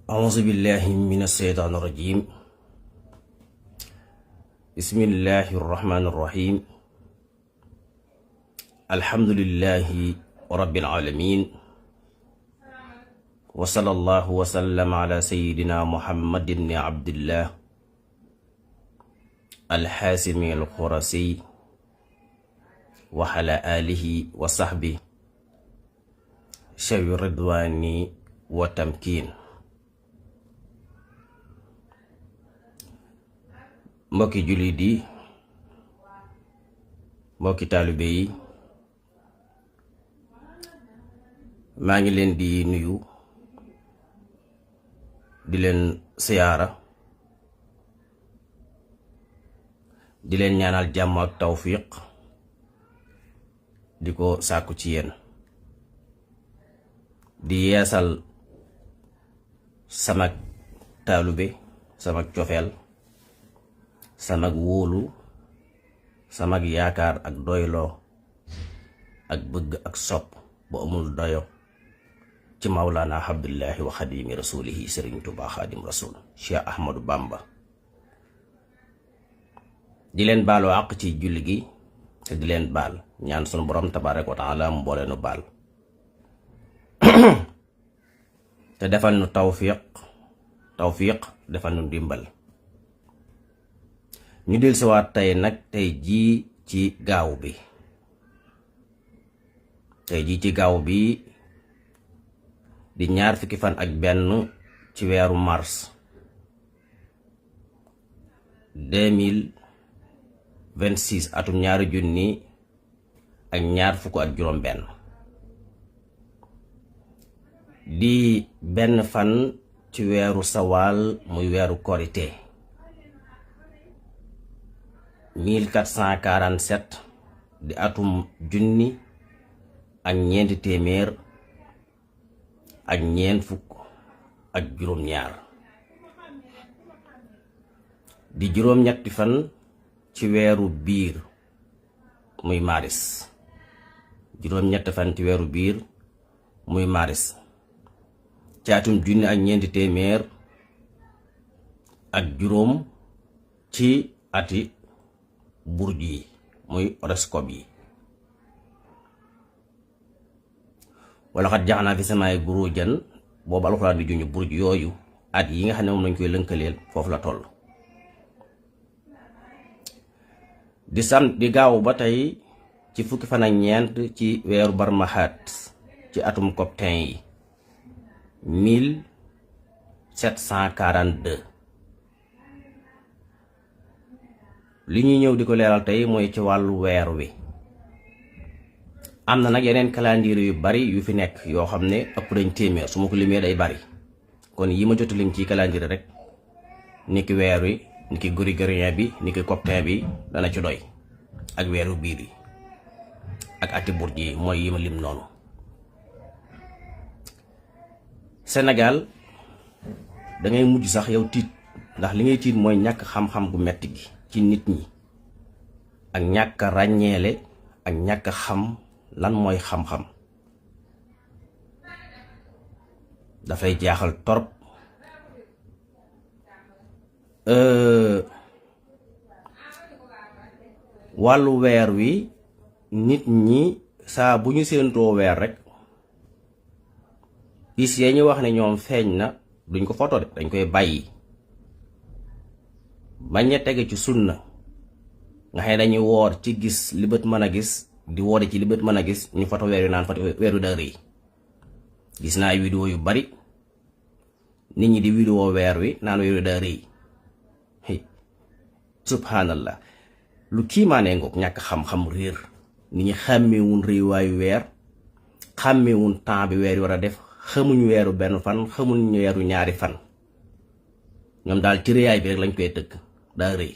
أعوذ بالله من الشيطان الرجيم. بسم الله الرحمن الرحيم. الحمد لله رب العالمين، وصلى الله وسلم على سيدنا محمد بن عبد الله الحاسم الخرسي وعلى آله وصحبه شوي الرضوان وتمكين. mbokki jullit yi, mbokki taalibe yi, maa ngi leen di nuyu, di leen siyaara, di leen ñaanal jàmm ak tawfiq, di ko sàkku ci yéen, di yeesal samak taalibe, samak cofeel, samak wóolu, samak yaakaar ak doyloo ak bëgg ak sopp bu amul doyo ci mawlaana abdullahi wa xadimi rasulihi sëriñ Tuubaa xaadim rasul Cheikh Ahmadou Bamba. di leen baalu àq ci julli gi te di leen baal ñaan sunu borom tabaaraka wa taala mu boole nu baal te defal nu tawfiq defal nu ndimbal. ñu del siwaat tey nag tey jii ci gaaw bi di ñaar fukki fan ak benn ci weeru mars 2026 atum ñaari junni ak ñaar fukk ak juróom benn di benn fan ci weeru sawaal muy weeru korite 1447 di atum junni ak ñeenti téeméer ak ñeent fukk ak juróom ñaar di juróom-ñetti fan ci weeru biir muy maris, juróom-ñetti fan ci weeru biir muy maris ci atum junni ak ñeenti téeméer ak juróom ci ati burj yi muy horoscope yi. wala xat jaxnaa fi samaay burujan, boobu alxuraan di juñu burj yooyu at yi nga xam ne moom lañ koy lënkaleel foofu la toll. di gaaw ba tey ci fukki fan ak ñeent ci weeru barmaxaat ci atum coptin yi 1742. li ñuy ñëw di ko leeral tey mooy ci wàllu weer wi. am na nag yeneen calendrier yu bari yu fi nekk yoo xam ne ëpp nañ téeméer, su ma ko limee day bari, kon yi ma jot lim ci calendrier rek niki weer wi, niki grégorien bi, niki coptin bi dana ci doy, ak weeru biir yi ak ati burj yi mooy yi ma lim noonu. Sénégal da ngay mujj sax yow tiit, ndax li ngay tiit mooy ñàkk xam-xam gu metti gi ci nit ñi ak ñàkk ràññeele ak ñàkk xam lan mooy xam-xam. dafay jaaxal torop. wàllu weer wi nit ñi saa bu ñu séentoo weer rek bis yee ñu wax ne ñoom feeñ na duñ ko foto de, dañ koy bàyyi bañ a tege ci sunna nga xam ne dañuy woor ci gis li bët mën a gis, di woore ci li bët mën a gis, ñu foto weer yu naan foto weer yu daa rëy. gis naa ay vidéo yu bari nit ñi di vidéo weer wi naan weer yu daa rëy. subhanallah, lu kiimaanee ngoog ñàkk xam-xam réer. nit ñi xàmmeewun rëy waayu weer, xàmmeewun temps bi weer yi war a def, xamuñ weeru benn fan, xamuñ weeru ñaari fan. ñoom daal ci rëyaay bi rek lañ koy tëgg daa rëy.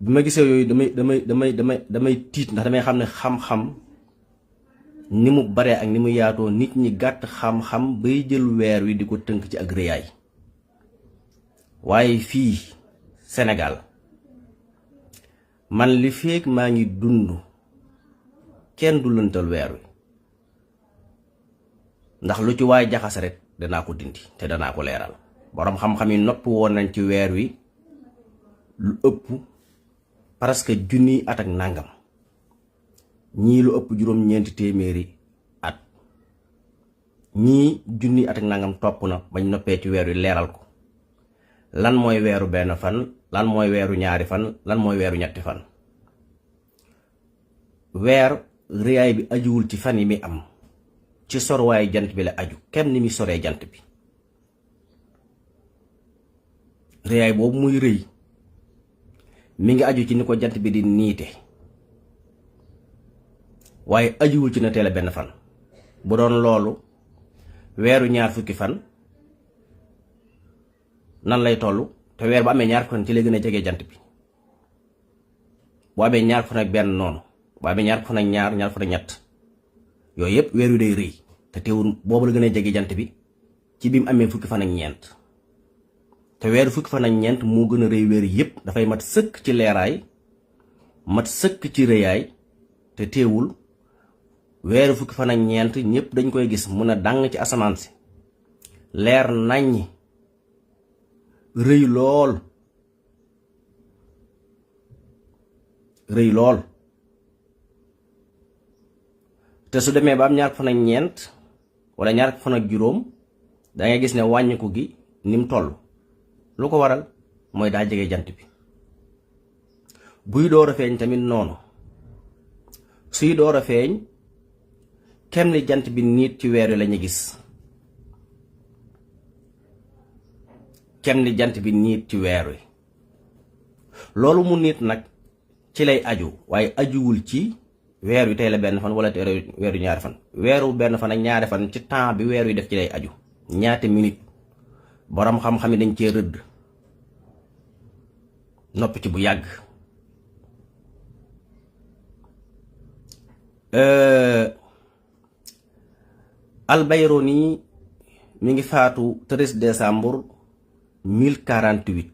bi ma gisee yooyu damay tiit, ndax damay xam ne xam-xam ni mu baree ak ni mu yaatoo, nit ñi gàtt xam-xam bay jël weer wi di ko tënk ci ak rëyaay. waaye fii Sénégal man li feek maa ngi dund kenn du lëntal weer wi, ndax lu ci waay jaxas rek danaa ko dindi te danaa ko leeral. Borom xam-xam yi noppi woon nañ ci weer wi lu ëpp presque junniy at ak nangam, ñii lu ëpp juróom-ñeenti téeméeri at, ñii junniy at ak nangam topp na bañ noppee ci weer wi leeral ko. Lan mooy weeru benn fan, lan mooy weeru ñaari fan, lan mooy weeru ñetti fan. Weer rëyaay bi ajuwul ci fan yi mi am, ci sorwaayu jant bi la aju, kem ni mi soree jant bi. rëyaay boobu muy rëy mi ngi aju ci ni ko jant bi di niite, waaye ajuwul ci na teel a benn fan. bu doon loolu weeru ñaar fukki fan nan lay toll, te weer bu amee ñaar fan ci lay gën a jege jant bi. bu amee ñaar fan ak benn noonu, bu amee ñaar fan ak ñaar fan ak ñett, yooyu yëpp weer wi day rëy te teewul boobu la gën a jege jant bi ci bi mu amee fukki fan ak ñeent. te weeru fukki fan ak ñeent moo gën a rëy weer yëpp, dafay mat sëkk ci leeraay, mat sëkk ci rëyaay, te teewul weeru fukki fan ak ñeent ñëpp dañ koy gis mun a dàng ci asamaan si, leer naññ, rëy lool, rëy lool. te su demee ba am ñaar fan ak ñeent wala ñaar fan ak juróom, da ngay gis ne wàññiku gi ni mu toll. lu ko waral mooy daa jege jant bi. buy door a feeñ tamit noonu, suy door a feeñ kem ni jant bi niit ci weer wi lañu gis, kem ni jant bi niit ci weer wi. loolu mu nit nag ci lay aju, waaye ajuwul ci weer wi tey la benn fan wala weeru ñaari fan. weeru benn fan ak ñaari fan ci temps bi weer wi def ci lay aju, ñaata minute. borom xam-xam yi dañ cee rëdd noppi ci bu yàgg. Al-Bayruni mi ngi faatu 13 décembre 1048.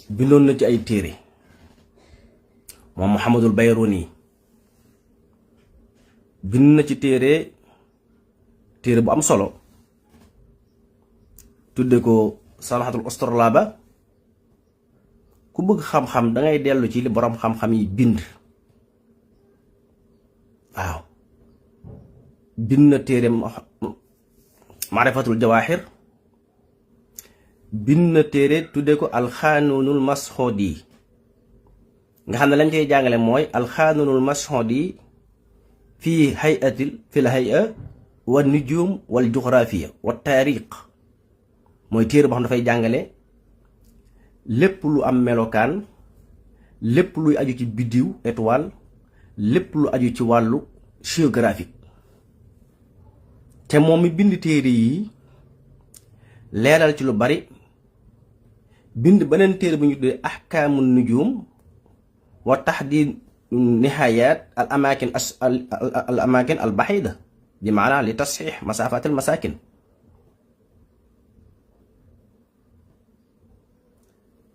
bindoon na ci ay téere moom Muhammadul Bayruni. bind na ci téere bu am solo tudde ko Salahatul Usturlaba. ku bëgg xam-xam dangay dellu ci li borom xam-xam yi bind. waaw, bind na téere Maarifatul Jawahir, bind na téere tudde ko Alxaanunul Masxoodi, nga xam ne lañ koy jàngale mooy Alxaanunul Masxoodi fii fil hay'a wa nujum wal juxraafiya wa taariq. mooy téere boo xam dafay jàngale lépp lu am melokaan, lépp luy aju ci biddiw étoile, lépp lu aju ci wàllu géographique. te moom mi bind téere yi leeral ci lu bari, bind beneen téere bu ñu tuddee ahkaamu nujum wa tahdid nihayat al amakin al bahida, bi maana li tasxiix masafat al masakin.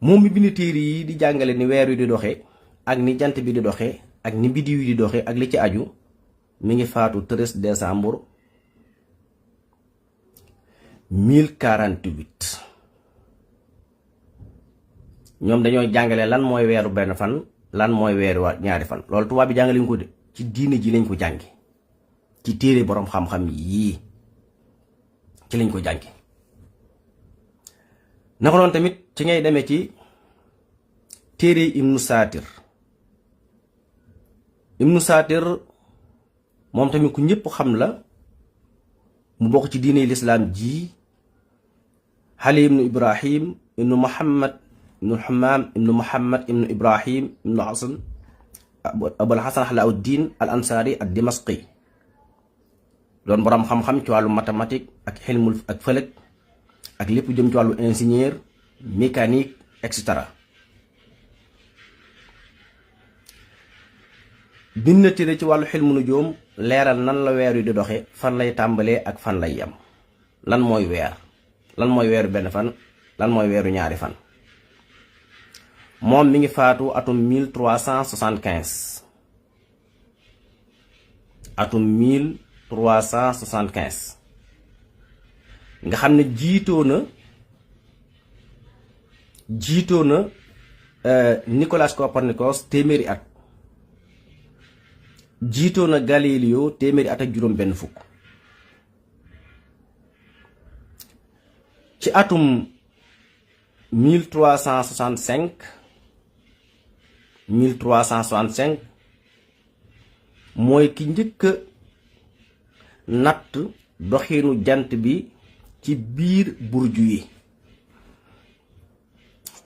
moom mi bind téere yi di jàngale ni weer wi di doxe ak ni jant bi di doxe ak ni biddiw yi di doxe ak li ci aju, mi ngi faatu 13 décembre 1048. ñoom dañoo jàngale lan mooy weeru benn fan, lan mooy weeru ñaari fan. loolu tubaab bi jàngale ñu ko de, ci diine ji lañ ko jànge, ci téere boroom xam-xam yii ci lañ ko jànge. naka noonu tamit ci ngay demee ci téere Ibnu Saatir. Ibnu Saatir moom tamit ku ñëpp xam la, mu bokk ci diine lislaam ji. Ali ibnu Ibrahim ibnu Muhammad ibnu Hammam ibnu Muhammad ibnu Ibrahim ibnu Hasan Abul Hasan Alauddin al Ansari ad Dimashqi, doon boroom xam-xam ci wàllu mathématique ak xilmul ak fëlëg ak lépp jëm ci wàllu ingénieur mécanique etc. bind na téere ci wàllu xilmu nujuum, leeral nan la weer wi di doxe, fan lay tàmbalee ak fan lay yem, lan mooy weer, lan mooy weeru benn fan, lan mooy weeru ñaari fan. moom mi ngi faatu atum 1375. atum 1375. nga xam ne jiitoo na Nicolas Copernicus téeméeri at, jiitoo na Galileo téeméeri at ak juróom benn fukk. ci atum 1365 mooy ki njëkk a natt doxinu jant bi ci biir burju yi.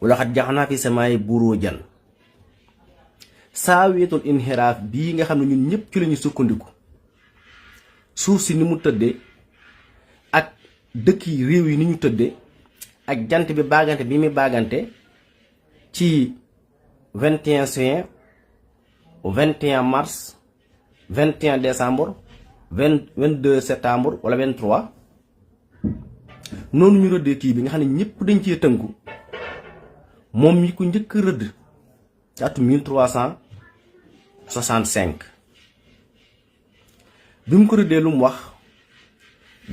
wala xat jaxnaa fi samaay buruujan. saawiyatul inhiraaf bii nga xam ne ñun ñëpp ci lañu sukkandiku, suuf si ni mu tëdde ak dëkk yi réew yi ni ñu tëdde ak jant bi baagante bi muy baagante ci 21 juin 21 mars 21 décembre 22 septembre wala 23 noonu ñu rëddee kii bi nga xam ne ñëpp dañ cee tënku. moom mi ko njëkk rëdd ci atum 1365 bi mu ko rëddee lu mu wax,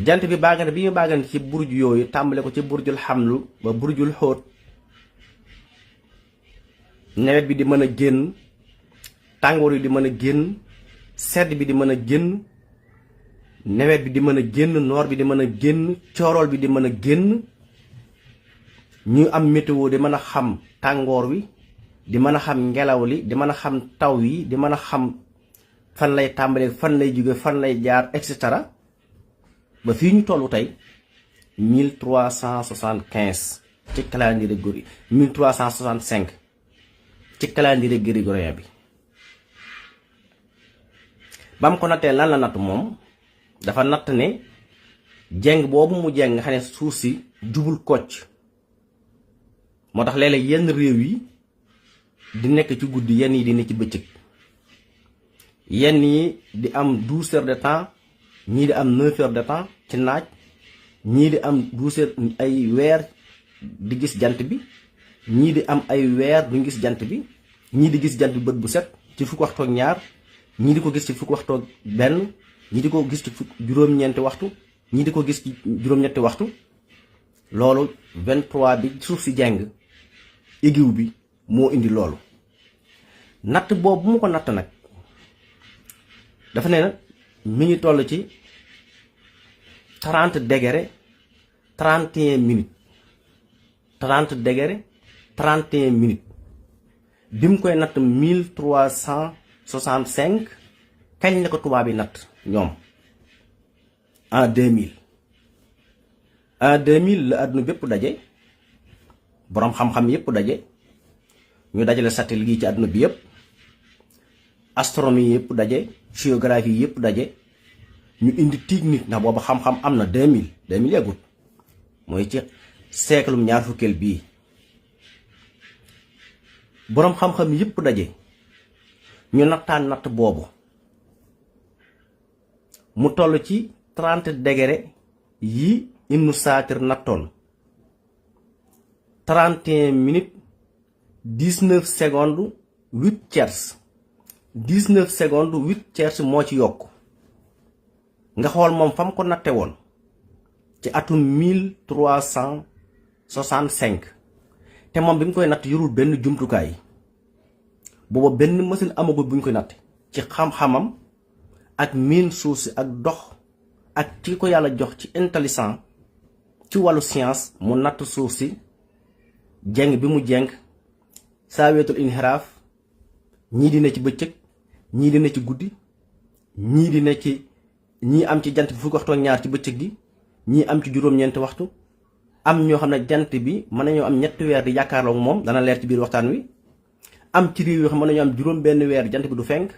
jant bi baagante bi mu baagante ci burj yooyu tàmbale ko ci burjul xamlu ba burjul xóot, nawet bi di mën a génn, tàngoor yi di mën a génn, sedd bi di mën a génn, nawet bi di mën a génn, noor bi di mën a génn, coorool bi di mën a génn, ñu am météo di mën a xam tàngoor wi, di mën a xam ngelaw li, di mën a xam taw yi, di mën a xam fan lay tàmbalee, fan lay jóge, fan lay jaar, et cetera. ba fii ñu tollu tey 1375 ci calendrier grégorien 1365 ci calendrier grégorien bi. ba mu ko nattee lan la natt moom, dafa natt ne jeng boobu mu jeng nga xam ne suuf si jubul kocc. moo tax léeg-léeg yenn réew yi di nekk ci guddi, yenn yi di nekk ci bëccëg, yenn yi di am 12 heures de temps, ñii di am 9 heures de temps ci naaj, ñii di am 12 heures ay weer di gis jant bi, ñii di am ay weer duñ gis jant bi, ñii di gis jant bi bët bu set ci fukki waxtu ak ñaar, ñii di ko gis ci fukki waxtu ak benn, ñii di ko gis ci juróom-ñeenti waxtu, ñii di ko gis ci juróom-ñetti waxtu. loolu 23 bi suuf si jeng égiw bi moo indi loolu. natt boobu mu ko natt nag dafa ne nag mi ngi toll ci 30 degré 31 minutes 30 degré 31 minutes bi mu koy natt 1365 kañ la ko tubaab yi natt ñoom en 2000. en 2000 la àdduna bépp daje, boroom xam-xam yépp daje, ñu dajale satellite yi ci àdduna bi yépp, astronomie yépp daje, géographie yépp daje, ñu indi technique ndax boobu xam-xam am na 2000 yàggut, mooy ci siècle ñaar fukkeel bii. boroom xam-xam yépp daje, ñu nattaan natt boobu mu toll ci 30 degré yi Ibnu Saatir nattoon 31 minutes 19 secondes 8 tiers 19 secondes 8 tiers moo ci yokk. nga xool moom fa mu ko natte woon ci atum 1365 te moom bi mu koy natt yorul benn jumtukaay, booba benn machine amagul bu ñu koy natt, ci xam-xamam ak miin suuf si ak dox ak ci ko yàlla jox ci intelligence ci wàllu science, mu natt suuf si jeng bi mu jeng saaweetul inhiraaf, ñii di ne ci bëccëg, ñii di ne ci guddi, ñii di ne ci ñii am ci jant bi fukki waxtu ak ñaar ci bëccëg gi, ñii am ci juróom-ñeenti waxtu, am ñoo xam ne jant bi mën nañoo am ñetti weer di jàkkaarloog moom, dana leer ci biir waxtaan wi. am ci réew yoo xam mën nañoo am juróom benn weer jant bi du fenk,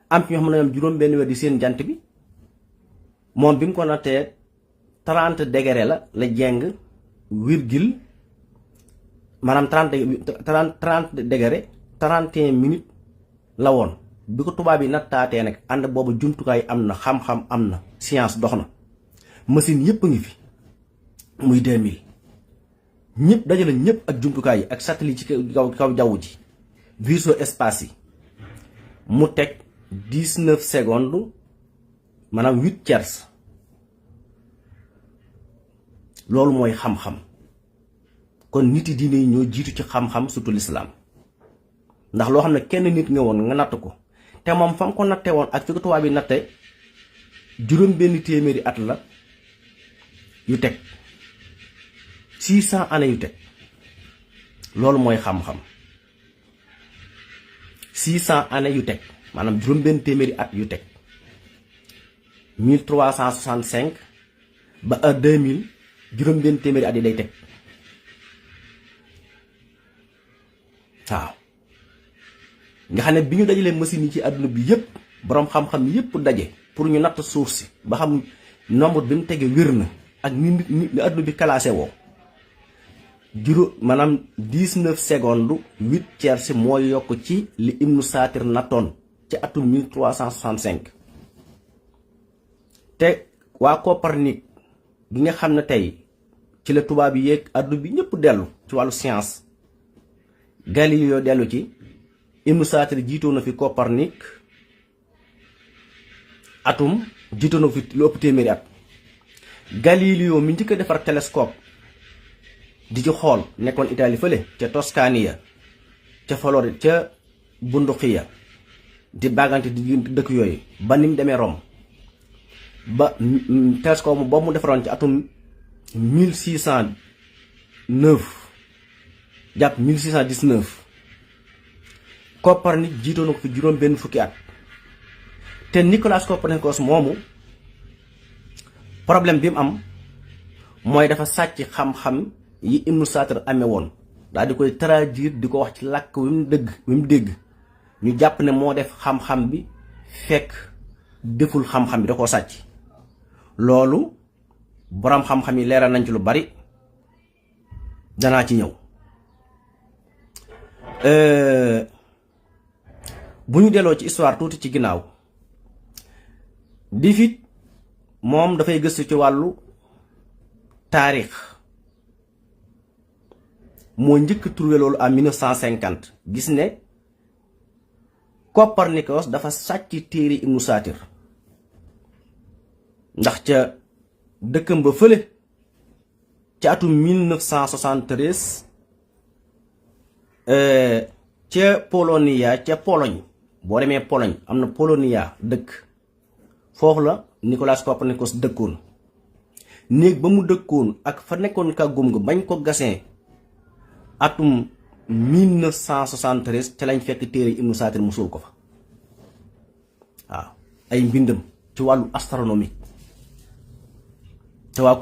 am ci ñoo xam ne am juróom benn weer di seen jant bi. moom bi mu ko nattee 30 degré la jeng virgule maanaam 30 degré 31 minutes la woon. bi ko tubaab yi nattaatee nag ànd boobu jumtukaay am na, xam-xam am na, science dox na, machine yépp a ngi fi, muy 2000 ñëpp dajale ñëpp ak jumtukaay yi ak satellite ci kaw jaww ji, vaisseau espace yi, mu teg 19 secondes maanaam 8 tiers loolu mooy xam-xam. kon nit yi diine yi ñoo jiitu ci xam-xam surtout l'islam ndax loo xam ne kenn nit nga woon nga natt ko te moom fa mu ko natte woon ak fi ko tubaab bi natte juróom benn téeméeri at la yu teg 600 années yu teg loolu mooy xam-xam 600 années yu teg maanaam juróom benn téeméeri at yu teg 1365 ba 2000 juróom benn téeméeri at yi day teg waaw nga xam ne bi ñu dajalee machine yi ci àdduna bi yépp boroom xam-xam yépp daje pour ñu natt suuf si ba xam nombre bi mu tege wér na ak ni àdduna bi classé woo maanaam 19 secondes 8 tiers mooy yokk ci li Ibnu Saatir nattoon ci atum 1365 te waa Copernic gi nga xam ne tey ci la tubaab yi yeeg àdduna bi ñëpp dellu ci wàllu science Galileo dellu ci Ibnu Saatir jiitoo na fi Copernic atum jiitoo na fi lu ëpp téeméeri at Galileo mi njëkk a defar télescope di ci xool nekkoon Italie fële ca Toscania ca Floride ca Bunduqiya di bàggante di dëkk yooyu ba ni mu demee Rome ba télescope boobu mu defaroon ci atum 1609 jàpp 1619 Copernic jiitoo na ko fi juróom benn fukki at te Nicolas Copernicus moomu problème bi mu am mooy dafa sàcc xam-xam yi Ibnu Saatir amee woon daal di koy traduire di ko wax ci làkk wi mu dégg ñu jàpp ne moo def xam-xam bi fekk deful xam-xam bi da koo sàcc loolu boroom xam-xam yi leeral nañ ci lu bari danaa ci ñëw bu ñu delloo ci histoire tuuti ci ginnaaw David moom dafay gëstu ci wàllu taarix moo njëkk trouvé loolu en 1950 gis ne Copernicus dafa sàcc téere Ibnu Saatir ndax ca dëkkam ba fële ca atum 1973 ca Polonia ca Pologne boo demee Pologne am na Polonia dëkk foofu la Nicolas Copernicus dëkkoon néeg ba mu dëkkoon ak fa nekkoon kàggum nga bañ ko gasee atum 1973 ca lañ fekk téere Ibnu Saatir mu suul ko fa waaw ay mbindam ci wàllu astronomique te waa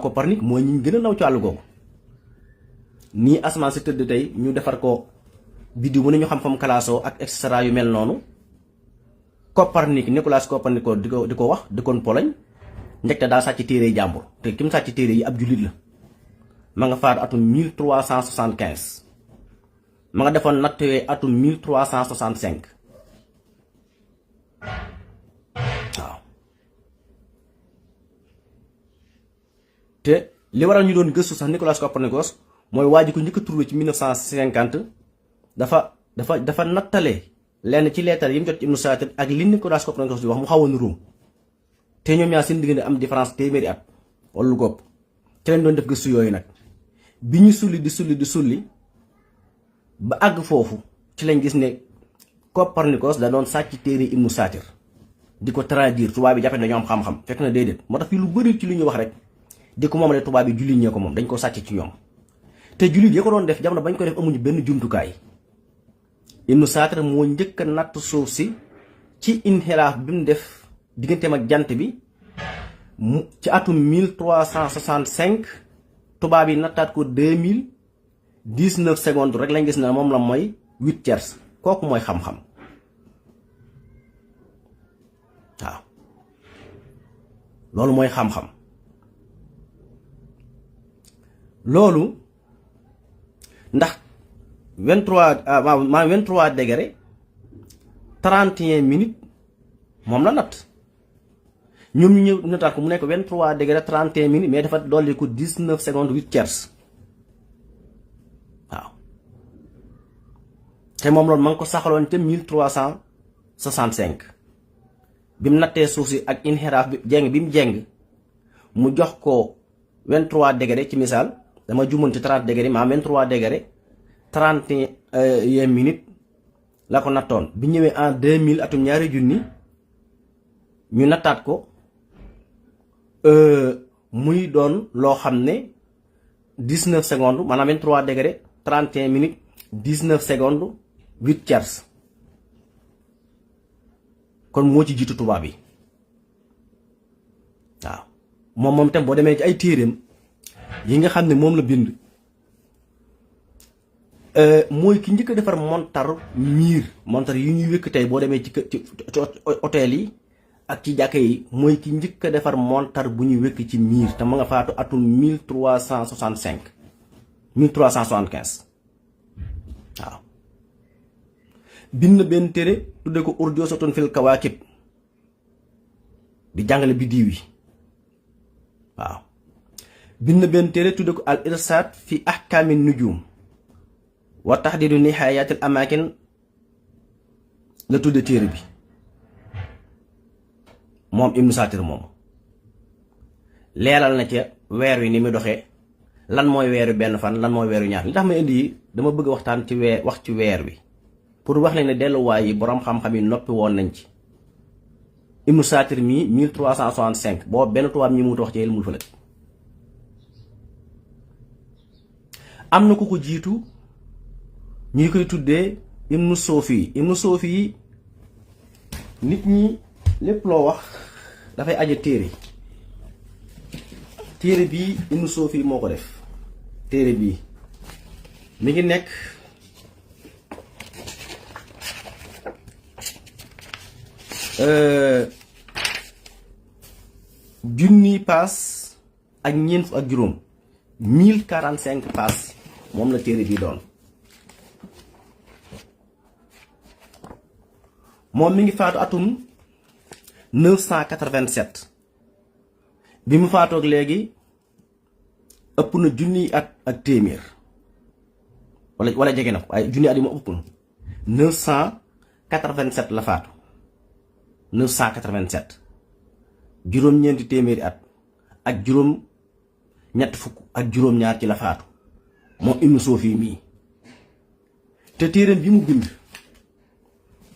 Copernic mooy ñi gën a naw ci wàllu googu nii asamaan si tëdd tey ñu defar ko biddiw mu ne ñu xam fam kalaasoo ak et cetera yu mel noonu Copernic Nicolas Copernicus di ko wax dëkkoon Pologne njëkk daa sàcc téere yi jàmbur te ki mu sàcc téere yi ab jullit la ma nga faatu atum 1375 ma nga defoon natt yooyu atum 1365 waaw te li waral ñu doon gëstu sax Nicolas Copernicus mooy waa ji ko njëkk a trouvé ci 1950 dafa nattale lenn ci leetar yi mu jot ci Ibnu Saatir ak li Nicolas Copernicus di wax mu xaw a niróo te ñoom ñaar seen diggante am différence téeméeri at wala lu góob ci lañ doon def gëstu yooyu nag bi ñu di sulli ba àgg foofu ci lañ gis ne Copernicus da doon sàcc téere Ibnu Saatir di ko traduire tubaab bi jàppe dañoo am xam-xam fekk na déedéet moo tax fii lu bëri ci li ñuy wax rek di ko moom la tubaab bi jullit ñee ko moom dañ ko sàcc ci ñoom te jullit yi ko doon def jamono bañ ko def amuñu benn jumtukaay Ibnu Saatir moo njëkk a natt suuf si ci inxiraaf bi mu def digganteem ak jant bi ci atum 1365 tubaab yi nattaat ko 2019 secondes rek lañ gis ne moom la mooy 8 tiers kooku mooy xam-xam waaw loolu mooy xam-xam loolu ndax 23 degré 31 minutes moom la natt ñoom ñu ñëw nattaat ko mu nekk 23 degré 31 minutes mais dafa dolli ko 19 secondes 8 tiers waaw te moom loolu ma ngi ko saxaloon ca 1365 bi mu nattee suuf si ak inxiraaf bi jeng bi mu jeng mu jox ko 23 degré ci misaal dama jumoon ci 30 degré maa 23 degré 31 minutes la ko nattoon bi ñëwee en 2000 atum ñaari junni ñu nattaat ko muy doon loo xam ne 19 secondes maanaam 23 degré 31 minutes 19 secondes 8 tiers kon moo ci jiitu tubaab yi waaw moom itam boo demee ci ay téeréem yi nga xam ne moom la bind mooy ki njëkk a defar montar yi ñuy wékk tey boo demee ci hôtel yi ak ci jàkka yi mooy ki njëkk a defar montar bu ñuy wékk ci miir te ma nga faatu atum 1365 1375 waaw bind benn téere tudde ko urjuuzatun fil kawaakib di jàngale biddiw yi waaw bind benn téere tudde ko al irsaad fi ahkaami nujum wa tahdiidu nihaayatil amaakin la tudde téere bi moom Ibnu Saatir moom leeral na ca weer wi ni muy doxee lan mooy weeru benn fan lan mooy weeru ñaar li tax ma indi yi dama bëgg waxtaan ci wax ci weer wi pour wax leen ne delluwaay yi boroom xam-xam yi noppi woon nañ ci Ibnu Saatir mii 1365 boobu benn tubaab ñi mu wax ci ilmul falak am na ku ko jiitu ñuy koy tuddee Ibnu Soofi yi nit ñi lépp loo wax dafay aje téere bii Ibnu Soofi moo ko def téere bii mi ngi nekk junni paas ak ñeent fu ak juróom 1045 paas moom la téere bii doon moom mi ngi faatu atum 987 bi mu faatoog léegi ëpp na junniy at ak téeméer wala jege na ko waaye junni at yi mu ëpp na 987 la faatu 987 juróom-ñeenti téeméeri at ak juróom ñett fukk ak juróom-ñaar ci la faatu moom Ibnu Soofi mii te téereem bi mu bind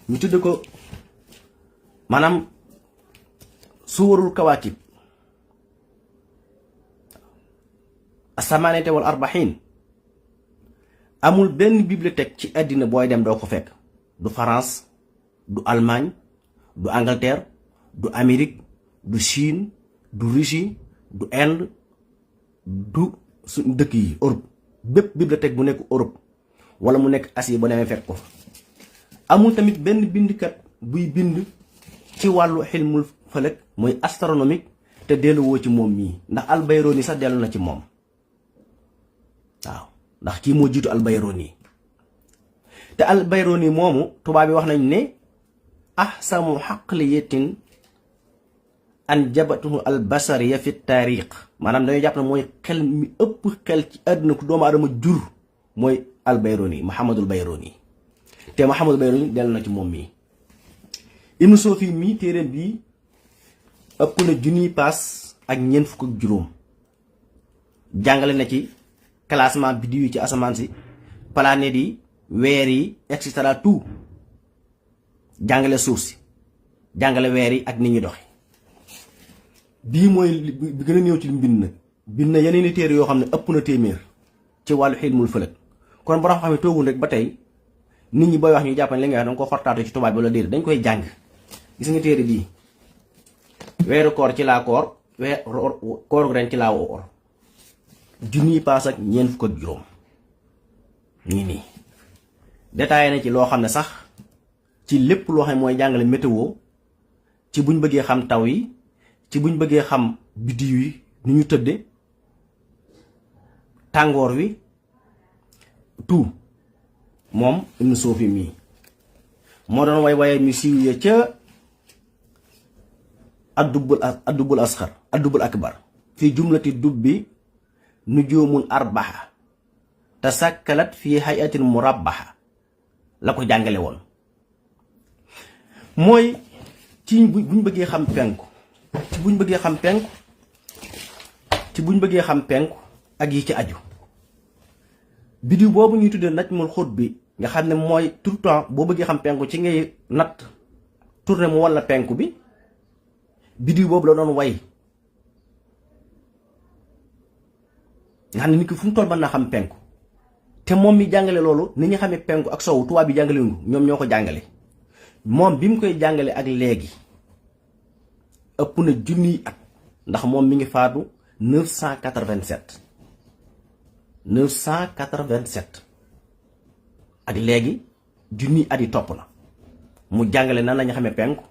ñu tudd ko maanaam suwarul kawaakib asamaanete wal arbaxiin amul benn bibliothèque ci àddina booy dem doo ko fekk du France du Allemagne du Angleterre du Amérique du Chine du Russie du Inde du suñ dëkk yi Europe bépp bibliothèque bu nekk Europe wala mu nekk Asie ba demee fekk ko fa amul tamit benn bindkat buy bind ci wàllu xilmul falak mooy astronomique te delluwoo ci moom mii ndax Al-Bayrooni sax dellu na ci moom waaw ndax kii moo jiitu Al-Bayrooni te Al-Bayrooni moomu tubaab bi wax nañ ne ahsamu xaqliyatin an jabatuhu albasariya fi taariq maanaam dañoo jàpp ne mooy xel mi ëpp xel ci àdduna ku doomu aadama jur mooy Al-Bayrooni Muhammadul Bayrooni te Muhammadul Bayrooni dellu na ci moom mii Ibnu Soofi mii téeréem bii ëpp na junniy paas ak ñeent fukk ak juróom jàngale na ci classement biddiw yi ci asamaan si planètes yi weer yi et cetera tout jàngale suuf si jàngale weer yi ak ni ñuy doxe bii mooy bi gën a néew ci mbind nag bind na yeneen i téere yoo xam ne ëpp na téeméer ci wàllu xilmul falak kon borom xam ne toogul rek ba tey nit ñi booy wax ñu jàpp ne li nga wax danga ko fortaatu ci tubaab bi wala déedéet dañ koy jàng gis nga téere bii weeru koor ci laa koor kooru ren ci laa woor junniy paas ak ñeent fukk ak juróom nii détaillé na ci loo xam ne sax ci lépp loo xam ne mooy jàngale météo ci buñ bëggee xam taw yi ci buñ bëggee xam biddiw yi ni ñu tëdde tàngoor wi tout moom Ibnu Soofi mii moo doon waye mi siiw ya ca addubul asxar addubul akbar fi jumlati dubbi nujuumul arbaxa tasakkalat fi hayatin murabbaxa la ko jàngale woon mooy ci buñ bëggee xam penku ci buñ bëggee xam penku ak yi ci aju. biddiw boobu ñuy tuddee najmul xut bi nga xam ne mooy tout le temps boo bëggee xam penku ci ngay natt tourné mu walla penku bi, biddiw boobu la doon way nga xam ne nit ki fu mu toll mën naa xam penku. te moom mi jàngale loolu ni ñu xamee penku ak sowu tubaab bi jàngale wu ñoom ñoo ko jàngale. moom bi mu koy jàngale ak léegi ëpp na junniy at, ndax moom mi ngi faatu 987 ak léegi junniy at yi topp na. mu jàngale nan la ñu xamee penku,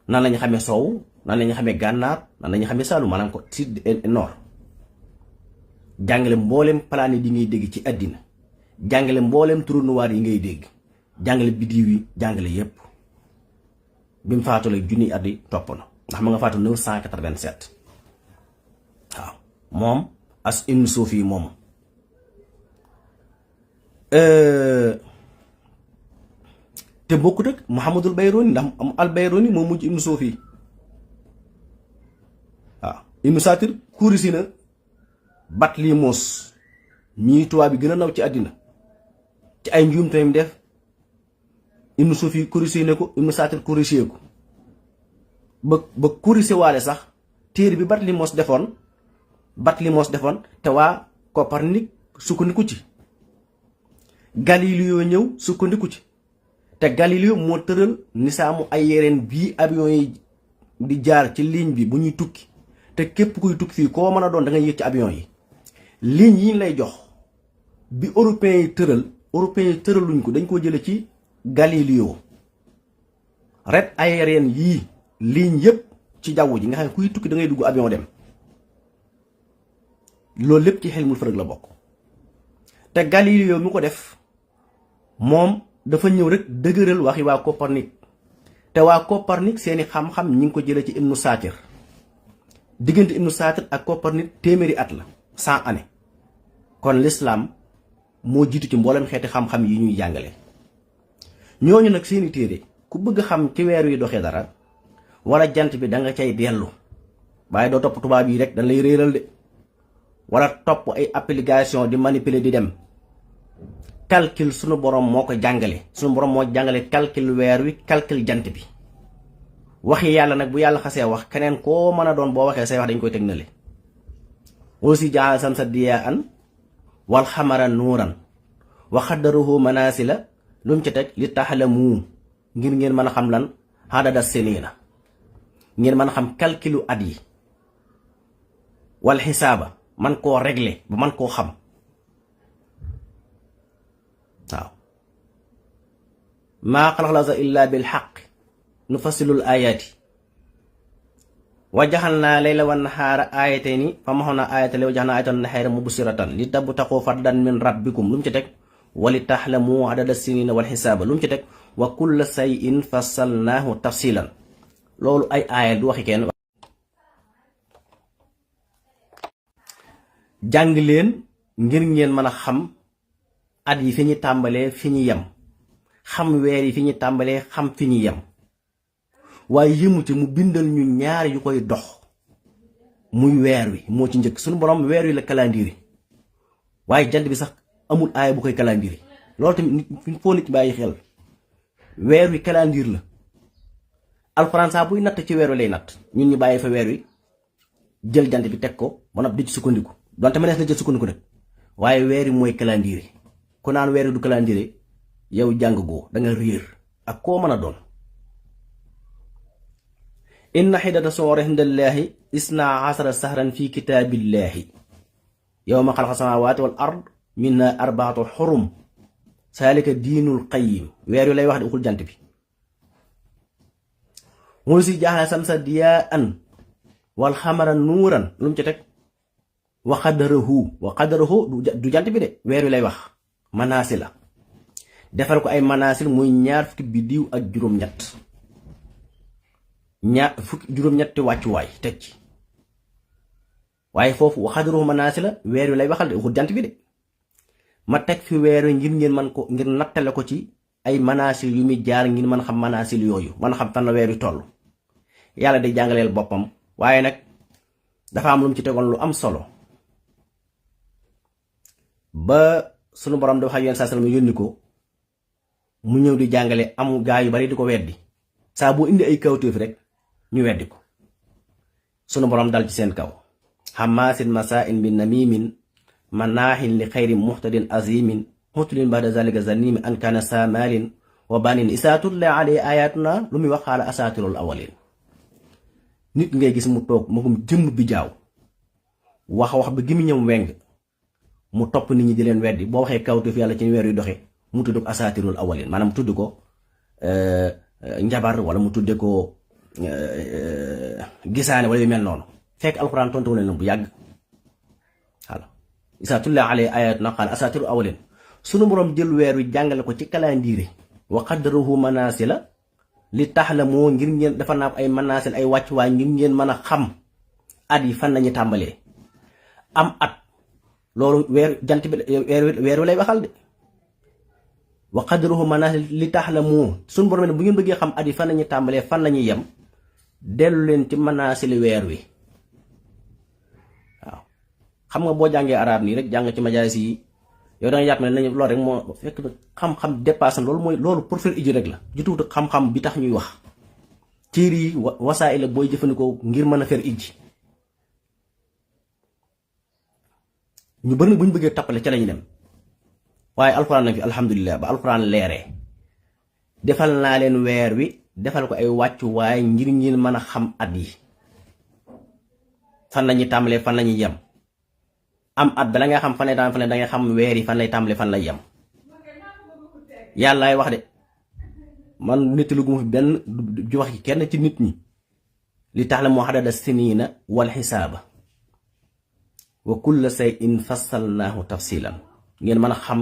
nan la ñu xamee sowu, nan la ñu xamee gànnaar, nan la ñu xamee saalum, maanaam ko sud et nord. jàngale mboolem planète yi ngay dégg ci àddina, jàngale mboolem trou noir yi ngay dégg, jàngale biddiw yi, jàngale yépp. bi mu faatu la junniy at yi topp na, ndax ma nga faatu 987. waaw moom as ibnu Suufi moom te bokkut ak Muhammadul Bayruni, ndax al Bayruni moo mujj ibnu Suufi. waaw ibnu Saatir kurisi na Batlimos ñii tubaab bi gën a naw ci àddina ci ay njuum tamit def. ibnu Suufi kurisé ne ko, ibnu Saatir kurisé ko ba kurisé waale sax téere bi Batlimos defoon te waa Copernic sukkandiku ci. Galileo ñëw sukkandiku ci, te Galileo moo tëral nisaamu ay yereen bii avion yi di jaar ci ligne bi bu ñuy tukki, te képp kuy tukki fii koo mën a doon da ngay yëg ci avion yi. ligne yi lay jox bi européens yi tëraluñ ko, dañ koo jële ci Galileo. ret aérienne yii ligne yépp ci jaww ji nga xam ne kuy tukki da ngay dugg avion dem. loolu lépp ci xelmul fërëg la bokk. te Galileo mi ko def moom dafa ñëw rek dëgëral waxi waa Copernic, te waa Copernic seeni xam-xam ñi ngi ko jële ci ibnu Saatir. diggante ibnu Saatir ak Copernic téeméeri at la, 100 années. kon l'islam moo jiitu ci mboolem xeeti xam-xam yi ñuy jàngale. ñooñu nag seeni téere ku bëgg xam ci weer wi doxee dara wala jant bi da nga cay dellu, waaye doo topp tubaab yi rek dañ lay réeral de, wala topp ay application di manipuler di dem. calcul sunu borom moo ko jàngale, sunu borom moo jàngale calcul weer wi, calcul jant bi. waxi yàlla nag bu yàlla xasee wax, keneen koo mën a doon boo waxee say wax dañ koy teg nale. aussi jaxal samsa diyaan wal xamara nuuran wa xaddarahu manasila lu mu ci teg li taxlamu ngir ngeen mën a xam lan adada sinina, ngeen mën a xam calculu at yi, wal xisaaba man koo régler ba man koo xam. waaw maa xalaqnaa illa bil xaq nufassilul ayaati wa jaxalnaa layla wan nahaara aayatayni fa maxoonaa aayata layli wa jaxalnaa aayatan nahaari mubsiratan li tabtaxu fadlan min rabbikum lu mu ci teg wali taxlamu adada sinina wal xisaaba lu mu ci teg wa kulla shay'in fassalnaahu tafsilan. loolu ay aaya du waxi kenn. jàng leen ngir ngeen mën a xam at yi fi ñu tàmbalee fi ñu yem, xam weer yi fi ñu tàmbalee xam fi ñu yem. waaye yëmu ci mu bindal ñu ñaar yu koy dox, muy weer wi moo ci njëkk. suñu borom weer wi la calendrier, waaye jant bi sax amul aaya bu koy calendrier. loolu tamit nit foo nit bàyyi xel, weer wi calendrier la. alxuraan saa buy natt ci weer wi lay natt, ñun ñu bàyyi fa weer wi jël jant bi teg ko ba noppi di ci sukkandiku, donte mënees na jël sukkandiku nag, waaye weer wi mooy calendrier. ku naan weer wi du calendrier yow jàng goo da nga réer ak koo mën a doon. inna xiddata soore indallaahi isna asara sahran fi kitaabillahi yawma xalaqa samaawaati wal ard minna arbaatu xurum saalika diinul qayyim. weer wi lay wax di waxul jant bi. mu si jaaxle samsa diyaan wal xamara nuuran lu mu ci teg wa qadarahu du jant bi de, weer wi lay wax. manaasil la defal ko ay manaasil muy ñaar fukki biddiw ak juróom-ñett, juróom-ñetti wàccuwaay teg ci. waaye foofu wa qadarahu manaasil la weer wi lay waxal de waxul jant bi de. ma teg fi weer wi ngir ngeen man ko, ngir nattale ko ci ay manaasil yu muy jaar ngir mën xam manaasil yooyu, mën xam fan la weer wi toll. yàlla day jàngaleel boppam, waaye nag dafa am lu mu ci tegoon lu am solo ba sunu borom dafa yoon saa sallam yónni ko mu ñëw di jàngale am gaa yu bari di ko weddi saa boo indi ay kawtéef rek ñu weddi ko sunu borom dal ci seen kaw xamaasin masaa'in bi namimin manaahin li xayri muhtadin azimin mutlin ba'da zalika zanimin an kana samalin wa banin isaa tutla alayhi ayatuna lu muy wax xaala asaatirul awalin. nit ngay gis mu toog magum jëmm bi jaaw wax ba gi mu ñëw weng mu topp nit ñi di leen weddi boo waxee kawtéef yàlla ci weer yu doxe mu tudd ko asaatirul awalin maanaam tudd ko njabar wala mu tudde ko gisaane wala yu mel noonu fekk alxuraan tontu leen bu yàgg voilà isaa tutla alayhi ayatuna xaala asaatirul awalin. sunu borom jël weer wi jàngale ko ci calendrier wa qaddarahu manasila li taxlamoo ngir ngeen dafa naa ay manasil ay wàccuwaay ngir ngeen mën a xam at yi fan lañu tàmbalee am at loolu weer jant bi weer wi lay waxal de wa qaddarahu manasil li taxlamoo sunu borom ne bu ngeen bëggee xam at yi fan lañu tàmbalee fan lañuy yem dellu leen ci manasili weer wi waaw xam nga boo jàngee arab nii rek jàng ci majalis yi yow da nga yàpp ne nañu loolu rek moo fekk xam-xam dépassé loolu pour faire iji rek la jutuwut xam-xam bi tax ñuy wax téere yi wasaay la booy jëfandikoo ngir mën a faire iji ñu bëri na bu ñu bëggee tappale ca lañu dem waaye alxuraan nañ fi alhamdulilah ba alxuraan leeree defal naa leen weer wi defal ko ay wàccuwaay ngir ngeen mën a xam at yi fan lañuy tàmbalee fan lañuy yem am at bala nga xam fan lay tàmbalee da nga xam weer yi fan lay tàmbalee fan lay yem yàllaay wax de man nit lu gu fi benn ju wax ci kenn ci nit ñi li tax la moo xadada siniina wal xisaaba wa kulla shay'in fassalnaahu tafsilan ngeen mën a xam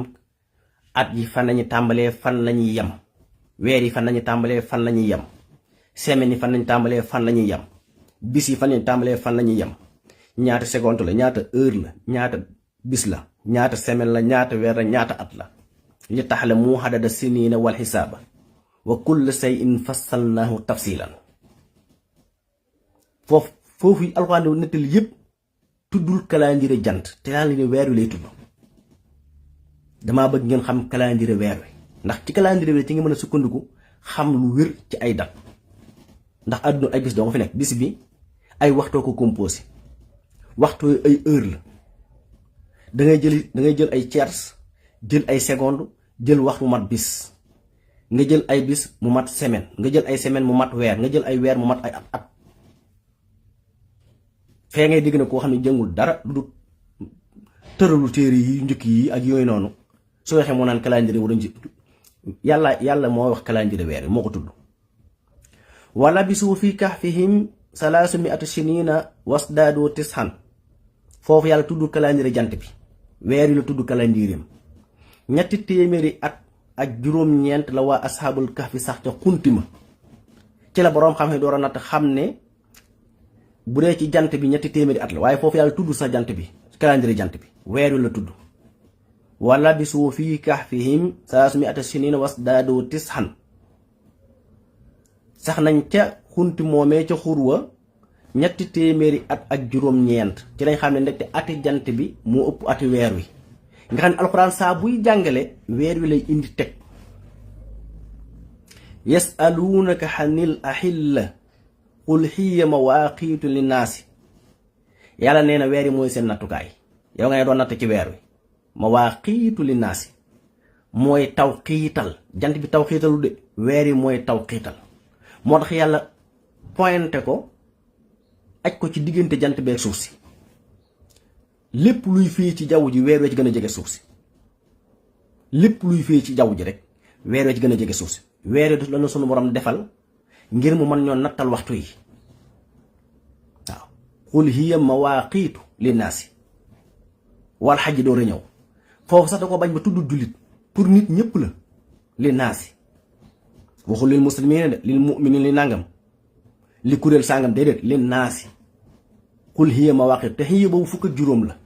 at yi fan lañuy tàmbalee fan lañuy yem weer yi fan lañuy tàmbalee fan lañuy yem semaine yi fan lañuy tàmbalee fan lañuy yem bis yi fan lañuy tàmbalee fan lañuy yem ñaata seconde la ñaata heure la ñaata bis la ñaata semaine la ñaata weer la ñaata at la li tax la mu xadada siniina wal xisaaba wa kulla shay'in fassalnaahu tafsilan foofu alxuraan nettali yëpp tuddul calendrier jant te daal ni weer wi lay tudd damaa bëgg ngeen xam calendrier weer wi ndax ci calendrier wi ci nga mën a sukkandiku xam lu wér ci ay dat ndax àdduna ay bis doo nga fi nekk bis bi ay waxtoo ko composé waxtu ay heure la dangay jël ay tiers jël ay seconde jël wax mu mat bis nga jël ay bis mu mat semaine nga jël ay semaine mu mat weer nga jël ay weer mu mat ay at fee ngay dégg na koo xam ne jëngul dara lu dul tëralu téere yi njëkk yi ak yooyu noonu su waxee moo naan calendrier wu dañ ci yàlla moo wax calendrier weer yi moo ko tudd wala bisu fi kahfihim salaasu mi'ati sinina wasdaadu tis'an foofu yàlla tudd calendrier jant bi weer yi la tudd calendrier ñetti téeméeri at ak juróom-ñeent la waa asxaabul kahfi sax ca xuntima ci la boroom xam ne door a natt xam ne bu dee ci jant bi ñetti téeméeri at la waaye foofu yàlla tudd sa jant bi calendrier jant bi weer yi la tudd wala bisu fii kahfihim salaasu mi'ati sinina wasdaadu tis'an sax nañ ca xunti moomee ca xurwa ñetti téeméeri at ak juróom-ñeent ci lañ xam ne ndekte ati jant bi moo ëpp ati weer wi nga xam ne alxuraan saa buy jàngale weer wi lay indi teg yasaluunaka xanil ahilla qul hiya mawaaqiitu linnaasi yàlla nee na weer yi mooy seen nattukaay yow nga ne doon natt ci weer wi mawaaqiitu linnaasi mooy tawqiital jant bi tawqiitalu de weer yi mooy tawqiital moo tax yàlla pointé ko aj ko ci diggante jant beeg suuf si lépp luy fii ci jaww ji weer wee ci gën a jege suuf si lépp luy fii ci jaww ji rek weer wee ci gën a jege suuf si weer yi la na sunu borom defal ngir mu mën ñoo nattal waxtu yi waaw qul hiya mawaaqiitu linnaasi wal xajji door a ñëw foofu sax da ko bañ ba tudd jullit pour nit ñëpp la linnaasi waxul lil muslimiina de lil mu'miniin li nangam li kuréel sàngam déedéet linnaasi qul hiya mawaaqiitu te hiya boobu fukk ak juróom la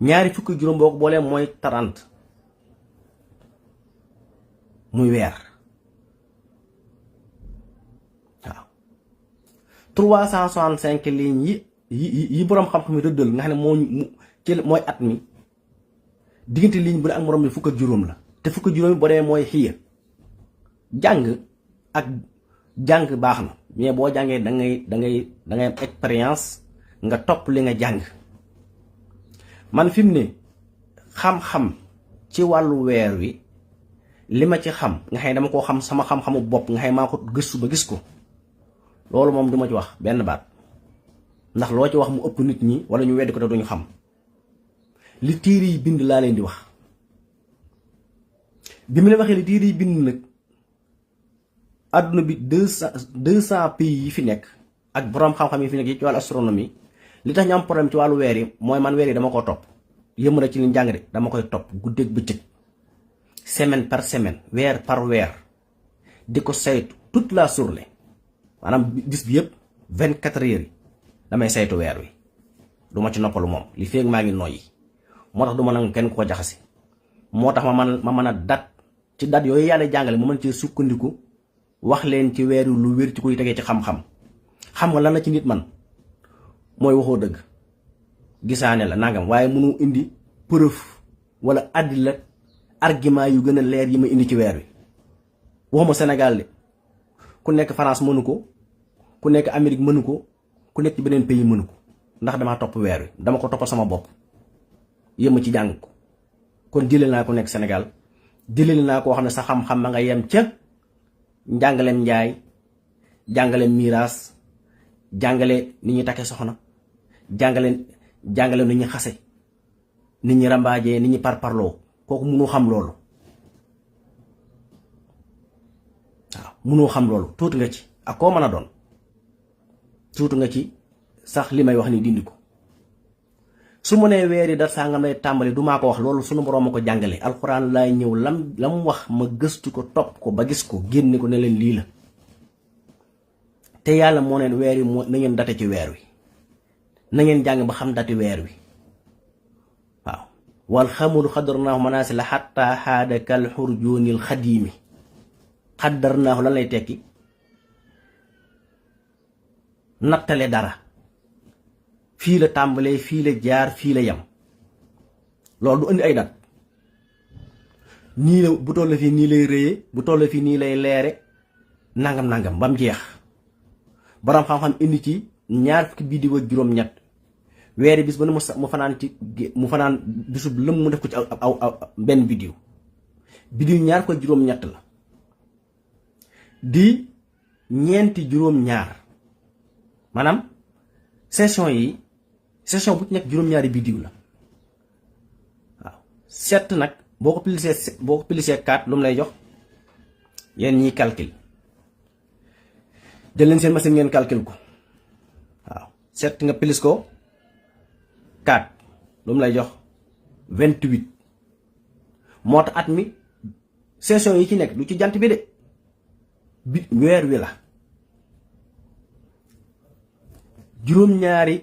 ñaari fukk ak juróom boo ko boolee mooy 30 muy weer waaw 365 lignes yi yi borom xam-xam yi rëddal nga xam ne moo ci mooy at mi diggante ligne bu ne ak morom mi fukk ak juróom la te fukk ak juróom yi boo demee mooy xiya jàng ak jàng baax na mais boo jàngee da ngay am expérience nga topp li nga jàng. man fi mu ne xam-xam ci wàllu weer wi li ma ci xam nga xam ne dama koo xam sama xam-xamu bopp nga xam ne maa ko gëstu ba gis ko loolu moom du ma ci wax benn baat ndax loo ci wax mu ëpp nit ñi wala ñu weddi ko te duñu xam li téere yi bind laa leen di wax. bi mu leen waxee li téere yi bind nag àdduna bi 200 pays yi fi nekk ak borom xam-xam yi fi nekk yi ci wàllu astronomie li tax ñu am problème ci wàllu weer yi mooy man weer yi dama ko topp yëmu rek ci li njàng de dama koy topp guddeeg bëccëg semaine par semaine weer par weer di ko saytu toute la journée maanaam bis bi yëpp 24 heures yi damay saytu weer wi du ma ci noppalu moom li feeg maa ngi noyyi moo tax du ma nangu kenn ku ko jaxase moo tax ma mën a dat ci dat yooyu yàlla jàngale mu mën cee sukkandiku wax leen ci weer wi lu wér ci koy tegee ci xam-xam xam nga lan la ci nit man mooy waxoo dëgg gisaane la nangam waaye mënu indi preuve wala addi la argument yu gën a leer yi ma indi ci weer wi waxuma Sénégal de ku nekk France mënu ko ku nekk Amérique mënu ko ku nekk ci beneen pays mënu ko ndax damaa topp weer wi dama ko toppal sama bopp yëma ci jàng ko kon jëlee naa ko nekk Sénégal jëlee naa koo xam ne sa xam-xam ma nga yem ca njàngaleem njaay jàngaleem miiraas jàngale nit ñi takke soxna jàngale nit ñi xase nit ñi rambaajee nit ñi parparloo kooku mënoo xam loolu waaw mënoo xam loolu tuuti nga ci ak koo mën a doon tuuti nga ci sax li may wax ni dindi ko su mu nee weer yi da saa nga may tàmbali du maa ko wax loolu sunu borom ma ko jàngale alxuraan laay ñëw lam wax ma gëstu ko topp ko ba gis ko génne ko ne leen lii la te yàlla moo neen weer yi moo na ngeen date ci weer wi na ngeen jàng ba xam dati weer wi waaw wal xamul xadarnaahu manaasila xatta xaada kal xurjoonil xadiimi xadarnaahu lan lay tekki nattale dara fii la tàmbalee fii la jaar fii la yam loolu du indi ay dat nii la bu toll fii nii lay rëyee bu toll fii nii lay leere nangam ba mu jeex borom xam-xam indi ci ñaar fukki biddiw ak juróom-ñett weeri bis ba ne mu fanaan bisub lëm mu def ko ci aw benn biddiw ñaar ko juróom-ñett la di ñeenti juróom-ñaar maanaam session bu ci nekk juróom-ñaari biddiw la waaw sept nag boo ko pilisee 4 lu mu lay jox yéen ñiy calcul jël leen seen machine ngeen calcul ko waaw 7 nga pilis ko 4 lu mu lay jox 28 moo tax at mi session yi ci nekk du ci jant bi de weer wi la juróom-ñaari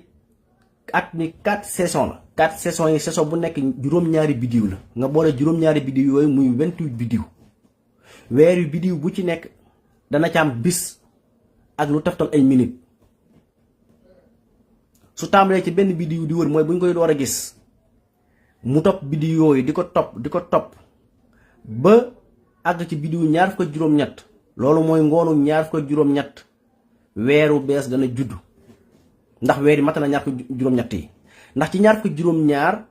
at mi 4 saison la 4 saison yi saison bu nekk juróom-ñaari biddiw la nga boole juróom-ñaari biddiw yooyu muy 28 biddiw weer wi biddiw bu ci nekk dana ci am bis ak lu taftal ay minute su tàmbalee ci benn biddiw di wër mooy bu ñu koy door a gis mu topp biddiw yooyu di ko topp ba àgg ci biddiw ñaar fukk ak juróom-ñett loolu mooy ngoonu ñaar fukk ak juróom-ñett weeru bees dana juddu ndax weer yi matal na ñaar fukk ak juróom-ñett yi ndax ci ñaar fukk ak juróom-ñaar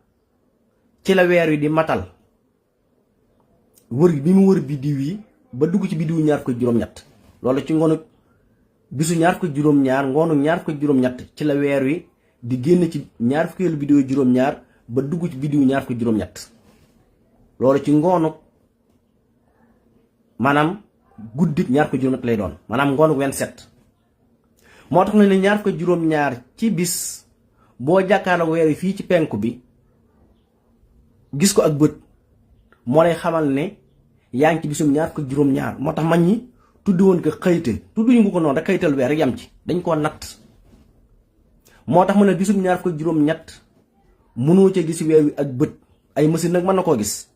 ci la weer wi di matal wër bi mu wër biddiw yi ba dugg ci biddiw ñaar fukk ak juróom-ñett loolu ci ngoonu bisu ñaar fukk ak juróom-ñaar ngoonu ñaar fukk ak juróom-ñett ci la weer wi di génn ci ñaar fukkeelu biddiw juróom-ñaar ba dugg ci biddiw ñaar fukk ak juróom-ñett loolu ci ngoonu maanaam guddik ñaar fukk ak juróom-ñett lay doon maanaam ngoonu 27 moo tax na ne ñaar fukk ak juróom-ñaar ci bis boo jàkkaarloo weer wi fii ci penku bi gis ko ak bët moo lay xamal ne yaa ngi ci bisum ñaar fukk ak juróom-ñaar moo tax mag ñi tudd woon ko xëyte tudduñu ko noonu rek xëytal weer rek yam ci dañ koo natt moo tax mu ne bisum ñaar fukk ak juróom-ñett mënoo ca gis weer wi ak bët ay machine nag mën na koo gis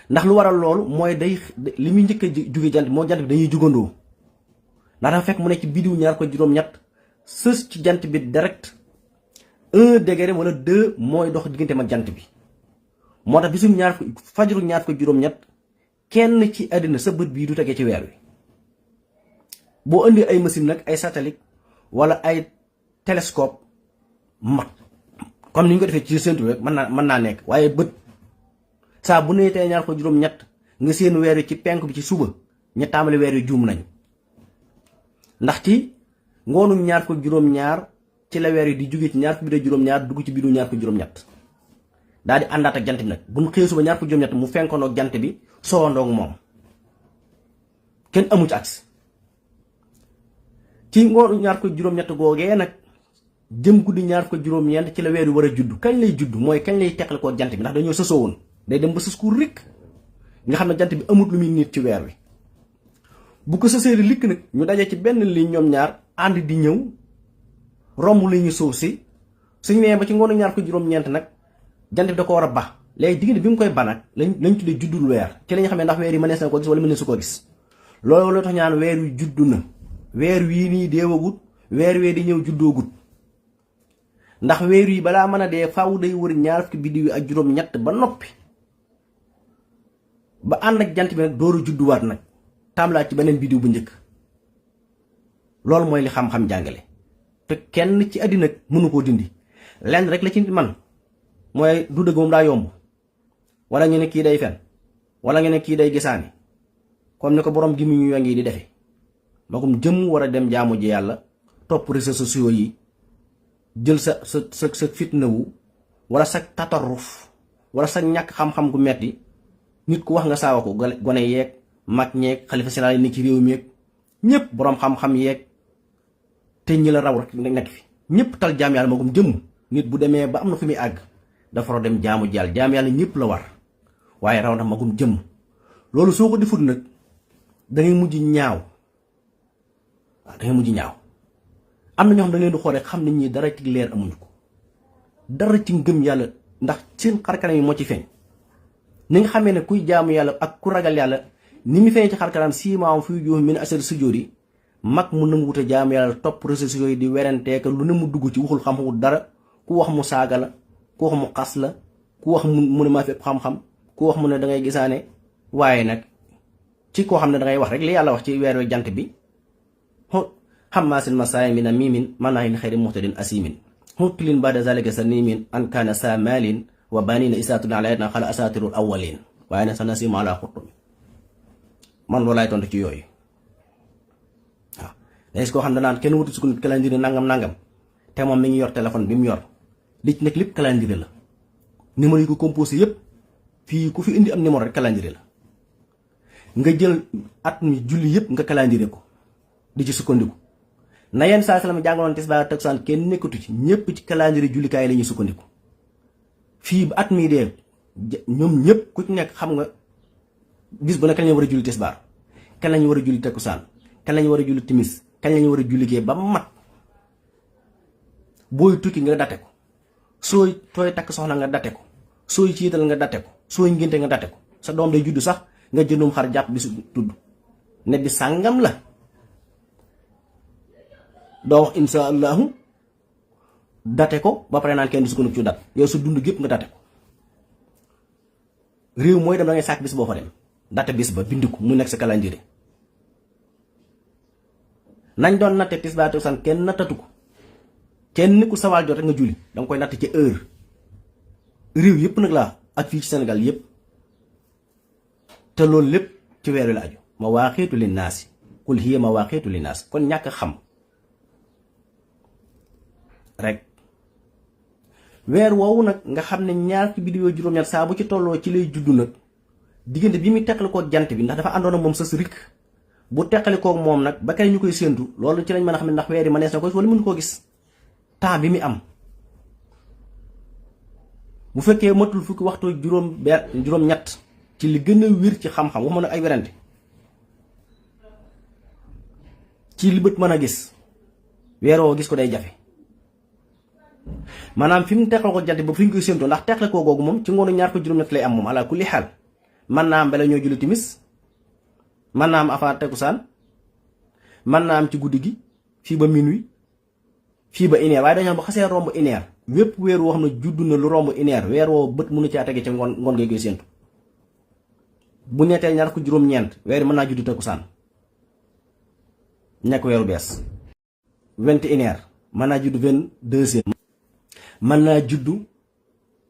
ndax lu waral loolu mooy day li muy njëkk a jóge jant moo jant bi dañuy jugandoo ndax dafa fekk mu ne ci biddiw ñaar fukk ak juróom-ñett sës ci jant bi direct degré wala 2 mooy dox digganteem ak jant bi. moo tax bisum fajaru ñaar ko juróom-ñett kenn ci àddina sa bët bii du tegee ci weer wi. boo indi ay machine nag ay satellite wala ay télescope mag comme ni ñu ko defee ci séntu rek mën naa nekk, waaye bët saa bu nee tey ñaar ko juróom-ñett nga seen weer wi ci penk bi ci suba ña tàmbali weer wi juum nañ. ndax ci ngoonum ñaar ko juróom-ñaar ci la weer wi di jóge ci ñaar ko biir juróom-ñaar dugg ci biiru ñaar ko juróom-ñett daal di àndaat ak jant bi nag bu ñu xëyee suba ñaar ko juróom-ñett mu fenkoonoo ak jant bi sowandoog moom kenn amu ci agsi ci ngoonu ñaar ko juróom-ñett googee nag jëm guddi ñaar ko juróom-ñeent ci la weer wi war a judd. kañ lay judd mooy kañ lay teqal koo jant bi ndax dañoo sësoo woon day dem ba sës ku rikk nga xam ne jant bi amut lu muy nit ci weer wi. bu ko sësee likk nag ñu daje ci benn li ñoom ñaar ànd di ñëw romb li ñu suuf si suñu nee ba ci ngoonu ñaar ko juróom-ñeent nag jant bi da ko war a ba léegi diggante bi mu koy ba nag lañ tuddee juddul weer ci la ñu xamee ndax weer yi mënees na ko gis wala mënees su ko gis. loolu la tax ñaan weer wi juddu na weer wii nii deewagut weer wee di ñëw juddoogut ndax weer yi balaa mën a dee faaw day wër ñaar fukki biddiw yi ak juróom-ñett ba noppi ba ànd ak jant bi nag dooru judduwaat nag tàmbalaat ci beneen biddiw bu njëkk. loolu mooy li xam-xam jàngale te kenn ci àddina mënu koo dindi. lenn rek la ci man mooy du dëgg moom daa yomb wala ñu ne kii day fen wala ñu ne kii day gisaani comme ni ko borom gi mu ñu yongi di defee magum jëm war a dem jaamu ji yàlla topp réseaux sociaux yi jël sa fitna wu wala sa tatarruf wala sa ñàkk xam-xam gu metti nit ku wax nga saawa ko gone yeeg mag ñeeg xalifa général yi nekk ci réew mi yeeg ñëpp boroom xam-xam yeeg te ñi la raw rek nekk fi ñëpp tal jaam yàlla magum jëm nit bu demee ba am na fi muy àgg dafa war a dem jaamu ji yàlla jaam yàlla ñëpp la war waaye raw na magum jëm loolu soo ko defut nag da ngay mujj ñaaw. waaw da ngay mujj ñaaw am na ñoo xam da ngeen di xool rek xam ne ñii dara ci leer amuñu ko dara ci ngëm yàlla ndax seen xarkanam yi moo ci feeñ. ni nga xamee ne kuy jaamu yàlla ak ku ragal yàlla ni mu feeñ ci xarkanam siimaam fi wujuuhihim min asari sujuudi mag mu nangu wute jaamu yàlla topp réseaux sociaux yi di weranteek lu ne mu dugg ci waxul xam-xamul dara ku wax mu saaga la ku wax mu xas la ku wax mu ne maa fi xam-xam ku wax mu ne da ngay gisaane waaye nag ci koo xam ne da ngay wax rek li yàlla wax ci weer wi jant bi. xammaasin masaayin min miimin mannaahin xayri muhtadin asimin mutilin baada zalika sanimin an kaana saa maalin wa banina isaatun alayna xala asaatirul awwalin waaye nag sa nasimu ala xurtumi man loolaay tontu ci yooyu. waaw léegi koo xam ne naan kenn wutu sukk nit calendrier nangam te moom mi ngi yor téléphone bi mu yor li ci nekk lépp calendrier la numéro yi ko composé yépp fii ku fi indi am numéro rek calendrier la nga jël at mi julli yépp nga calendrier ko di ci sukkandiku na yenn saa salaam jàngaloon tisbaar takkusaan kenn nekkatu ci ñëpp ci calendrier jullikaay la ñuy sukkandiku fii ba at mii dee ñoom ñëpp ku ci nekk xam nga bis bu nekk kañ lañu war a julli tisbaar kañ lañu war a julli takkusaan kañ lañu war a julli timis kañ lañu war a julli gee ba mat booy tukki nga date ko sooy takk soxna nga date ko sooy ciital nga date ko sooy ngénte nga date ko sa doom day juddu sax nga jëndum xar jàpp bisu tudd ne bi sàngam la doo wax insha allahu date ko ba pare naan kenn du sukkandiku ci dat yow su dund gépp nga date ko réew mooy dem da ngay sàkk bis boo fa dem date bis ba bind ko mu nekk sa calendrier nañ doon natte tisbaar takkusaan kenn nattatu ko kenn ku sawaal jot rek nga julli danga koy natt ci heure réew yëpp nag laa ak fii ci Sénégal yëpp te loolu lépp ci weer wi la aju mawaaqiitu linnaasi qul hiya mawaaqiitu linnaas kon ñàkk xam rek weer woowu nag nga xam ne ñaar ci biddiw juróom-ñaar saa bu ci tolloo ci lay juddu nag diggante bi muy teqali koog jant bi ndax dafa àndoon ak moom sës rik bu teqali koog moom nag ba kay ñu koy séentu loolu ci lañ mën a xam ne ndax weer yi mënees na ko wala mënu koo gis temps bi muy am bu fekkee matul fukki waxtu juróom-ñett ci li gën a wér ci xam-xam waxuma nag ay werante ci li bët mën a gis weer woo gis ko day jafe maanaam fi mu teqal ko jant ba fi ñu koy séentoo ndax teqale koo googu moom ci ngoonu ñaar ko juróom-ñett lay am moom ala kulli xaal mën naa am bala ñoo julli timis mën naa am avant takkusaan mën naa am ci guddi gi fii ba minuit fii ba une heure waaye dañoo ba xasee romb une heure wépp weer woo xam ne judd na lu romb une heure weer woo bët mënu caa tege ca ngoon ngay koy séentu bu nettee ñaar ko juróom-ñeent weer mën naa judd takkusaan nekk weeru bees 21h mën naa judd 22h mën naa judd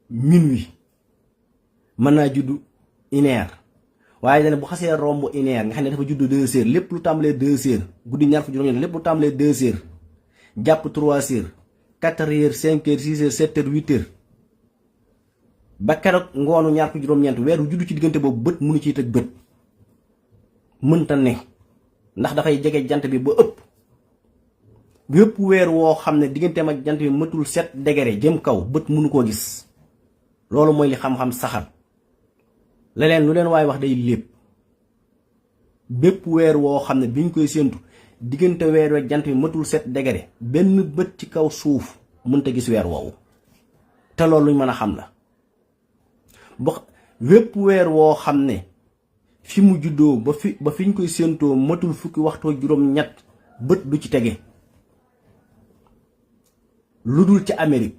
minuit mën naa judd une heure waaye dana bu xasee romb une heure nga xam ne dafa judd 2h lépp lu tàmbalee 2h guddi ñaar ko juróom-ñeent lépp lu tàmbalee 2h jàpp 3h 4h 5h 6h 7h 8h ba keroog ngoonu ñaar ko juróom-ñeent weer wu judd ci diggante boobu bët mënu ciy tëj bët mënta ne ndax dafay jege jant bi ba ëpp bépp weer woo xam ne digganteem ak jant bi matul 7 degré jëm kaw bët mënu koo gis loolu mooy li xam-xam saxal leneen lu leen waaye wax day lépp bépp weer woo xam ne biñ koy séentu diggante weer ak jant bi matul 7 degré benn bët ci kaw suuf mënta gis weer woowu te loolu luñ mën a xam la wépp weer woo xam ne fi mu juddoo ba fiñ koy séentoo matul fukki waxtoo juróom-ñett bët du ci tege lu dul ci Amérique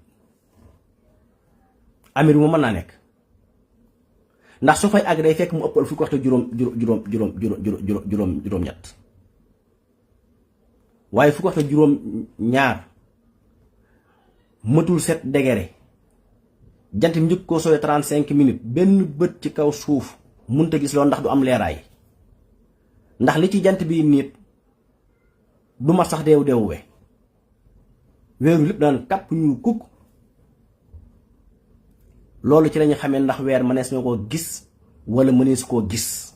mu mën naa nekk ndax su fay àgg day fekk mu ëppal fukki waxtoo juróom-ñett waaye fukki waxtoo juróom-ñaar matul 7 degré jant bi njëkk koo sooyee 35 minutes benn bët ci kaw suuf mënta gis loolu ndax du am leeraay ndax li ci jant bi nit du mat sax deewu we weeru lépp daan kàpp ñu kukk loolu ci lañu xamee ndax weer mënees na koo gis wala mënees koo gis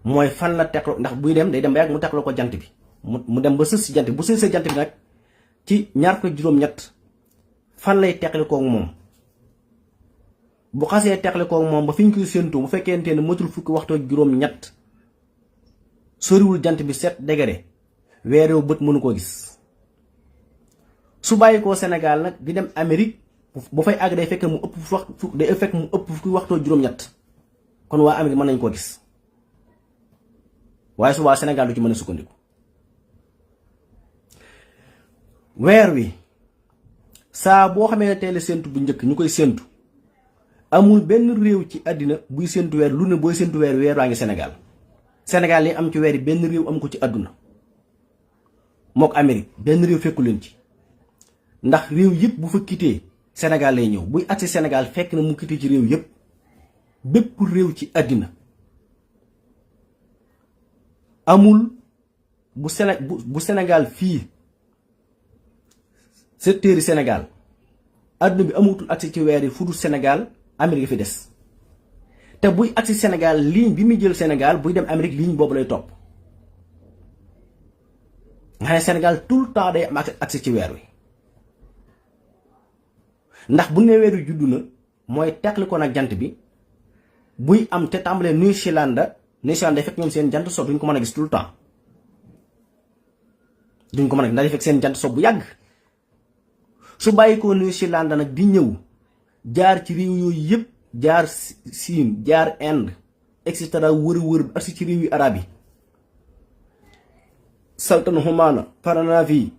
mooy fan la teqlu ndax buy dem day dem ba yàgg mu teqlu ko jant bi mu dem ba sës si jant bi bu sës see jant bi nag ci ñaar ko juróom-ñett fan lay teqli koog moom bu xasee teqli koog moom ba fi ñu koy séentu bu fekkente ne matul fukki waxtoo juróom-ñett soriwul jant bi 7 degré weerew bët mënu koo gis su bàyyi koo Sénégal nag di dem Amérique bu fay àgg day fekk mu ëpp fukki waxtoo juróom-ñett kon waa Amérique mën nañ koo gis waaye su waa Sénégal du ci mën a sukkandiku weer wi saa boo xamee ne tey la séentu bu njëkk ñu koy séentu amul benn réew ci àddina buy séentu weer lu ne booy séentu weer waa ngi Sénégal li am ci weer yi benn réew am ko ci àdduna mook Amérique benn réew fekku leen ci ndax réew yëpp bu fa quitté Sénégal lay ñëw buy agsi Sénégal fekk na mu quitté ci réew yëpp bépp réew ci àddina amul bu Sénégal fii secteur yi Sénégal àdduna bi amutul agsi ci weer yi fu dul Sénégal Amérique fi des te buy agsi Sénégal ligne bi muy jël Sénégal buy dem Amérique ligne boobu lay topp nga xam ne Sénégal tout le temps day am agsi ci weer wi ndax bu ne weer wi juddu na mooy teqli ko nag jant bi buy am te tàmbalee New Zealand day fekk ñoom seen jant so duñ ko mën a gis tout le temps duñ ko mën a gis ndax day fekk seen jant so bu yàgg su bàyyi ko New Zealand nag di ñëw jaar ci réew yooyu yëpp jaar Siin jaar Inde et cetera wër agsi ci réew yu arab yi Sultan Oman Paranavi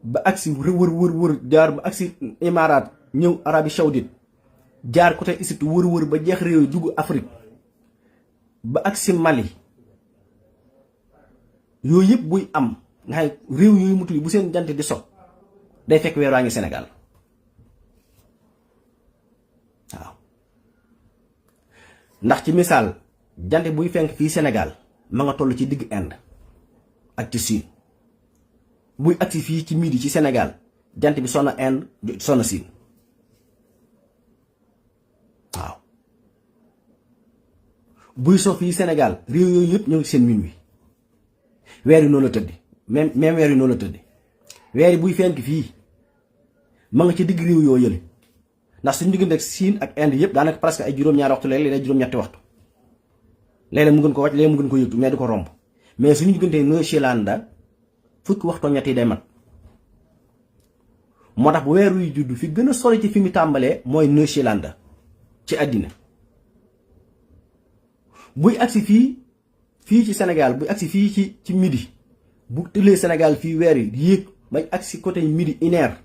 ba agsi wër jaar ba agsi Imaaraat ñëw Arabie Saoudite jaar côté Égypte wër ba jeex réew yi dugg Afrique ba agsi Mali yooyu yëpp buy am nga xam réew yooyu mutu bu seen jant di so day fekk weer waa ngi Sénégal waaw ndax ci misaal jant buy fenk fii Sénégal ma nga toll ci digg Inde ak ci Siin buy agsi fii ci midi ci Sénégal jant bi sonna Inde sonna Siin waaw buy so fii Sénégal réew yooyu yëpp ñoo ngi seen minuit weer yi noonu la tëddi même weer yi noonu la tëddi weer yi buy fenk fii ma nga ci digg réew yoo yële ndax suñu diggante ak Siin ak Inde yëpp daanaka presque ay juróom-ñaari waxtu léeg-léeg juróom-ñetti waxtu léeg-léeg mu gën ko wàcc léeg-léeg mu gën ko yëgtu mais du ko romb mais suñu diggante New Zealand fukki waxtoo ñett yi day mat moo tax bu weer wi judd fi gën a sori ci fi mu tàmbalee mooy New Zealand ci àddina buy agsi fii ci Sénégal buy agsi fii ci midi bu tëlee Sénégal fii weer yi yéeg bañ agsi côté midi une heure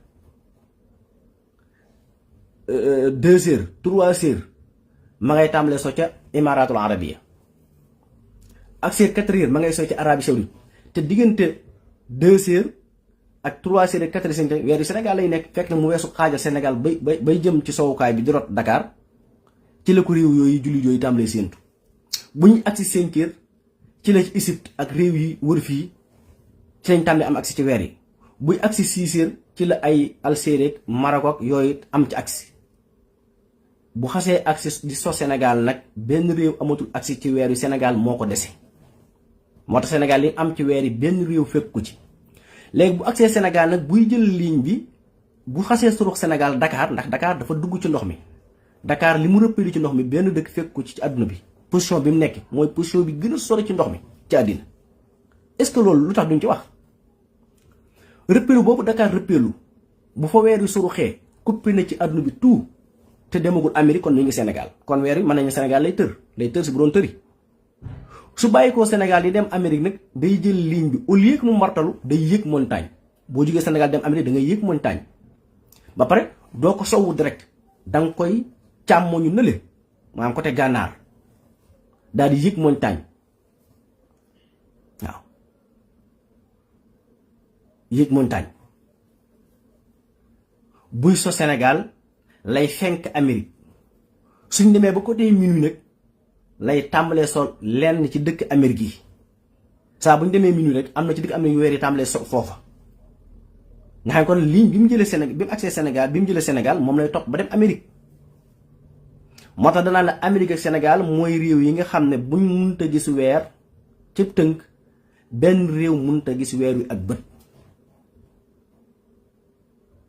2 heures 3 heures ma ngay tàmbalee so ca Imaratul Arabiya. accès 4 heures ma ngay so ca Arabie Saoudite te diggante 2 heures ak 3 heures ak 4 heures weer yu Sénégal lay nekk fekk na mu weesu xaajal Sénégal bay jëm ci sowukaay bi di rot Dakar ci la ko réew yooyu jullit yooyu tàmbalee séentu bu ñu agsi 5 heures ci la Égypte ak réew yi wër fii ci lañ tàmbalee am agsi ci weer yi buy agsi 6 heures ci la ay Algérie ak Maroc ak yooyu am ci agsi bu xasee agsi di so Sénégal nag benn réew amatul agsi ci weer yu Sénégal moo ko dese moo tax Sénégal li am ci weer yi benn réew fekk ko ci léegi bu agsee Sénégal nag buy jël ligne bi bu xasee surux Sénégal Dakar ndax Dakar dafa dugg ci ndox mi Dakar li mu rëppali ci ndox mi benn dëkk fekk ko ci àdduna bi position bi mu nekk mooy position bi gën a sori ci ndox mi ci àddina est-ce que loolu lu tax duñ ci wax rëppelu boobu Dakar rëppelu bu fa weer wi suruxee coupé na ci àdduna bi tout te demagul Amérique kon mi ngi Sénégal kon weer wi mën nañu Sénégal lay tër si bu doon tëri su bàyyi ko Sénégal yi dem Amérique nag day jël ligne bi au lieu que mu martalu day yéeg montagne boo jógee Sénégal dem Amérique da ngay yéeg montagne ba pare doo ko sowu direct da nga koy càmmoñu nële maanaam côté gànnaar daal di yéeg montagne waaw yéeg montagne buy so Sénégal lay fenk Amérique suñ demee ba côté minuit nag lay tàmbalee sol lenn ci dëkk Amérique yi saa bu ñu demee minuit rek am na ci dëkk Amérique yu weer yi tàmbalee so foofa nga xam kon ligne bi mu jëlee Sénégal bi mu agsee Sénégal bi mu jëlee Sénégal moom lay topp ba dem Amérique moo tax danaa la Amérique ak Sénégal mooy réew yi nga xam ne buñ mënta gis weer ci tënk benn réew mënta gis weer wi ak bët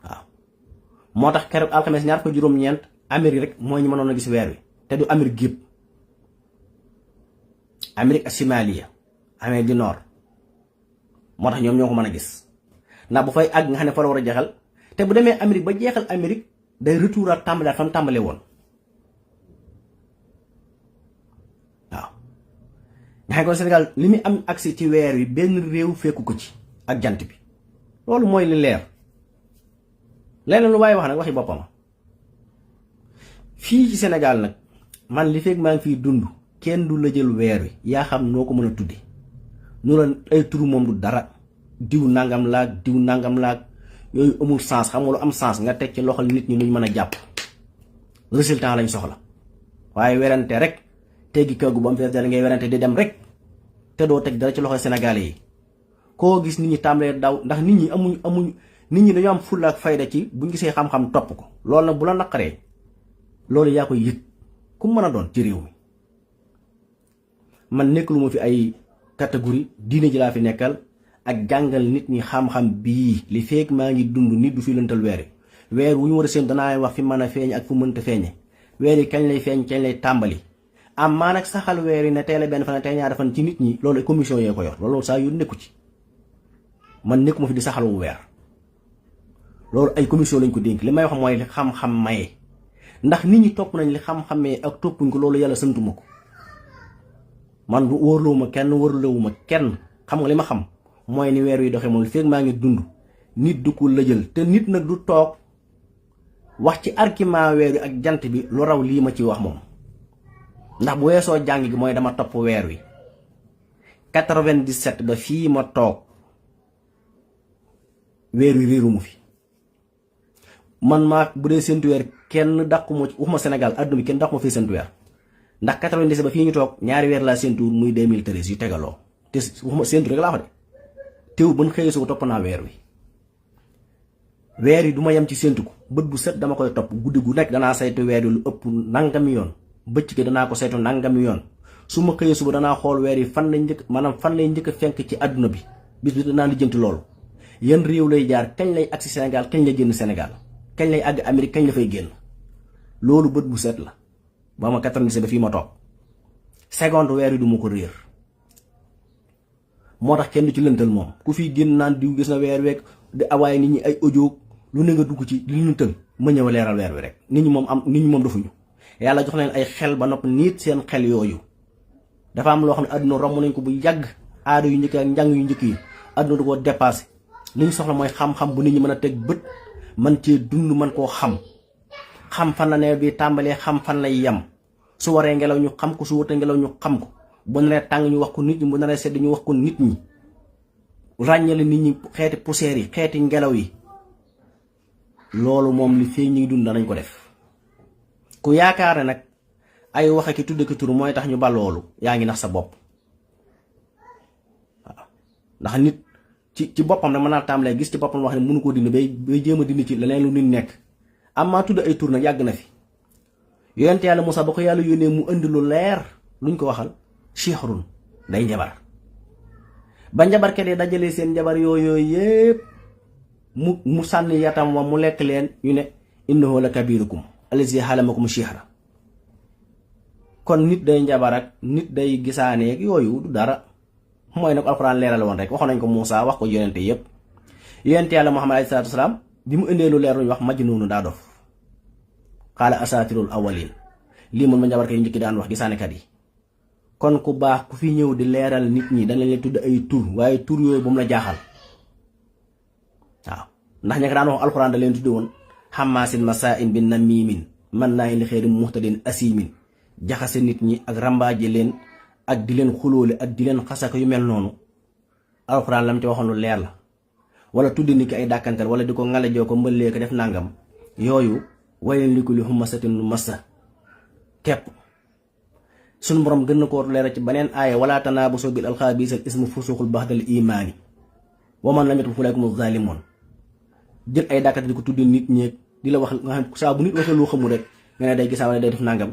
waaw moo tax keroog alxames ñaar ko juróom-ñeent Amérique rek mooy ñu mënoon a gis weer wi te du Amérique gépp Amérique Asimalia Amérique du Nord moo tax ñoom ñoo ko mën a gis ndax bu fay àgg nga xam ne fa la war a jeexal te bu demee Amérique ba jeexal Amérique day retouraat tàmbalaat fa mu tàmbalee woon waaw nga xam ne kon Sénégal li muy am accès ci weer wi benn réew fekku ko ci ak jant bi loolu mooy li leer leneen lu waaye wax nag waxi boppam fii ci Sénégal nag man li fekk maa ngi fiy dund kenn du la jël weer wi yaa xam noo ko mën a tudde nu la ay turu moom du dara diw nangam laag yooyu amul sens xam nga lu am sens nga teg ci loxol nit ñi luñ mën a jàpp résultat lañ soxla waaye werante rek teggi kàggu ba am fees dara ngay werante di dem rek te doo teg dara ci loxol Sénégalais yi koo gis nit ñi tàmbalee daw ndax nit ñi amuñ nit ñi dañoo am fulla ak fayda ci buñ gisee xam-xam topp ko loolu nag bu la naqaree loolu yaa koy yëg ku mën a doon ci réew mi man nekk lu ma fi ay catégorie diine ji laa fi nekkal ak jàngal nit ñi xam-xam bii li fekk maa ngi dund nit du fi lëntal weer wu ñu war a seen danaa wax fi mën a feeñ ak fu mënta feeñe weer yi kañ lay feeñ kañ lay tàmbali am maa nag saxal weer yi ne tey la benn fan tey ñaari fan ci nit ñi loolu commission yee ko yor loolu saa yu nekku ci man nekku ma fi di saxalu weer loolu ay commission lañ ko dénk li may wax mooy li xam-xam maye ndax nit ñi topp nañ li xam-xamee ak toppuñ ko loolu yàlla santuma ko man wóorluwuma kenn wóorluwuma kenn xam nga li ma xam mooy ni weer wi doxee moom li fekk maa ngi dund nit du ko lëjal te nit nag du toog wax ci argument weer wi ak jant bi lu raw lii ma ci wax moom ndax bu weesoo jàng gi mooy dama topp weer wi 97 ba fii ma toog weer wi réeru mu fi man maa bu dee séntu weer kenn dàqu ma ci waxuma Sénégal adduna bi kenn dàqu ma fii séntu weer ndax 97 ba fii ñu toog ñaari weer laa séntu muy 2013 yu tegaloo te waxuma séntu rek laa wax de teew ban xëyee su ko topp naa weer wi weer yi du ma yem ci séntu ko bët bu set dama koy topp guddi gu nekk danaa saytu weer yi lu ëpp nangami yoon bëccëg danaa ko saytu nangami yoon su ma xëyee suba danaa xool weer yi fan lay njëkk a fenk ci àdduna bi bis bi danaa lijjanti loolu yan réew lay jaar kañ lay agsi Sénégal kañ lay génn Sénégal kañ lay àgg Amérique kañ la fay génn loolu bët bu set la ba ma 97 ba fii ma toog seconde weer yi du ma ko réer moo tax kenn du ci lëntal moom ku fi génn naan diw gis na weer week di awaaye nit ñi ay audio lu ne nga dugg ci li lëntal ma ñëw leeral weer wi rek nit ñi moom defuñu yàlla jox leen ay xel ba nopp nit seen xel yooyu dafa am loo xam ne àdduna romb nañ ko bu yàgg aada yu njëkk ak njàng yu njëkk yi àdduna du ko dépassé li ñu soxla mooy xam-xam bu nit ñi mën a teg bët man cee dund man koo xam xam fan la nawet bi tàmbalee xam fan lay yem su waree ngelaw ñu xam ko su wutee ngelaw ñu xam ko bu naree tàng ñu wax ko nit ñi bu naree sedd ñu wax ko nit ñi ràññale nit ñi xeeti poussière yi xeeti ngelaw yi loolu moom li fii ñuy dund danañ ko def ku yaakaar ne nag ay waxe ki tudde ki tur mooy tax ñu ba loolu yaa ngi nax sa bopp waaw ndax nit ci boppam nag mën naa tàmbalee gis ci boppam wax ne mënu koo dindi bay jéem a dindi ci leneen lu nit nekk am maa tudd ay tur nag yàgg na fi yonent yàlla Musaa ba ko yàlla yónnee mu indi lu leer luñ ko waxal sihrun day njabar ba njabarkat yi dajalee seen njabar yooyu yépp mu sànni yatam wa mu lekk leen ñu ne innahu la kabirukum allazi halamakum sihra kon nit day njabar ak nit day gisaaneeg yooyu du dara mooy nag alxuraan leeral woon rek waxoon nañ ko Musaa wax ko yonente yépp yonent yàlla Muhammad alayhi salaatu wasalaam bi mu indee lu leer luñ wax majnuunu daa dof xaala asaatirul awwalin lii moom ma njabarkat yi njëkki daan wax gisaanekat yi kon ku baax ku fi ñëw di leeral nit ñi dana leen tudd ay tur waaye tur yooyu bu mu la jaaxal waaw ndax ña ko daan wax alxuraan da leen tudde woon xamaasin masaa'in bi namiimin man naa li xeeri muhtadin asimin jaxase nit ñi ak rambaaje leen ak di leen xulóole ak di leen xasaka yu mel noonu alxuraan lam ci waxoon lu leer la wala tudde nit ki ay dàkkantal wala di ko ngalajoo ko mbëllee ko def nangam yooyu waylun li kulli humazatin lumaza kepp suñu borom gën na ko leeral ci beneen aaya wala tanaabasu bil alqaabi bi'sal ismu fusuuqun ba'dal iimaani wa man lam yatub fa ulaa'ika humu zaalimuun jël ay dàkkantal di ko tudde nit ñeeg di la wax nga xam saa bu nit waxee lu xamul rek nga ne day gisaa wala day def nangam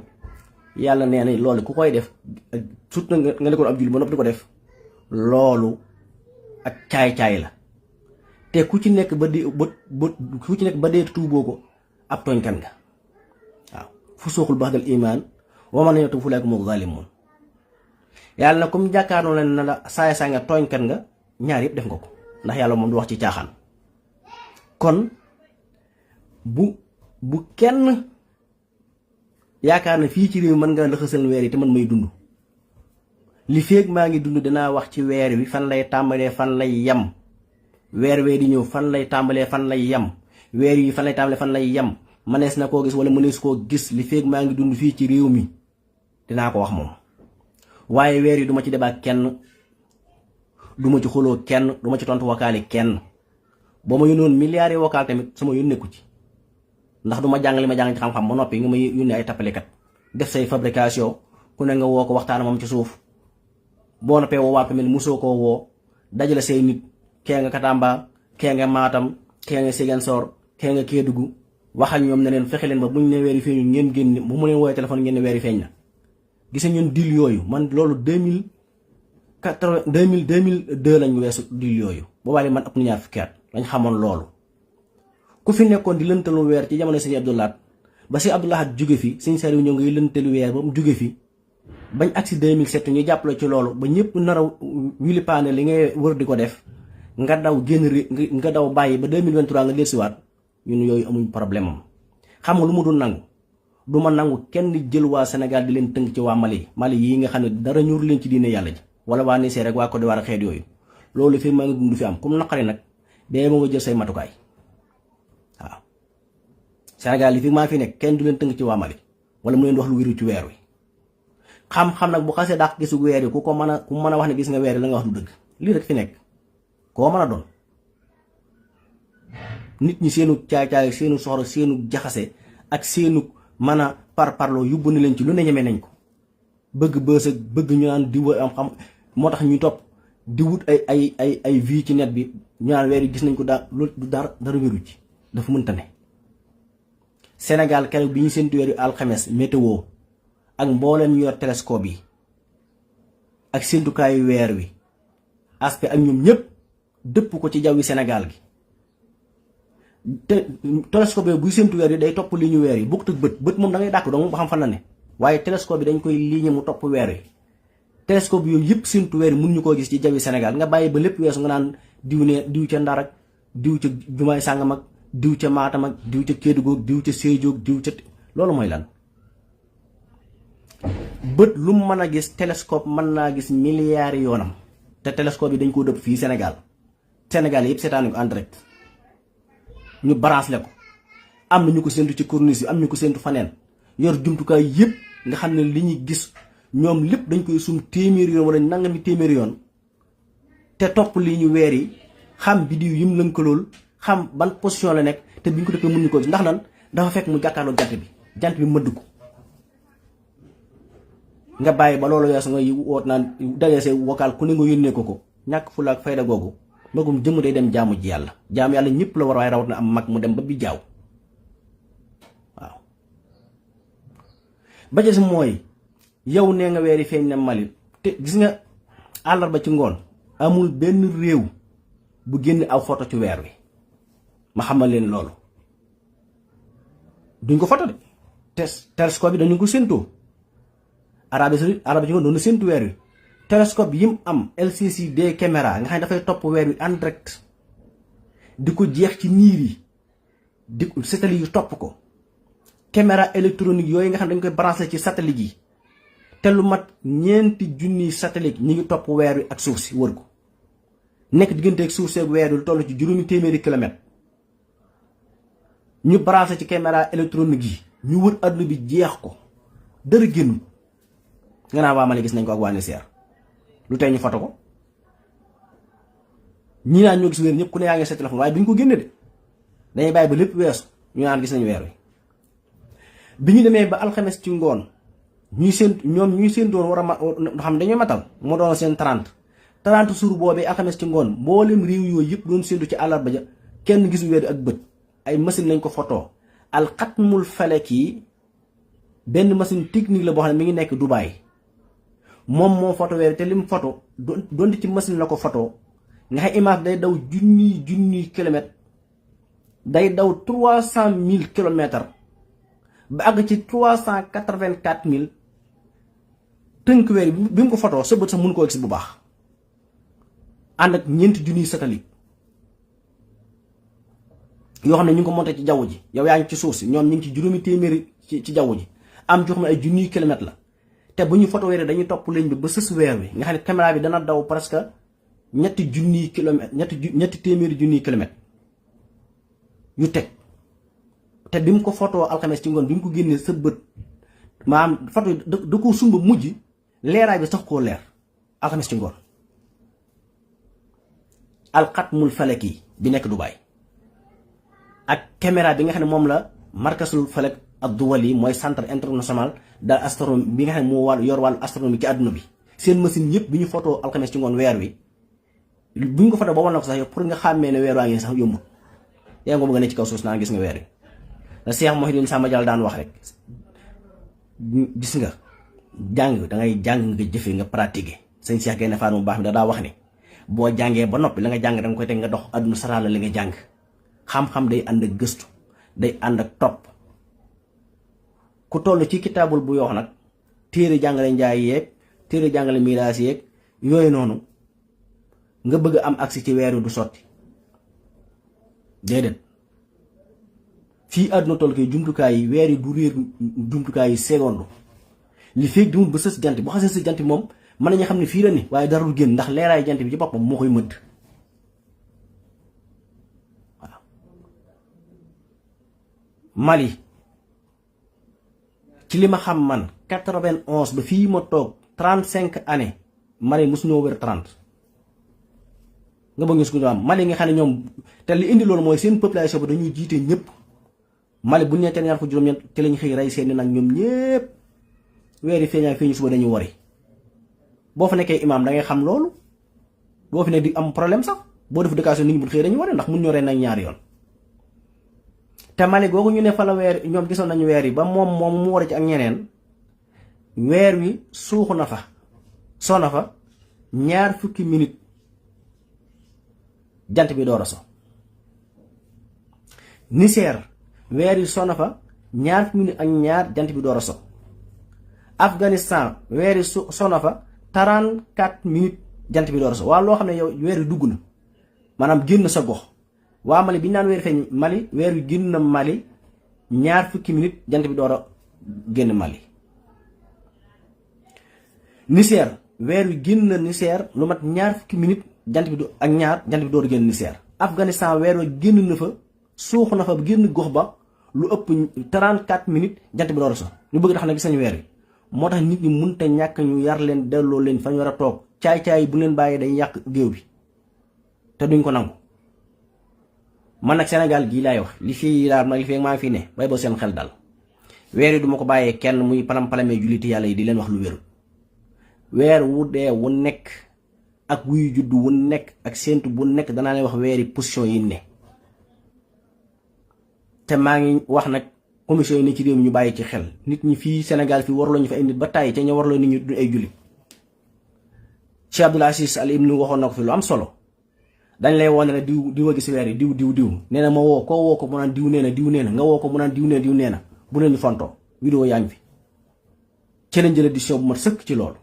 yàlla nee na loolu ku koy def surtout nga ne ko ab jullit ba noppi di ko def loolu ak caay-caay la te ku ci nekk ba dee tuuboo ko ab tooñkan nga waaw fusuuqun ba'dal iimaan wa man lam yatub fa ulaa'ika humu zaalimuun yàlla na comme jàkkaarloo leen na la saay nga tooñkan nga ñaar yëpp def nga ko ndax yàlla moom du wax ci caaxaan kon bu kenn yaakaar na fii ci réew mën nga lëxasal weer yi te man may dund li feeg maa ngi dund dinaa wax ci weer wi fan lay tàmbalee fan lay yem weer di ñëw fan lay tàmbalee fan lay yem weer yi fan lay tàmbalee fan lay yem mënees na koo gis wala mënees koo gis li feeg maa ngi dund fii ci réew mi dinaa ko wax moom waaye weer yi duma ci débat kenn duma ci xuloo kenn duma ci tontu wakaali kenn boo ma yónnoon milliards yi wakaal tamit sama yoon nekku ci ndax du ma jàng li ma jàng ci xam-xam ba noppi nga ma yónnee ay tappalekat def say fabrication ku ne nga woo ko waxtaan moom ci suuf boo noppee woo waa tamit musoo koo woo dajale say nit kee nga Katamba kee nga Matam kee nga Ziguinchor kee nga Kédougou wax ak ñoom ne leen fexe leen ba buñ ne weeri feeñu ngeen génn bu mu leen woowee téléphone ngeen ne weeri feeñ na gis ñun dil yooyu man loolu 2002 lañ weesu dil yooyu boobaa man ëpp na ñaar fukki at lañ xamoon loolu ku fi nekkoon di lëntalu weer ci jamono sëñ Abdou Lahad ba si Abdou Lahad jóge fi sëñ Saliou ñëw ngay lëntalu weer ba mu jóge fi bañ agsi 2007 ñu jàppale ci loolu ba ñëpp nar a wili paane li ngay wër di ko def nga daw génn nga daw bàyyi ba 2023 nga dellusiwaat ñun yooyu amuñ problème am xam nga lu mu dul nangu du ma nangu kenn jël waa Sénégal di leen tënk ci waa Mali yi nga xam ne dara ñur leen ci diine yàlla ji wala waa Niger rek waa Côte d'Ivoire xeet yooyu loolu fi maa ngi dund fi am comme naqari nag dee moo nga jël say matukaay waaw Sénégal li fi maa fi nekk kenn du leen tënk ci waa Mali wala mu leen wax lu wéru ci weer wi xam-xam nag bu xasee dàq gisu weer yi ku mën a wax ne gis nga weer yi la nga wax lu dëgg lii rek fi nekk koo mën a doon nit ñi seenu caay-caay seenu soxla seenu jaxase ak seenu mën a parloo yóbbu na leen ci lu ne ñeme nañ ko bëgg bës ak bëgg ñu naan di am xam moo tax ñu topp di wut ay vie ci net bi ñu naan weer yi gis nañ ko daal loolu du dara wéru ci dafa mënta ne Sénégal keroog bi ñu séntu weer yu alxames météo ak mbooleem ñu yor télescope yi ak séntukaayu weer wi aspect ak ñoom ñëpp dëpp ko ci jawwi Sénégal gi te télescope yooyu buy séntu weer yi day topp li ñu weer yi bokkut ak bët moom da ngay dàkk dong ba xam fan la ne waaye télescope bi dañ koy ligne mu topp weer wi télescope yooyu yëpp séntu weer yi mun ñu koo gis ci jawwi Sénégal nga bàyyi ba lépp weesu nga naan diw ca Ndar ak diw ca Jumaay Sàngam ak diw ca Matam ak diw ca Kédougou diw ca Sédhiou diw ca loolu mooy lan bët lu mu mën a gis télescope mën naa gis milliards yoonam te télescope yi dañ koo dëpp fii Sénégal yëpp seetaan ko en direct ñu branché ko am na ñu ko séntu ci corniche yi am ñu ko séntu faneen yor jumtukaay yëpp nga xam ne li ñuy gis ñoom lépp dañ koy sum téeméeri yoon wala nangami téeméeri yoon te topp lii ñu weer yi xam biddiw yi mu lënkalool xam ban position la nekk te biñ ko defee mënuñu ko gis ndax lan dafa fekk mu jàkkaarloo jant bi mëdd ko nga bàyyi ba loolu weesu nga woot naan dajee say vocal ku ne nga yónnee ko ñàkk fulla ak fayda googu magum jëmm day dem jaamu ji yàlla jaamu yàlla ñëpp la war waaye rawat na am mag mu dem ba bi jaaw waaw ba des mooy yow nee nga weeri feeñ na Mali te gis nga àllarba ci ngoon amul benn réew bu génn aw photo ci weer wi ma xamal leen loolu duñ ko photo de télescope bi dañu ko séentoo Arabie Saoudite ci ngoon doon na séentu weer wi télescope yi mu am LCD caméra nga xam ne dafay topp weer wi en direct di ko jeex ci niir yi di satellite yu topp ko caméra électronique yooyu nga xam ne dañ koy branché ci satellite yi te lu mat 4 satellite ñi ngi topp weer wi ak suuf si wër ko nekk diggante ak suuf seeg weer wi lu toll ci 700 kilomètres ñu branché ci caméra électronique yi ñu wër àdduna bi jeex ko dara génn nga naa waa Mali gis nañ ko ak waa Niger lu tey ñu foto ko ñi naan ñoo gis weer ñëpp ku ne yaa ngi sa téléphone waaye duñ ko génne de dañuy bàyyi ba lépp weesu ñu naan gis nañu weer wi bi ñu demee ba alxames ci ngoon ñuy séentoon war a xam ne dañuy matal moo doon seen 30 jours boobee alxames ci ngoon mboolem réew yooyu yëpp doon séentu ci àllarba ja kenn gisu weer ak bët ay machine lañ ko photo alxatmul falaki benn machine technique la boo xam ne mi ngi nekk Dubaï moom moo photo weer te lim photo donte ci machine la ko photo nga xam image day daw junniy kilomètres day daw 300 000 kilomètres ba àgg ci 384 000 tënk weer bi mu ko photo sa bët sax mënu koo gis bu baax ànd ak 4 junniy satellite yoo xam ne ñu ngi ko monté ci jaww ji yow yaa ngi ci suuf si ñoom ñu ngi ci 700 ci jaww ji am joo xam ne ay junniy kilomètres la te bu ñu photo weer dañuy topp ligne bi ba sës weer wi nga xam ne caméra bi dana daw presque 2 junniy kilomètres ñetti téeméeri junniy kilomètres yu teg te bi mu ko photo alxames ci ngoon bi mu ko génnee sa bët maanaam photo da koo sumba mujj leeraay bi sax koo leer alxames ci ngoon alxatmul falaki bi nekk Dubaï ak caméra bi nga xam ne moom la markasul falak ad-duwali mooy centre international de astronomie bi nga xam ne moo yor wàllu astronomie ci àdduna bi seen machine yëpp bi ñu photo alxames ci ngoon weer wi bu ñu ko photo ba wan na ko sax yow pour nga xàmmee ne weer waa ngi sax yombut yaa ngi ko bëgg a ne ci kaw suuf naan gis nga weer wi la Cheikh Mouhidine Samba Diallo daan wax rek gis nga jàng dangay jàng nga jëfe nga pratiquer sëñ Cheikh Gaïndé Fatma mu baax mi da daa wax ne boo jàngee ba noppi la nga jàng danga koy teg nga dox àdduna saraala li nga jàng xam-xam day ànd ak gëstu day ànd ak topp ku toll ci kitaabul bu yoox nag téere jàngale njaay yeeg téere jàngale miraas yeeg yooyu noonu nga bëgg am agsi ci weer wi du sotti déedéet fii àdduna toll koy jumtukaay yi weer yi du réer jumtukaay yi seconde li feeg dimul ba sës jant bu xasee sës jant bi moom mën nañu xam ne fii la ni waaye dara du génn ndax leeraay jant bi ci boppam moo koy mëdd waaw Mali ci li ma xam man 91 ba fii ma toog 35 années Mali mosu ñoo wër 30 nga bëgg ñu su ko am Mali nga xam ne ñoom te li indi loolu mooy seen population ba dañuy jiite ñëpp Mali bu ñu nee ñaar ko juróom-ñett ci lañ xëy rey seeni nag ñoom ñëpp weeri feeñaay feeñu suba dañuy wari boo fa nekkee imaam da ngay xam loolu boo fi ne di am problème sax boo def éducation nit ñi bu xëy dañuy wari ndax mun ñoo rey nag ñaari yoon te Mali googu ñu ne fa la weer ñoom gisoon nañu weer yi ba moom mu war ci ak ñeneen weer wi suuxu na fa soo na fa 20 minutes jant bi door a so Niger weer wi soo na fa 20 minutes ak ñaar jant bi door a so Afghanistan weer wi soo na fa 34 minutes jant bi door a so waaw loo xam ne yow weer wi dugg na maanaam génn sa gox waa Mali bi ñu naan weer feeñ Mali weer wi génn na Mali 20 minutes jant bi door a génn Mali Niger weer wi génn na Niger lu mat 20 minutes jant bi door a génn Niger Afghanistan weer wi génn na fa suuxu na fa génn gox ba lu ëpp 34 minutes jant bi door a so ñu bëgg tax na gis nañu weer wi moo tax nit ñi mënta ñàkk ñu yar leen delloo leen fa ñu war a toog caay-caay bu leen bàyyee day yàq géew bi te duñ ko nangu. man nag Sénégal gii laay wax li fii daal nag li fii maa ngi fii ne bay boo seen xel dal weer yi duma ko bàyyee kenn muy palam-palamee julliti yàlla yi di leen wax lu wérul weer wu dee wu nekk ak wuyu juddu wu nekk ak séentu bu nekk danaa leen wax weeri position yi ne te maa ngi wax nag commission yi ne ci réew mi ñu bàyyi ci xel nit ñi fii Sénégal fii warloo ñu fa ay nit ba tàyyi te ñu warloo nit ñi du ay jullit Cheikh Abdoul Aziz Al Ibn waxoon na ko fi lu am solo dañ lay woon ne diw a gis weer yi diw nee na ma woo koo woo ko mu naan diw nee na nga woo ko mu naan diw nee na bu leen ñu fontoo vidéo yaa ngi fi ci lañ jël édition bu mat sëkk ci loolu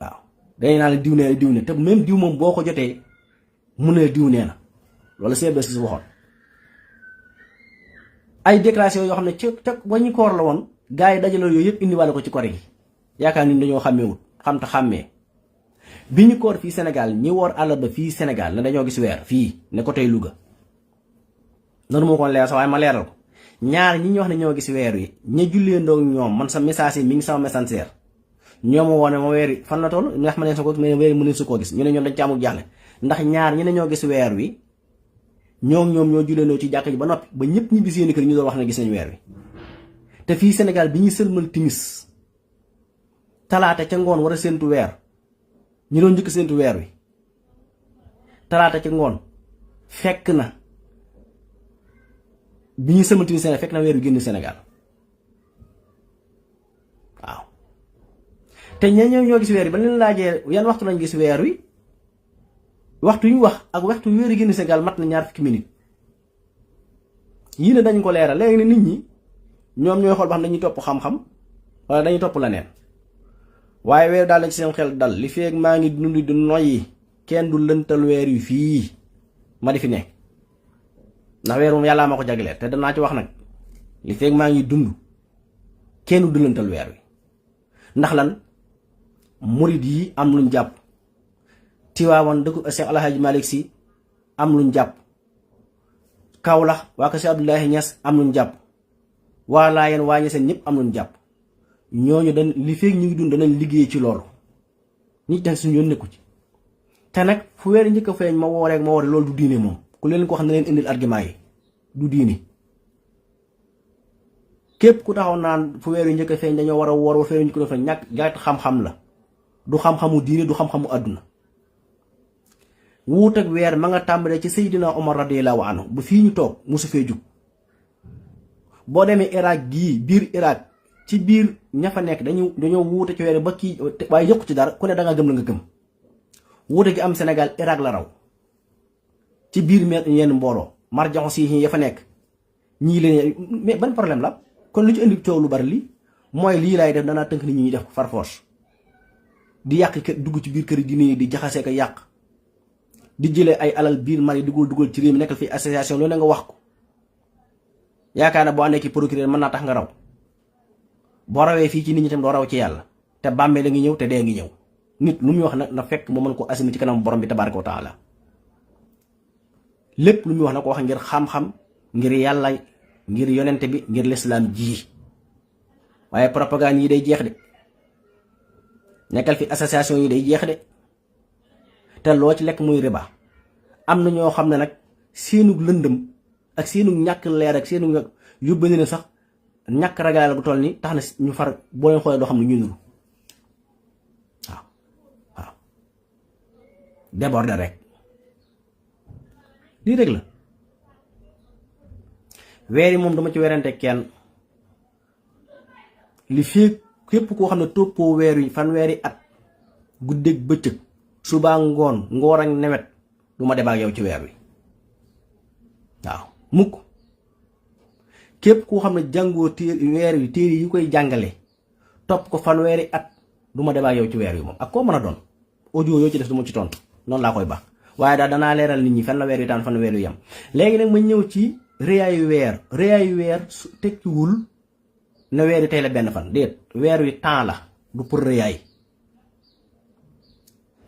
waaw dañuy naan diw nee te même diw moom boo ko jotee mu ne diw nee na loolu see bés si waxoon ay déclaration yoo xam ne ca wañu koor la woon gars yi dajale yooyu yëpp indiwaale ko ci kore gi yaakaar ni dañoo xàmmeewut xam te xàmmee bi ñu koor fii Sénégal ñi woor àllarba fii Sénégal ne dañoo gis weer fii ne ko tey Louga noonu moo ko leer sa waaye ma leeral ko ñaar ñi ñu wax ne ñoo gis weer wi ña jullee ndoog ñoom man sa message yi mi ngi sama messenger ñoom moo woone ma weer wi fan la toll ndax ma ne sa ko mais weer wi mënuñ su koo gis ñu ne ñoom dañ ci amul jaaxle ndax ñaar ñi ne ñoo gis weer wi ñoom ñoo jullee ndoo ci jàkk ji ba noppi ba ñëpp ñibbi seen kër ñu doon wax ne gis nañu weer wi te fii Sénégal bi ñuy sëlmal timis talaata ca ngoon war a séentu weer ñu doon njëkk séentu weer wi talaata ca ngoon fekk na bi ñuy sëlmal timis Sénégal fekk na weer wi génn Sénégal waaw te ñoo gis weer wi ba leen laajee yan waxtu lañ gis weer wi waxtu yu ñu wax ak waxtu weer wi génn Sénégal mat na 20 minutes yii ne dañ ko leeral léegi ne nit ñi ñoom ñooy xool ba xam dañuy topp xam-xam wala dañuy topp la neen waaye weer daal lañ ci seen xel dal li feeg maa ngi dund di noyyi kenn du lëntal weer yu fii ma di fi nekk ndax weer moom yàllaa ma ko jagleel te danaa ci wax nag li feeg maa ngi dund kenn du lëntal weer wi ndax lan murid yi am luñ jàpp Tiwaawan dëkku Cheikh El Hadj Malick Sy am luñ jàpp Kaolack waa ko Cheikh Abdoulaye Niass am luñ jàpp waa Laayeen waa Ñaseen ñëpp am luñ jàpp ñooñu dañ li feeg ñu ngi dund danañ liggéey ci loolu ñi dañ suñu yoon nekku ci te nag fu weer njëkk a feeñ ma wooree loolu du diine moom ku leen ko xam ne leen indil argument yi du diine képp ku taxaw naan fu weer njëkk a feeñ dañoo war a woor wa feeñ ñu ko def ñàkk gàtt xam-xam la du xam-xamu diine du xam-xamu àdduna wuut ak weer ma nga tàmbalee ci Seydina Omar radiyallahu anhu bu fii ñu toog mosu fee jug boo demee Irak gii biir Irak ci biir ña fa nekk dañoo wuute ci weer ba kii waaye yëqu ci dara ku ne da nga gëm la nga gëm wuute gi am Sénégal Irak la raw ci biir yenn mbooloo marjaxo si ya fa nekk ñii leen mais ban problème la kon lu ci indi coow lu bari li mooy lii laay def danaa tënk nit ñi def ko far force di yàq dugg ci biir kër yi di di jaxasee ko yàq di jëlee ay alal biir mari dugal ci réew mi nekkal fi association loolu nga wax ko yaakaar na boo àndee ki procureur mën naa tax nga raw boo rawee fii ci nit ñi tam doo raw ci yàlla te bàmmee la ngi ñëw te dee ngi ñëw nit lu muy wax nag na fekk mu mën ko assumé ci kanam borom bi tabaraka wa taala lépp lu muy wax na ko wax ngir xam-xam ngir yàlla ngir yonente bi ngir lislaam ji waaye propagande yi day jeex de nekkal fi association yi day jeex de te loo ci lekk muy riba am na ñoo xam ne nag seenug lëndëm ak seenug ñàkk leer ak seenug yóbbu ne sax ñàkk ragal gu toll ni tax na ñu far boo leen xoolee doo xam ne ñu nuru waaw déborder rek lii rek la weer yi moom dama ci werante kenn li fii képp koo xam ne toppoo weer yi fanweeri at guddeeg bëccëg subaa ngoon ngoor ak nawet du ma débat ak yow ci weer wi waaw mukk képp koo xam ne jàngoo weer wi téere yi koy jàngale topp ko fanweeri at du ma débat ak yow ci weer wi moom ak koo mën a doon audio yoo ci def du ma ci tontu noonu laa koy baax waaye daal danaa leeral nit ñi fan la weer wi taan fan weer wi yam léegi nag ma ñëw ci rëyaayu weer su tekkiwul ne weer wi tey la benn fan déet weer wi temps la du pour rëyaay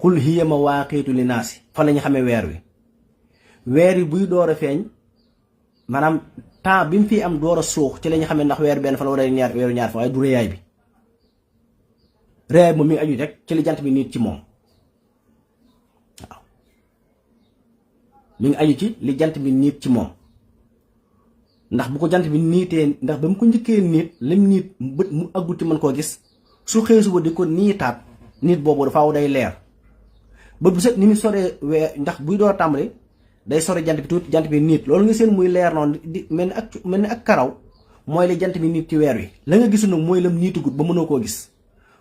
xul hiya mawaaqiitu linnaasi fa la ñu xamee weer wi buy door a feeñ maanaam temps bi mu fi am door a suux ci la ñu xam ne ndax weer benn fan wala weeru ñaar fan waaye du rëyaay bi. rëyaay bi moom mi ngi aju rek ci li jant bi niit ci moom waaw mi ngi aju ci li jant bi niit ci moom ndax bu ko jant bi niitee ndax ba mu ko njëkkee niit lim niit bët mu aggut ci mën koo gis su xëy suba di ko niitaat niit boobu dafa day leer bët bu set ni mu soree weer ndax buy door tàmbali day sore jant bi tuuti jant bi niit loolu nga seen muy leer noonu di mel ni ak karaw mooy li jant bi niit ci weer wi la nga gisu nag mooy lam niitugut ba mënoo koo gis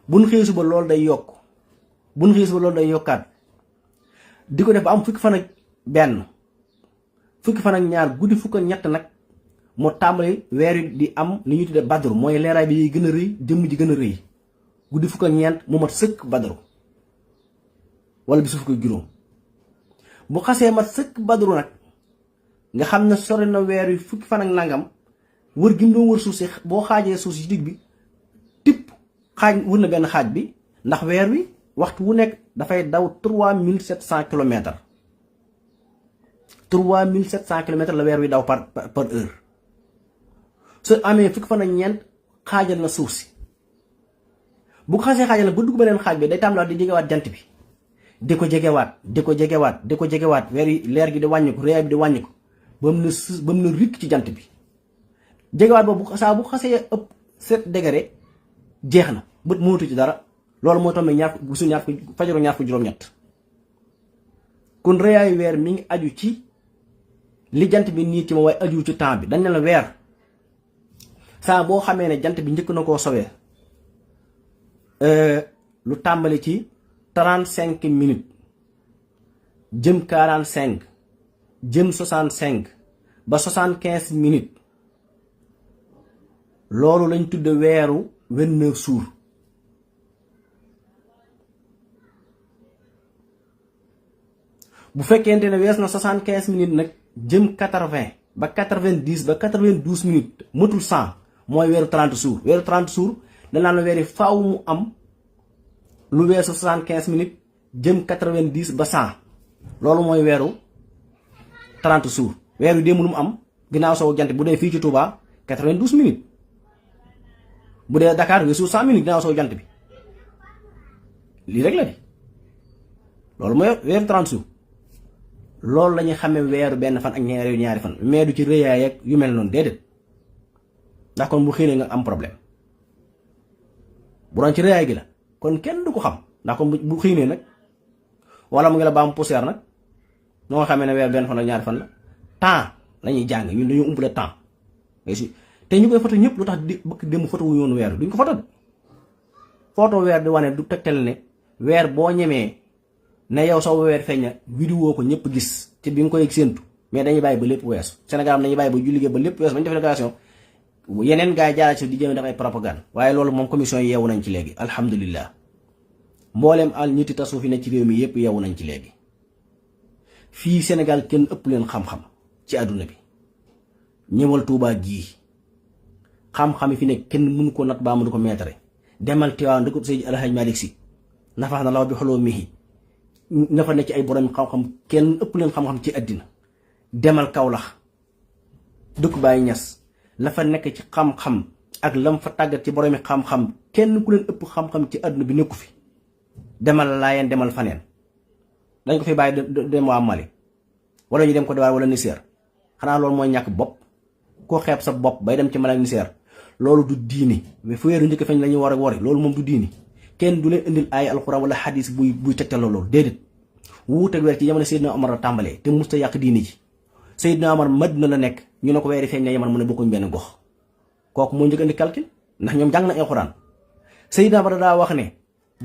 buñ xëy suba loolu day yokk buñ xëy suba loolu day yokkaat di ko def ba am fukki fan ak benn fukki fan ak ñaar guddi fukk ak ñett nag mu tàmbali weer wi di am li ñuy tuddee badru mooy leeraay bi yiy gën a rëy jëmm ji gën a rëy guddi fukk ak ñeent mu mat sëkk badru wala bisu fukk ak juróom bu xasee mat sëkk badru nag nga xam ne sori na weer wi fukki fan ak nangam wër gi mu doon wër suuf si boo xaajee suuf si ci digg bi tipp xaaj wër na benn xaaj bi ndax weer wi waxtu wu nekk dafay daw 3700 kilomètres 3700 kilomètres la weer wi daw par heure su amee fukki fan ak ñeent xaajal na suuf si bu ko xasee xaajal nag ba dugg beneen xaaj bi day tàmbaliwaat di jegewaat jant bi di ko jegewaat weer yi leer gi di wàññi ko réyaay bi di wàññi ko ba mu ne rikk ci jant bi jegewaat boobu saa bu xasee ëpp 7 degré jeex na bët mënatu ci dara loolu moo tax fajaru ñaar fu juróom-ñett kon réyaayu weer mi ngi aju ci li jant bi nii ci ma waaye aju ci temps bi dañ ne la weer saa boo xamee ne jant bi njëkk na koo sowee lu tàmbali ci 35 minutes jëm 45 jëm 65 ba 75 minutes loolu lañ tudde weeru 29 jours bu fekkente ne wees na 75 minutes nag jëm 80 ba 90 ba 92 minutes matul 100 mooy weeru 30 jours weeru 30 jours danaan la weeri faaw mu am lu weesu 75 minutes jëm 90 ba 100 loolu mooy weeru 30 jours weer wi démb lu mu am ginnaaw sowu jant bu dee fii ci Touba 92 minutes bu dee Dakar weesu 100 minutes ginnaaw sowu jant bi lii rek la di loolu mooy weeru 30 jours loolu la ñuy xamee weeru benn fan ak ñaari fan mais du ci rëyaay ak yu mel noonu déedéet ndax kon bu xiinee nga am problème bu doon ci rëyaay gi la kon kenn du ko xam ndax kon bu xiinee nag wala mu ngi la ba am poussière nag noo nga xamee ne weer benn fan ak ñaari fan la temps la ñuy jàng ñun dañoo umpale temps te ñu koy foto ñëpp lu tax di bëgg dem foto wu yoonu weer duñ ko foto de foto weer di wane du tegtal ne weer boo ñemee ne yow saw weer feeñ na vidéo ko ñëpp gis ci bi nga koy séentu mais dañuy bàyyi ba lépp weesu Sénégal am dañuy bàyyi ba julligéey ba lépp weesu ba ñu def déclaration yeneen gars yi jaarale ci di jëm def ay propagande waaye loolu moom commission yi yeewu nañ ci léegi alhamdulillah mbooleem al ñitti tasuf yi ne ci réew mi yëpp yeewu nañ ci léegi fii Sénégal kenn ëpp leen xam-xam ci àdduna bi ñëwal Tuubaa gii xam-xam yi fi ne kenn mënu ko nat baa mënu ko meetare demal Tiwaawan dëkk Seydi El Hadji Malick Sy nafax na law bi xoloo mihi na fa ne ci ay borom xam-xam kenn ëpp leen xam-xam ci àddina demal Kawlax dëkk Baay Ñas la fa nekk ci xam-xam ak lam fa tàggat ci boromi xam-xam kenn ku leen ëpp xam-xam ci àdduna bi nekku fi demal Laayeen demal faneen dañ ko fi bàyyi dem waa Mali wala ñu dem ko diwaar wala Niger xanaa loolu mooy ñàkk bopp koo xeeb sa bopp bay dem ci Mali ak Niger loolu du diini mais fu weeru njëkk feeñ la ñuy war a wori loolu moom du diini kenn du leen indil ay alxuraan wala xadis buy tegtaloo loolu déedéet wuute weer ci jamono Seydina Omar la tàmbalee te musta yàq diini ji Seydina Omar Madina la nekk ñu ne ko weeri feeñ na Yaman mu ne bokkuñ benn gox kooku moo njëkk indi calcul ndax ñoom jàng na alxuraan Seydina Omar daa wax ne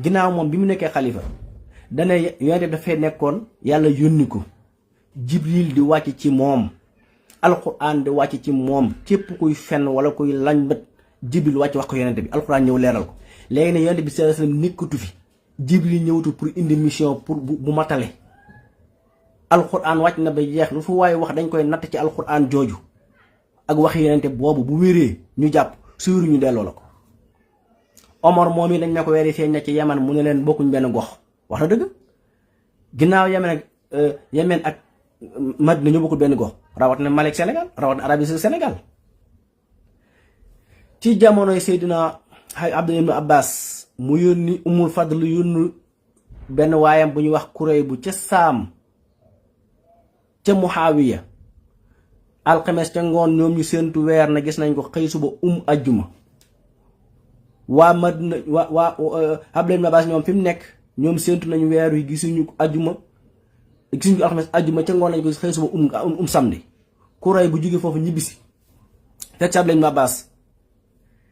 ginnaaw moom bi mu nekkee xalifa dana yonent dafay nekkoon yàlla yónni ko Jibril di wàcc ci moom alxuraan di wàcc ci moom képp kuy fenn wala kuy lañ bët Jibril wàcc wax ko yonent bi alxuraan ñëw leeral ko léegi ne yonent bi sallallahu alayhi wasallam nekkatu fi Jibril ñëwatu pour indi mission pour bu matale alxuraan wàcc na ba jeex lu fu waaye wax dañ koy natt ci alxuraan jooju ak waxi yonent boobu bu wéree ñu jàpp su wéru ñu delloo la ko Omar moom yi dañ ne ko weeri feeñ na ci Yaman mu ne leen bokkuñ benn gox wax na dëgg ginnaaw Yaman ak Madina ñoo bokkul benn gox rawat na Mali ak Sénégal rawat na Arabie Saoudite Sénégal. ci jamonoy Seydina Abdullah ibn Abbas mu yónni Umul Fadl yónni benn waayam bu ñuy wax Kurayb bu ca Saam ca Muhaawiya alxames ca ngoon ñoom ñu séentu weer na gis nañ ko xëy suba ajjuma waa Madina waa Abdullah ibn Abbas ñoom fi mu nekk ñoom séentu nañu weer wi gisuñu ko ajjuma gisuñu ko alxames ajjuma ca ngoon lañ ko xëy suba samedi Kurayb bu jógee foofu ñibbisi fekk ci Abdullah ibn Abbas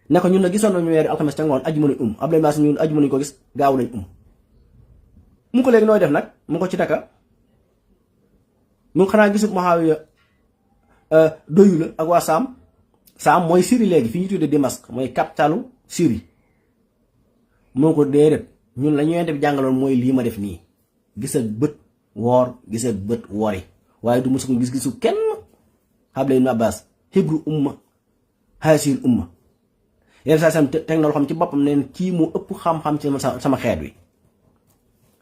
ne ko ñun la gisoon nañu weeri alxames ca ngoon ajjuma lañ Abdullah ibn Abbas ñun ajjuma lañ ko gis gaaw lañ mu ko léegi nooy def nag mu ko ci naka mu xanaa gisub Muawiya doyu la ak waa Saam mooy Syrie léegi fi ñu tuddee Damas mooy capitalu Syrie moo ko déedéet ñun la ñu def jàngaloon mooy lii ma def nii gis ak bët woor gis ak bët wori waaye du musu ko gis-gisu kenn Abdullah ibn Abbas xibru umma haasil umma yenn saa sam teg na loo xam ci boppam neen kii moo ëpp xam-xam ci sama xeet wi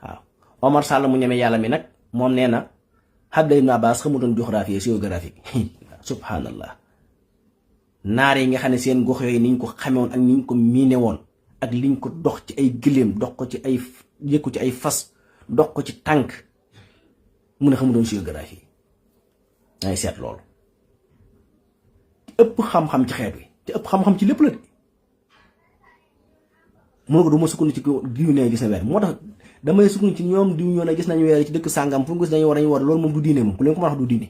waaw Omar Sall mu ñeme yàlla mi nag moom nee na Abdullah ibn Abbas xamutoon géographie géographie subhanallah naar yi nga xam ne seen gox yooyu niñ ko xamewoon ak niñ ko miine woon ak liñ ko dox ci ay gëléem dox ko ci ay yëkku ci ay fas dox ko ci tànk mu ne xamutoon géographie dangay seet loolu ëpp xam-xam ci xeet wi te ëpp xam-xam ci lépp la de mu ne ko du ma sukkandiku ci diw ne gis na weer moo tax damay sukkandiku ci ñoom diw ñoo ne gis nañu weer ci dëkk sàngam fu mu gis nañu war loolu moom du diine moom ku leen ko mën a wax du diine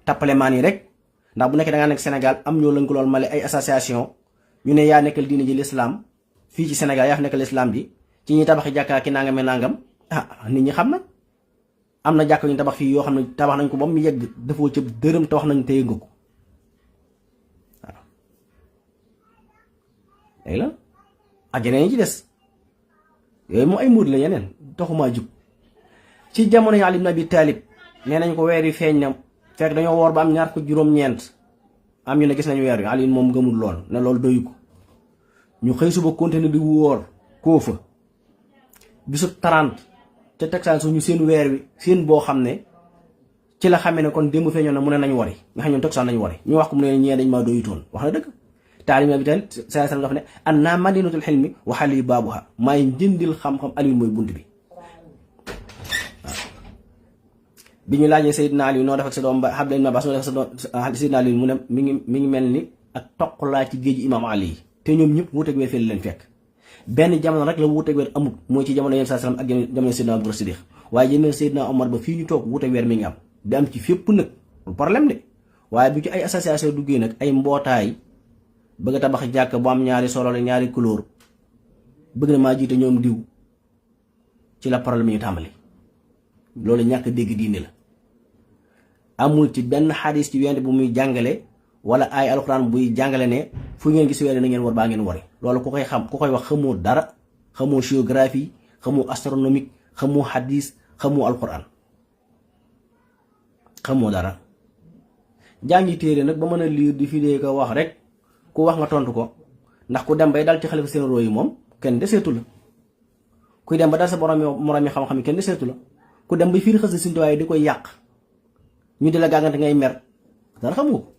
tappale maan yi rek ndax bu nekkee da ngaa nekk Sénégal am ñoo lañ ko lool male ay association ñu ne yaa nekkal diine ji l'islam fii ci Sénégal yaa fi nekkal l'islam bi ci ñuy tabaxi jàkkaa ki nangame nangam nit ñi xam na am na jàkk yu ñu tabax fii yoo xam ne tabax nañ ko ba mu yegg dafoo ca dërëm te wax nañ téye nga ko waaw léegi la ak yeneen yi ci des yooyu moom ay muur la yeneen taxumaa jug ci jamono yi Ali ibn Abi Talib nee nañ ko weer yi feeñ na fekk dañoo woor ba am ñaar ko juróom-ñeent am ñu ne gis nañu weer wi Ali moom gëmul lool ne loolu doyu ko ñu xëy suba continuer di woor koo fa bisu 30 te Texas su ñu seen weer wi seen boo xam ne ci la xamee ne kon démb feeñoon na mu ne nañu wari nga xam ñoom Texas nañu wari ñu wax ko mu ne ñee dañ maa doyutoon wax na dëgg taalim bi tamit saa sallam dafa ne an naa madinatul xilmi wa xali baabuha maay njëndil xam-xam Ali mooy bunt bi bi ñu laajee Seydina Ali noo def ak sa doom ba Abdullah ibn Abbas noo def ak sa doom Seydina Ali mu ne mi ngi mel ni ak toq laa ci géej imam Ali yi te ñoom ñëpp wuuteeg weer fii la leen fekk benn jamono rek la wuuteeg weer amut mooy ci jamono yenn saa salaam ak jamono Seydina Abubakar Siddiq waaye jamono Seydina Omar ba fii ñu toog wuuteeg weer mi ngi am di am ci fépp nag problème de waaye bu ci ay association duggee nag ay mbootaay bëgg a tabax jàkk bu am ñaari solo la ñaari couleur bëgg na maa jiite ñoom diw ci la problème yi ñu tàmbali loolu ñàkk dégg diine la amul ci benn xadis ci wende bu muy jàngale wala ay alxuraan buy jàngale ne fu ngeen gis weer na ngeen war baa ngeen wari loolu ku koy xam ku koy wax xamoo dara xamoo géographie xamoo astronomique xamoo xadis xamoo alxuraan xamoo dara jàngi téere nag ba mën a liir di fidee ko wax rek ku wax nga tontu ko ndax ku dem bay dal ci xalifa seen roo yi moom kenn deseetu la kuy dem ba dal sa moroom yi xam-xam yi kenn deseetu la ku dem bay fiiri xas Sëñ Tuubaa di koy yàq ñu di la gàggante ngay mer dara xamoo ko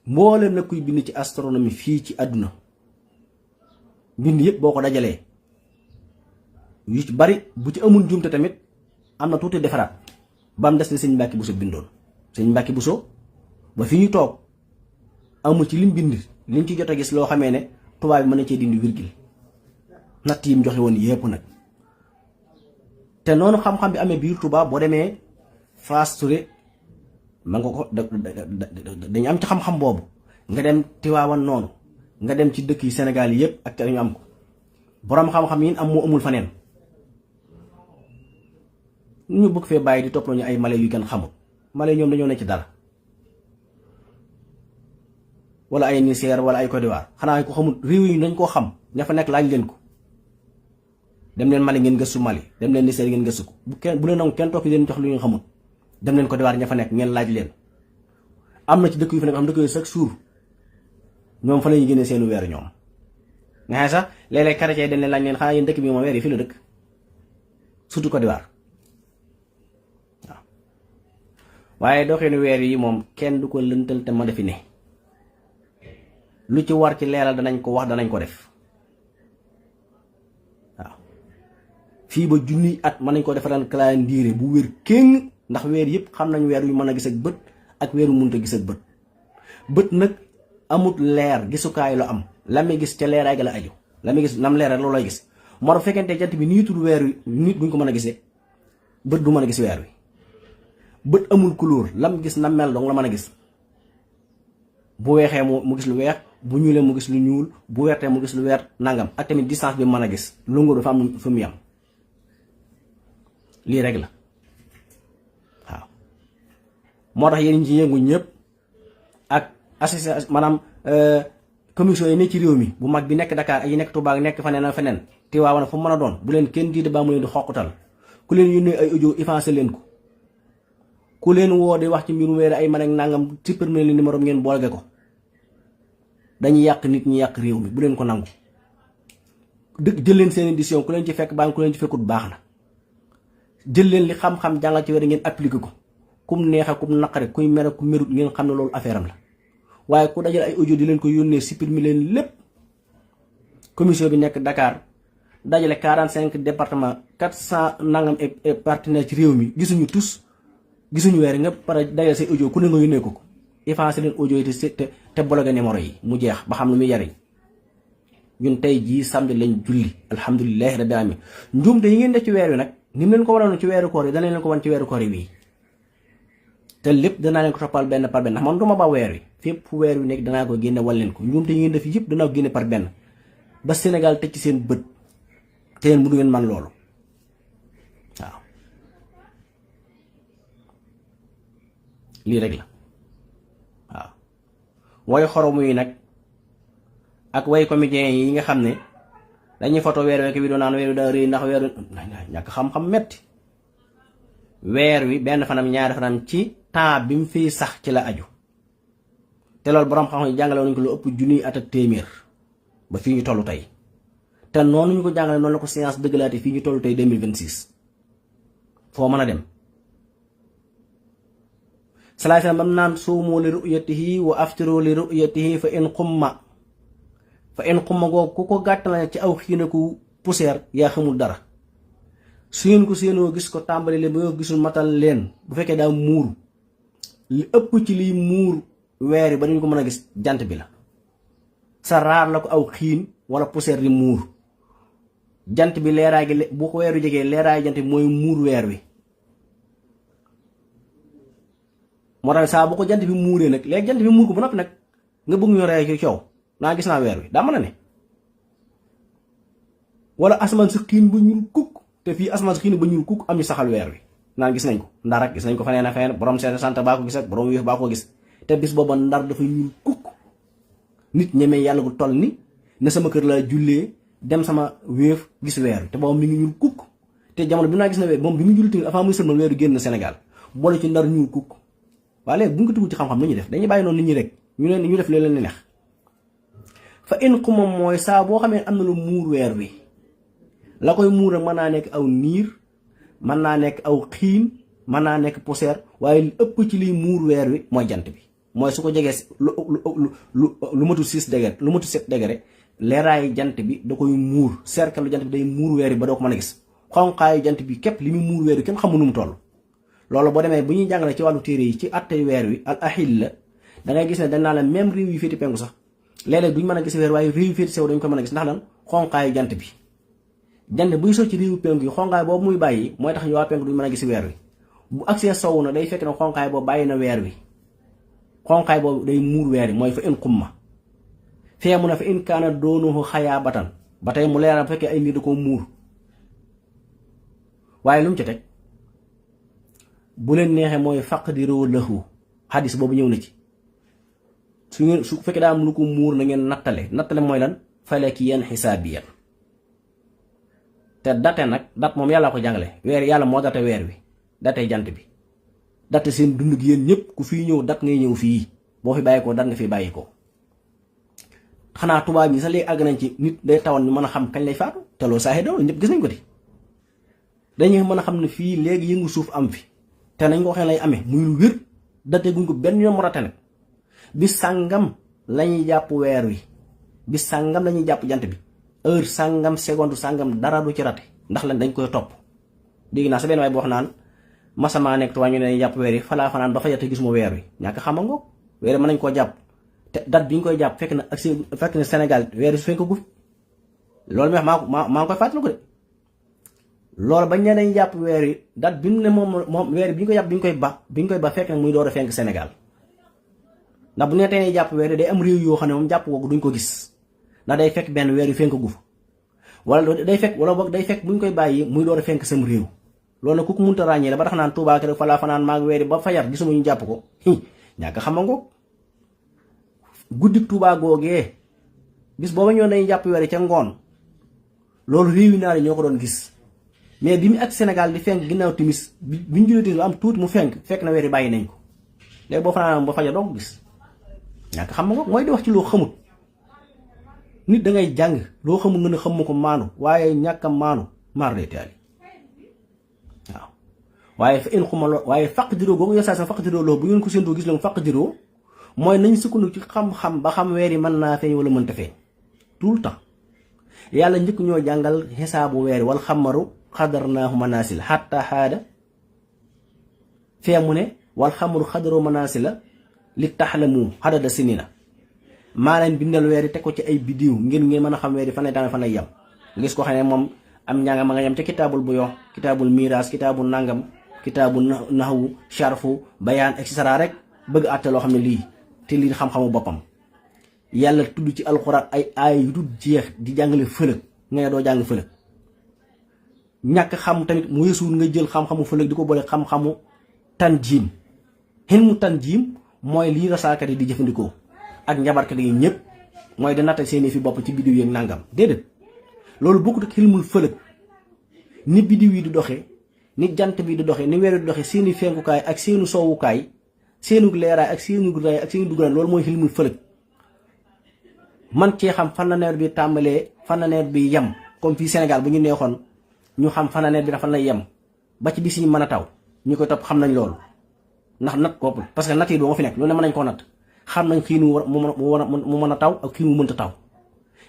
mboolem nag kuy bind ci astronomie fii ci àdduna bind yëpp boo ko dajalee yu ci bari bu ci amul njuumte tamit am na tuuti defaraat ba mu des li Sëñ Mbàkke Buso bindoon Sëñ Mbàkke Buso ba fi ñu toog amul ci lim bind liñ ci jot a gis loo xamee ne tubaab bi mën na cee dindi virgule natt yi mu joxe woon yépp nag te noonu xam-xam bi amee biir Touba boo demee Fass Touré ma nga ko dañu am ci xam-xam boobu nga dem Tiwaawan noonu nga dem ci dëkk yi Sénégal yépp ak ñu am ko boroom xam-xam yi am moo amul faneen ñu bëgg fee bàyyi di toppaloo ñu ay male yu kenn xamul male ñoom dañoo ne ci dara wala ay Niger wala ay Côte d'Ivoire xanaa ko xamul réew yi dañ koo xam ña fa nekk laaj leen ko dem leen Mali ngeen gëstu Mali dem leen Niger ngeen gëstu ko bu leen nangu kenn toog leen jox lu ñu xamul dem leen Côte d'Ivoire ña fa nekk ngeen laaj leen am na ci dëkk yu fa nekk am dëkk yu chaque jour ñoom fa la ñuy génnee seenu weer ñoom nga xam sax léeg-léeg chrétien dañ leen laaj leen xanaa yéen dëkk bi moom weer yi fii la dëkk surtout Côte d'Ivoire waaye doxinu weer yi moom kenn du ko lëntal te ma defi ne lu ci war ci leeral danañ ko wax danañ ko def waaw fii ba junniy at mën nañ ko defaral calendrier bu wér kéng ndax weer yëpp xam nañ weer yu mën a gis ak bët ak weeru mënut a gis ak bët bët nag amut leer gisukaay lu am la muy gis ca leeraay ga la aju la muy gis nam leer loolu lay gis moo tax fekkente jant bi nii tudd weer wi nit buñ ko mën a gisee bët du mën a gis weer wi bët amul couleur lam gis na mel dong la mën a gis bu weexee mu gis lu weex bu ñuulee mu gis lu ñuul bu weertee mu gis lu weer nangam ak tamit distance bi mën a gis lungu dafa am fu mu yam lii rek la waaw moo tax yéen ci yëngu ñëpp ak association maanaam commission yi ne ci réew mi bu mag bi nekk Dakar ak yi nekk Touba nekk faneen ak feneen Tiwaawan fu mu mën a doon bu leen kenn diide ba mu leen di xoqutal ku leen yónnee ay audio effacé leen ko ku leen woo di wax ci mbirum weer ay man ak nangam supprimer leen numéro ngeen boolge ko dañuy yàq nit ñi yàq réew mi bu leen ko nangu dëgg jël leen seen édition ku leen ci fekk baa ku leen ci fekkut baax na jël leen li xam-xam jàngal ci weer ngeen appliqué ko kum neexe kum naqare kuy mere ku merut ngeen xam ne loolu affaire am la waaye ku dajal ay audio di leen ko yónnee supprimer leen lépp commission bi nekk Dakar dajale 45 département 400 nangam et partenaire ci réew mi gisuñu tous gisuñu weer nga pare dajale say audio ku ne nga yónnee ko effacé leen audio yi te bloqué numéro yi mu jeex ba xam lu muy yariñ ñun tey jii samedi lañ julli alhamdulilahi rabbil alamin njuumte yi ngeen def ci weer wi nag ni mu leen ko waroon ci weeru koor yi danañ leen ko wan ci weeru koor yi wii te lépp danaa leen ko toppal benn par benn ndax man duma ba weer wi fépp fu weer wi nekk danaa ko génne wal leen ko njuumte yi ngeen def yëpp danaa ko génne par benn ba Sénégal teg ci seen bët te yéen mënu ngeen man loolu waaw lii rek la waaw way xoromu yi nag ak way comédien yi nga xam ne dañuy photo weer wi doo naan weer wi daa rëy ndax weer wi ñàkk xam-xam metti weer wi benn fanam ñaari fanam ci temps bi mu fiy sax ci la aju te loolu borom xam-xam yi jàngale nañu ko lu ëpp junniy at ak téeméer ba fii ñu tollu tey te noonu ñu ko jàngale noonu la ko science dëggalaate fii ñu tollu tey 2026 foo mën a dem salaay salaam bam naan suumu li ru'yatihi wa aftiru li ru'yatihi fa in xumma googu ku ko gàttal ci aw xiinaku poussière yaa xamul dara su ngeen ko séenoo gis ko tàmbali leen ba nga gisul matal leen bu fekkee daa muur li ëpp ci liy muur weer yi ba ñu ko mën a gis jant bi la sa raar la ko aw xiin wala poussière di muur jant bi leeraay gi bu ko weeru jegee leeraay jant bi mooy muur weer wi moo tax saa bu ko jant bi muuree nag léegi jant bi muur ko ba noppi nag nga bëgg ñu rey ci coow naa gis naa weer wi daa mën a ne wala asamaan si xiin ba ñuul kukk te fii asamaan si xiin ba ñuul kukk am ñu saxal weer wi naan gis nañ ko ndar ak gis nañ ko feneen a feneen borom seen sant baa ko gis ak borom wéef baa ko gis te bis booba ndar dafa ñuul kukk nit ñemee yàlla gu toll ni ne sama kër laa jullee dem sama wéef gis weer wi te booba mi ngi ñuul kukk te jamono bi naa gis na weer moom bi mu julli tamit avant muy sëlmal weeru génn Sénégal boole ci ndar ñuul kukk waaye léegi bu ñu ko tugul ci xam-xam lu ñuy def dañuy bàyyi noonu nit ñi rek ñu def leen neex fa in xuma mooy saa boo xamee am na lu muur weer wi la koy muur ak mën naa nekk aw niir mën naa nekk aw xiin mën naa nekk poussière waaye li ëpp ci liy muur weer wi mooy jant bi mooy su ko jegee lu matu 6 degré lu matu 7 degré leeraayu jant bi da koy muur cercle lu jant bi day muur weer wi ba doo ko mën a gis xonqaayu jant bi képp li muy muur weer wi kenn xamu nu mu toll loolu boo demee bu ñuy jàngale ci wàllu téere yi ci attey weer wi al ahil la da ngay gis ne dañ naa la même réew yi féeti penku sax léeg-léeg duñ mën a gis weer waaye réew yi féeti sew dañ ko mën a gis ndax lan xonqaayu jant bi jant buy soo ci réewu penku yi xonqaay boobu muy bàyyi mooy tax ñu waa penku duñ mën a gis weer wi bu agsee sow na day fekk ne xonqaay boobu bàyyi na weer wi xonqaay boobu day muur weer wi mooy fa in xumma fee mu ne fa in kaana doonuhu xayaa batan ba tey mu leeral bu fekkee ay mbir da ko muur waaye lu mu ci teg bu leen neexee mooy faqdiroo lahu xadis boobu ñëw na ci su fekkee daa am lu ko muur na ngeen nattale mooy lan falaki yan xisaabiyan te date nag dat moom yàlla ko jàngale weer yàlla moo date weer wi date jant bi date seen dund gi yéen ñëpp ku fii ñëw dat ngay ñëw fii boo fi bàyyi ko dat nga fi bàyyi ko xanaa tubaab yi sax léegi àgg nañ ci nit day tawan ñu mën a xam kañ lay faatu te loolu saaxi doon ñëpp gis nañ ko di dañuy mën a xam ne fii léegi yëngu suuf am fi te nañ ko waxee lay amee muy lu wér date guñ ko benn yoon mu rate nag bis sàngam lañuy jàpp weer wi bis sàngam lañuy jàpp jant bi heure sàngam seconde sàngam dara du ci rate ndax lan dañ koy topp. dégg naa sa benn waay boo wax naan masamaa nekk tuwaa ñu ne jàpp weer yi falaa fanaan ba fa yàtte gis mu weer wi ñàkk xama ngoog weer mën nañ koo jàpp te date bi ñu koy jàpp fekk na Sénégal weer su fekk gu loolu mi wax maa ngi koy fàttali ko de loolu bañ ne dañ jàpp weer yi date bi mu ne moom weer bi ñu ko jàpp bi ñu koy ba fekk nag muy door a fenk Sénégal ndax bu ne tey jàpp weer yi day am réew yoo xam ne moom jàpp googu duñ ko gis ndax day fekk benn weer yu fenk gu wala day fekk wala boog day fekk bu ñu koy bàyyi muy door a fenk sam réew loolu nag ku ko mënta ràññee la ba tax naan Touba rek fa laa fanaan maag weer yi ba fajar gisuma ñu jàpp ko ñàkk xama ngoog guddi Touba googee bis booba ñoo dañuy jàpp weer yi ca ngoon loolu réew yi naar yi ñoo ko doon gis mais bi mu ak Sénégal di fenk ginnaaw timis bi ñu julee timis lu am tuuti mu fekk na weer yi bàyyi nañ ko léegi boo fanaan ba fajar doo ko gis ñàkk xama ngoog mooy di wax ci loo xamut nit da ngay jàng loo xamul nga ne xam ma ko maanu waaye ñàkk a maanu maar day taali waaw waaye fa in xuma waaye faq jiroo googu yo saa sa faq jiroo loolu bu ngeen ko séentoo gis la faq jiroo mooy nañ sukkandiku ci xam-xam ba xam weer yi mën naa feeñ wala mënta feeñ tout le temps yàlla njëkk ñoo jàngal xisaabu weer yi wal xamaru xadarnaahu manaasil xatta xaada fee mu ne wal xamaru xadaru manaasila li taxlamu xadada sinina maa leen bindal weer yi teg ko ci ay bidiw ngeen mën a xam weer yi fan lay tàmbali fan lay yem gis ko xam ne moom am njàngam ma nga yem ca kitaabul bu yox kitaabul miraas kitaabul nangam kitaabul naxwu sharfu bayaan et cetera rek bëgg àtte loo xam ne lii te lii xam-xamu boppam yàlla tudd ci alxuraan ay aay yu dul jeex di jàngale fëlëg nga ne doo jàng fëlëg ñàkk xam tamit mu yeesuwul nga jël xam-xamu fëlëg di ko boole xam-xamu tanjiim xilmu tanjiim mooy lii rasaakat yi di jëfandikoo ak njabarkat yi ñëpp mooy di natta seeni fi bopp ci bidiw yeeg nangam déedéet loolu bokkut ak xilmul fëlëg ni bidiw yi di doxee ni jant bi di doxee ni weer di doxee seeni fenkukaay ak seenu soowukaay seenu leeraay ak seenu raay ak seenu dugalaay loolu mooy xilmul fëlëg man cee xam fan la nawet bi tàmbalee fan la nawet bi yem comme fii Sénégal bu ñu neexoon ñu xam fan la nawet bi dafa lay yem ba ci bis yi mën a taw ñu koy topp xam nañ loolu ndax nat koppul parce que natt yi doo nga fi nekk loolu ne mën nañ koo natt xam nañ xiin mu mën a taw ak xiin mu mënta taw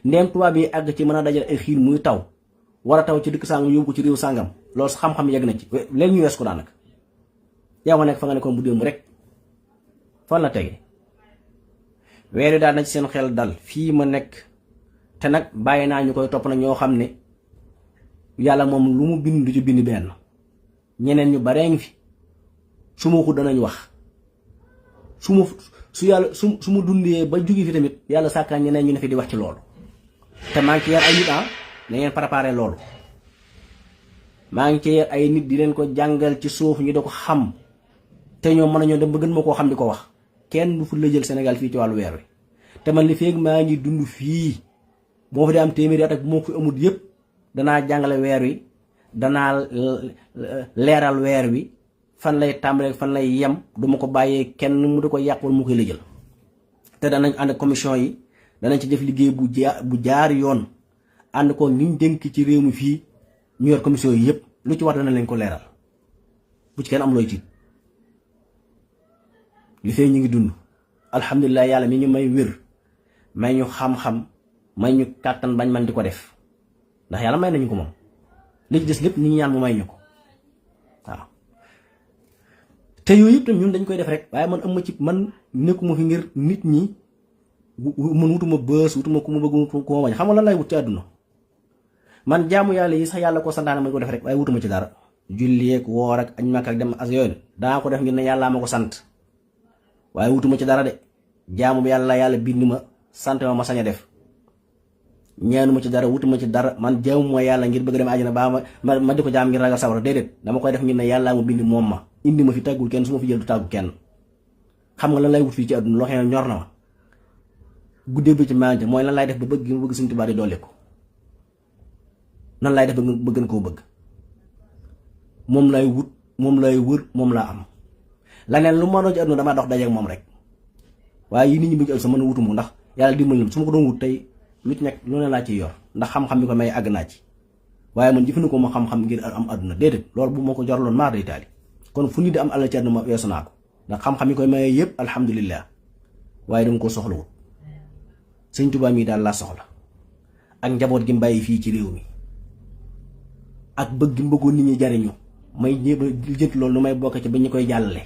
ndeem tubaab yi àgg ci mën a dajale ay xiin muy taw war a taw ci dëkk sàngam yóbbu ko ci réew sàngam loolu xam-xam yegg na ci léegi ñu wees ko daanaka yow nga nekk fa nga nekkoon bu démb rek fan la tege weer yi daal na ci seen xel dal fii ma nekk te nag bàyyi naa ñu koy topp nag ñoo xam ne yàlla moom lu mu bind du ci bind benn ñeneen ñu baree ngi fi su ma ko danañ wax su ma dundee ba jóge fi tamit yàlla sàkkaa ñeneen ñu ne fi di wax ci loolu te maa ngi ci yar ay nit na ngeen préparé loolu maa ngi ci yar ay nit di leen ko jàngal ci suuf ñu da ko xam te ñoom mën nañoo dem ba gën ma koo xam di ko wax kenn du fu la jël Sénégal fii ci wàllu weer wi te man li feeg maa ngi dund fii moo fi di am téeméeri at ak moo fi amut yëpp danaa jàngale weer wi danaa leeral weer wi fan lay tàmbalee fan lay yem duma ko bàyyee kenn mu di ko yàq wala mu koy lëjal te danañ ànd commission yi danañ ci def liggéey bu jaar yoon ànd ko niñ dénk ci réew mi fii ñu yor commission yi yëpp lu ci war dana leen ko leeral bu ci kenn am looy tiit li fee ñu ngi dund alhamdulilah yàlla mi ñu may wér may ñu xam-xam may ñu kàttan bañ man di ko def ndax yàlla may nañu ko moom li ci des lépp ni ñu ñaan mu may ñu ko waaw te yooyu yëpp tam ñun dañ koy def rek waaye man am ma ci man nekkuma fi ngir nit ñi man wutuma bës wutuma ku ma bëgg ku ma bañ xam nga lan lay wut ci àdduna man jaamu yàlla yi sax yàlla ko santaane ma ko def rek waaye wutuma ci dara julli ak woor ak añ Makka ak dem as yooyu danaa ko def ngir ne yàllaa ma ko sant waaye wutuma ci dara de jaamu yàlla bind ma sant ma sañ a def ñaanuma ci dara wutuma ci dara man jaamu ma yàlla ngir bëgg dem àjjana baa ma di ko jaam ngir ragal sawara déedéet dama koy def ngir ne yàllaa ma bind moom ma indi ma fi tàggul kenn su ma fi jël du tàggu kenn xam nga lan lay wut fii ci àdduna loo xam ne ñor na ma guddee bi ci maante mooy lan lay def ba bëgg gi ma bëgg Sëñ Tuubaa di dolli ko nan lay def ba gën koo bëgg moom lay wut moom lay wër moom laa am laneen lu ma doon ci àdduna damaa dox dajeek moom rek waaye yi nit ñi bëgg sa mën a wutumu ndax yàlla dimbali na su ma ko doon wut tey lu ci nekk lu ne laa ciy yor ndax xam-xam bi ko may àgg naa ci waaye man jëfandikoo ma xam-xam ngir am àdduna déedéet loolu bu ma ko jorloon maar day taali kon fu nit di am alal ci àdduna ma weesu naa ko ndax xam-xam yi koy maye yëpp alhamdulillah waaye dama ko soxlawut sëñ Tuubaa mii daal laa soxla ak njaboot gi mbàyyi fii ci réew mi ak bëgg gi mbëggoon nit ñi jariñu may ñëpp jënt loolu lu may bokk ci ba ñu koy jàllale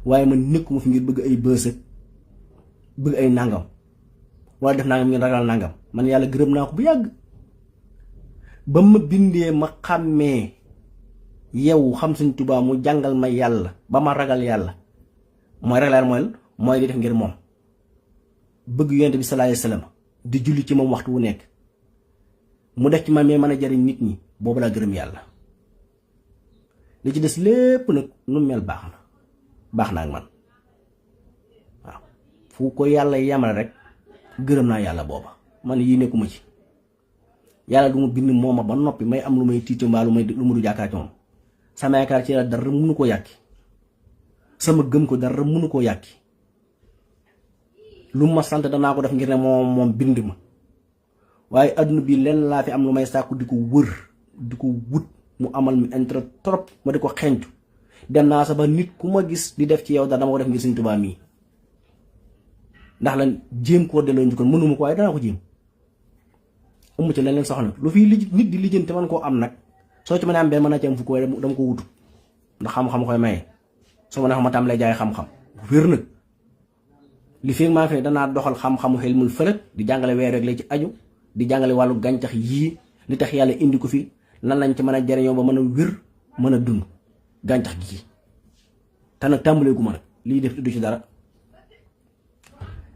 waaye man nekkuma fi ngir bëgg ay bës ak bëgg ay nangam wala def nangam ngeen ragal nangam man yàlla gërëm naa ko bu yàgg ba ma bindee ma xàmmee yow xam sëñ Tuubaa mu jàngal ma yàlla ba ma ragal yàlla mooy ragal yàlla mooy di def ngir moom bëgg yonent bi sallallahu alayhi wasallam di julli ci moom waxtu wu nekk mu def ci ma mee mën a jariñ nit ñi boobu laa gërëm yàlla li ci des lépp nag nu mel baax na ak man waaw fu ko yàlla yamale rek gërëm naa yàlla booba man yii nekkuma ci yàlla du ma bind mooma ba noppi may am lu may tiito mbaa lu ma du jàkkaar ci moom sama yaakaar ci yàlla dara mënu koo yàkki sama gëm ko dara mënu koo yàkki lu ma sant danaa ko def ngir ne moom bind ma waaye adduna bi lenn laa fi am lu may sàkku di ko wër di ko wut mu amal mi intérêt trop ma di ko xentu dem naa sa ba nit ku ma gis di def ci yow dara dama ko def ngir Sëñ Tuubaa mii ndax lan jéem koo delloo njukkal mënuma ko waaye danaa ko jéem amu ci leneen soxla lu fii nit di lijjanti man koo am nag soo ci mën a am benn mën naa ci am fukk waaye dama ko wutu ndax xam-xam koy maye soo ma neex ma tam lay jaay xam-xam wér nag li fi maa fi danaa doxal xam-xamu xilmul fëlëk di jàngale weer rek la ci aju di jàngale wàllu gàncax yii li tax yàlla indi ko fi nan lañ ci mën a jariñoo ba mën a wér mën a dund gàncax gi te nag tàmbaleegu ma nag lii def du ci dara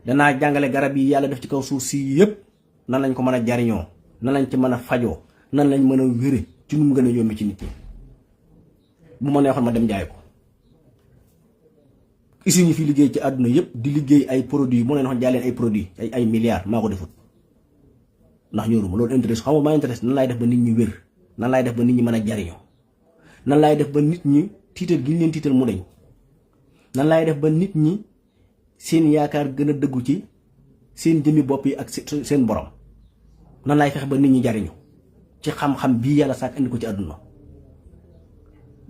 danaa jàngale garab yi yàlla def ci kaw suuf si yëpp nan lañ ko mën a jariñoo nan lañ ci mën a fajoo nan lañ mën a wére ci nu mu gën a yombi ci nit ñi bu ma neexoon ma dem jaay ko usines yi fi liggéey ci àdduna yëpp di liggéey ay produits mu leen wax jaay leen ay produits ay milliards maa ko defut ndax ñoruma loolu intéresse xam nga maa intéresse nan laay def ba nit ñi wér nan laay def ba nit ñi mën a jariñoo nan laay def ba nit ñi tiital gi ñu leen tiital mu deñ nan laay def ba nit ñi seen yaakaar gën a dëggu ci seen jëmmi bopp yi ak seen borom nan laay fexe ba nit ñi jariñu ci xam-xam bii yàlla sàkk indi ko ci àdduna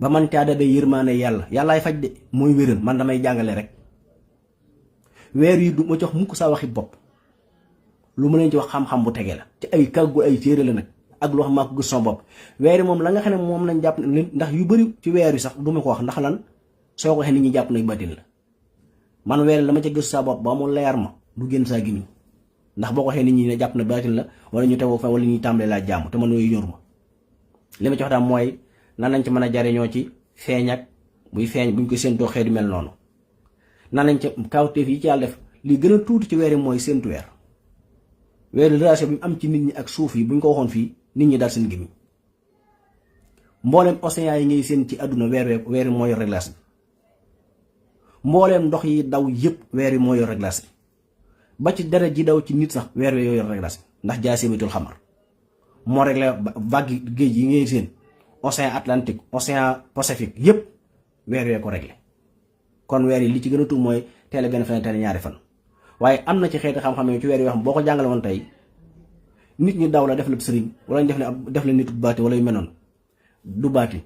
ba man caa dabee yërmaane yàllaay faj de mooy wéral man damay jàngale rek weer yi du ma jox mukk saa waxi bopp lu ma leen ci wax xam-xam bu tege la ci ay kàggu ay téere la nag ak loo xam maa ko gis sama bopp weer yi moom la nga xam ne moom lañ jàpp ndax yu bëri ci weer yi sax du ma ko wax ndax lan soo ko waxee nit ñi jàpp nañ bàttin la man weer la ma ca gis saa bopp ba mu leer ma du génn saa gimiñ ndax boo ko waxee nit ñi ne jàpp na baatin la wala ñu tegoo fa wala ñuy tàmbalee laa jàmm te man yooyu ñor ma li ma ci wax daal mooy nan lañ ci mën a jariñoo ci feeñ ak buy feeñ buñ ko séentoo xeet yu mel noonu nan lañ ci kawteef yi ci yàlla def li gën a tuuti ci weer yi mooy séentu weer relation bi mu am ci nit ñi ak suuf yi buñ ko waxoon fii nit ñi daal seen gémmiñ mbooleem océan yi ngay seen ci àdduna weer yi moo yor réglage bi mbooleem ndox yi daw yëpp weer yi moo yor réglage bi ba ci deret ji daw ci nit sax weer wi yor réglage bi ndax jaasimatul xamar moo réglé vague géej yi ngay seen océan Atlantique océan Pacifique yëpp weer wee ko réglé kon weer yi li ci gën a tuut mooy teel a benn fan teel ñaari fan waaye am na ci xeeti xam-xam yi ci weer yoo xam boo ko jàngale woon tey nit ñi daw la def la sëriñ wala ñu def la nitu baati wala yu mel noonu du baati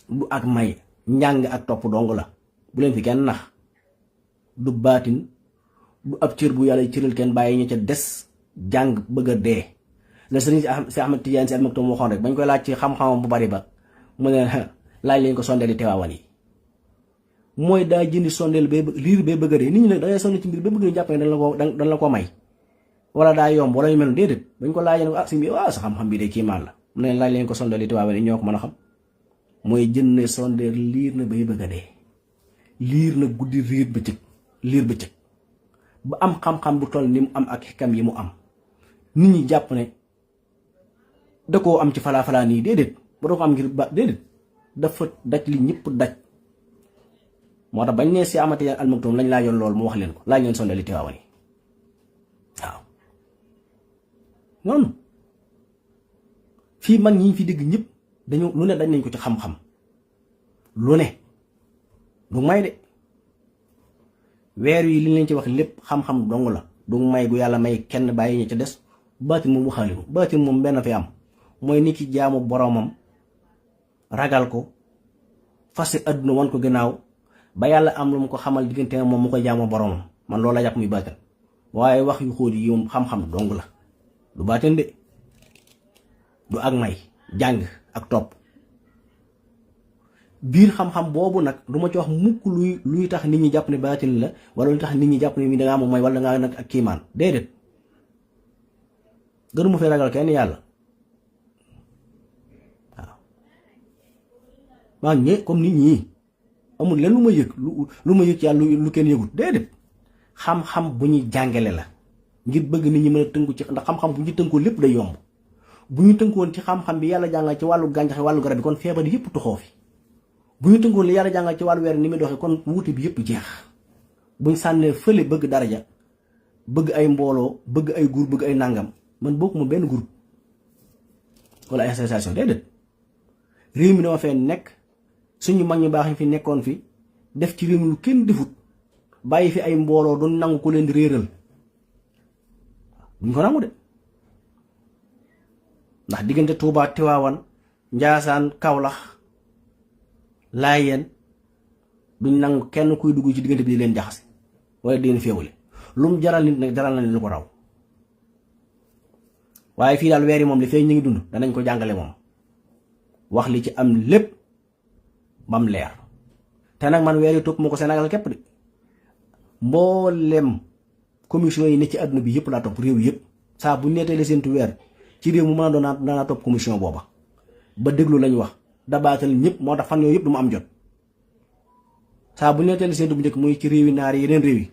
du ak may njàng ak topp dong la bu leen fi kenn nax du baatin du ab cër bu yàlla cëral kenn bàyyi ñu ca des jàng bëgg a dee la sëriñ si Ahmad Tijaan si Al Maktoum waxoon rek bañ koy laaj ci xam-xamam bu bari ba mu ne laaj leen ko sondeeli teewaawan yi mooy daa jëndi sondeel bay liir bay bëgg a dee nit ñi nag dangay sonde ci mbir ba bëgg ñu jàpp ne dañ la ko may wala daa yomb wala ñu mel déedéet bañ ko laajee ne ko si mbir waaw sa xam-xam bi de kii maan la mu ne laaj leen ko sondeeli teewaawan yi ñoo ko mën a xam mooy jënd ne sondeel liir na bay bëgg a dee liir na guddi liir bëccëg ba am xam-xam bu toll ni mu am ak xikam yi mu am nit ñi jàpp ne da koo am ci falaa nii déedéet ba doo ko am ngir ba déedéet dafa daj li ñëpp daj moo tax bañ ne si amati Al Maktoum lañ laajoon loolu mu wax leen ko laaj leen sondeel li Tiwaawan yi waaw noonu fii mag ñi fi dégg ñëpp dañu lu ne dañ nañ ko ci xam-xam lu ne du may de weer yi li leen ci wax lépp xam-xam dong la du may gu yàlla may kenn bàyyi ñu ca des baatin moom waxaale ko baatin moom benn fi am mooy nit ki jaamu boromam ragal ko fase àdduna wan ko gannaaw ba yàlla am lu mu ko xamal diggante moom mu koy jaamoo boromam man loolu la jàpp muy baatin waaye wax yu xóot yi moom xam-xam dong la du baatin de du ak may jàng ak topp biir xam-xam boobu nag du ma ci wax mukk luy tax nit ñi jàpp ne baatin la wala luy tax nit ñi jàpp ne mi dangaa moom may wala dangaa nag ak kiimaan déedéet gënu ma fi ragal kenn yàlla waaw maa ngi comme nit ñi amul leen lu ma yëg lu ma yëg ci yàlla lu kenn yëgut déedéet xam-xam bu ñuy jàngale la ngir bëgg nit ñi mën a tënku ci ndax xam-xam bu ñu tënkoo lépp day yomb bu ñu tënkoon ci xam-xam bi yàlla jàngal ci wàllu gàncax wàllu garab bi kon feebar yëpp tuxoo fi bu ñu tënkoon li yàlla jàngal ci wàllu weer ni muy doxee kon wuute bi yëpp jeex buñ sànnee fële bëgg daraja bëgg ay mbooloo bëgg ay groupe bëgg ay nàngam man bokkuma benn groupe wala ay association déedéet réew mi dama fee nekk suñu mag ñu baax ñu fi nekkoon fi def ci réew mi lu kenn defut bàyyi fi ay mbooloo doon nangu ko leen di réeral duñ ko nangu de ndax diggante Tuubaa Tiwaawan Njaasaan Kawlax Laayeen duñ nangu kenn kuy dugg ci diggante bi di leen jaxase wala di leen féewale lu mu jaral nit nag jaral na leen lu ko raw waaye fii daal weer yi moom li fee ñu ngi dund danañ ko jàngale moom wax li ci am lépp bam leer te nag man weer yi topp moo ko Sénégal képp de mboolem commission yi ne ci àdduna bi yëpp laa topp réew yëpp saa bu nettalee seentu weer ci réew mu mën a doon daanaa topp commission booba ba déglu lañ wax dabaatal ñëpp moo tax fan yooyu yëpp du ma am jot saa bu nettalee seentu bu njëkk muy ci réewi naar yi yeneen réew yi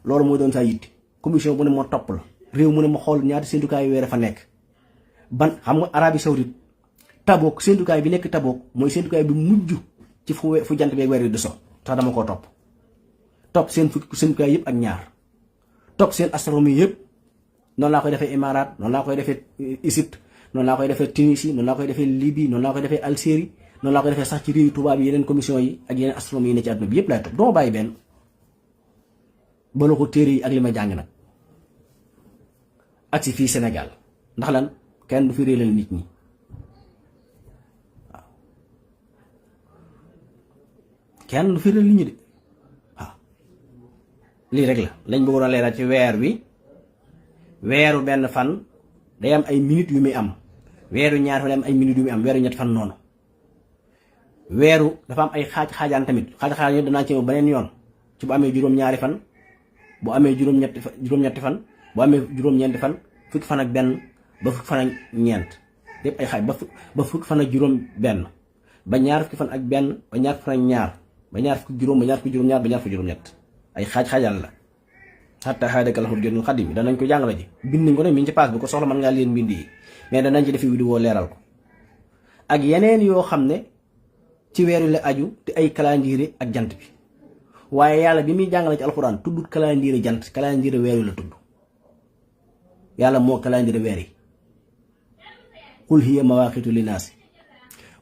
loolu mooy doon saa yitte commission bu ne moo topp la réew mu ne ma xool ñaata séentukaayu weer fa nekk ban xam nga Arabie Saoudite Tabuk séentukaay bi nekk Tabuk mooy séentukaay bi mujj ci fu jant beeg weer yi di so tax dama koo topp seen séentukaay yëpp ak ñaar topp seen astronomie yëpp noonu laa koy defee Émirats noonu laa koy defee Égypte noonu laa koy defee Tunisie noonu laa koy defee Libye noonu laa koy defee Algérie noonu laa koy defee sax ci réew tubaab yi yeneen commission yi ak yeneen astronomie yi ne ci àdduna bi yëpp laay topp doo bàyyi benn bala ko téere yi ak li ma jàng nag ak si fii Sénégal ndax lan kenn du fi réelal nit ñi waaw kenn du fi réelal nit ñi de waaw lii rek la lañ bëggoon a leeral ci weer wi weeru benn fan day am ay minutes yu muy am weeru ñaar fan day am ay minutes yu muy am weeru ñett fan noonu weeru dafa am ay xaajaan tamit xaaj yi danaa ci beneen yoon ci bu amee juróom-ñaari fan bu amee juróom-ñetti fan bu amee juróom-ñeenti fan fukki fan ak benn ba fukki fan ak ñeent lépp ay xaaj ba fukki fan ak juróom benn ba ñaar fukki fan ak benn ba ñaar fukki fan ak ñaar ba ñaar fukki juróom ba ñaar fukki juróom-ñaar ba ñaar fukki juróom-ñett ay xaajal la xatta xaadakal xurjul xadim yi danañ ko jàngale ji bind nañ ko ne mi ngi ci paas bi ko soxla mën ngaa leen bind yi mais danañ ci defi vidéo leeral ko ak yeneen yoo xam ne ci weer wi la aju te ay calendrier ak jant bi waaye yàlla bi muy jàngale ci alxuraan tuddut calendrier jant calendrier weer wi la tudd yàlla moo calendrier weer yi qul hiya mawaaqitu linnaasi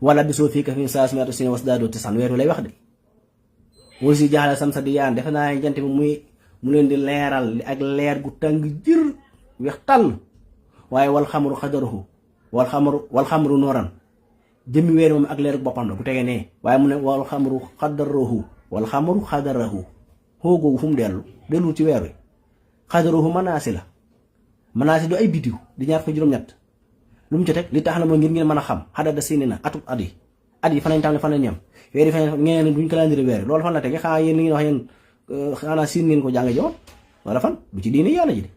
wala bisoo fii kafin saasimiatu sine wasdaadoo tisan weer wi lay wax de wala si jaxale samsa di yaan defe naa jant bi mu leen di leeral ak leer gu tàng jër weex tàll waaye wal xamru xadaruhu wal xamru nooran jëmmi weer moom ak leer boppam la bu tegee nee waaye mu ne wal xamru xadarahu xoo googu fu mu dellu ci weer wi xadarahu manaasi la manaasi du ay biddiw di ñaar fa juróom-ñett lu mu ci teg li tax la mooy ngir ngeen mën a xam xadada sini na atub at yi fan lañ tàmbali fan lañ yem weer yi fan ngeen duñ calendrier weer loolu fan la tege xanaa yéen li ngeen wax yéen xanaa siin ngeen ko jàng jowoon wala fan bu ci diine yàlla ji de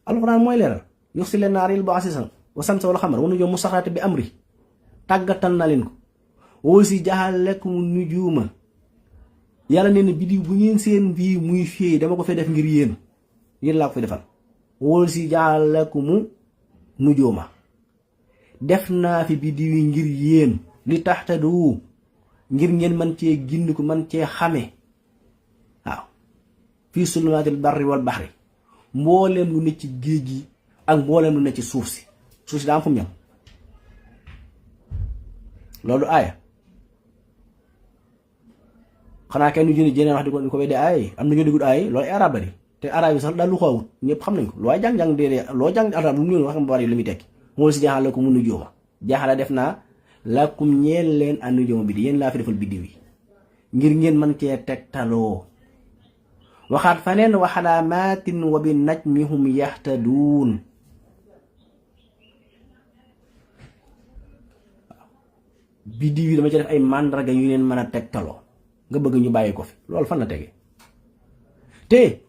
alxuraan mooy leeral yox si leen naaril ba asisan wa samsa wala xamar wanu joom mu saxaate bi amri tàggatan na leen ko woo si jaxal lekkum nujuuma yàlla nee na biddiw bu ngeen seen bii muy fii dama ko fay def ngir yéen laa ko fi defal woo si jaxal lekkumu nujuuma def naa fi biddiw yi ngir yéen li taxtadu ngir ngeen man cee gind ko man cee xame waaw fii sulumaatil barri wal baxri mbooleem lu ne ci géej gi ak mbooleem lu ne ci suuf si daa am fu mu ñam loolu aaya xanaa kenn du jëne wax di ko wedde aaya am na ñu déggut aaya loolu ay arab la di te arab yi sax daal lu xawut ñëpp xam nañ ko looy jàng-jàng déedee loo jàng arab lu mu wax nga bari li muy tekki moo si jaaxal ko mu nujóoma jaaxala def naa làkkum ñeel leen an nujóoma bi di yéen laa fi defal biddiw yi ngir ngeen mën cee tegtaloo. waxaat faneen wa alaamaatin wa bi najmi hum yaxtaduun. biddiw yi dama ci def ay màndarga yu leen mën a tegtaloo nga bëgg ñu bàyyi ko fi loolu fan la tege te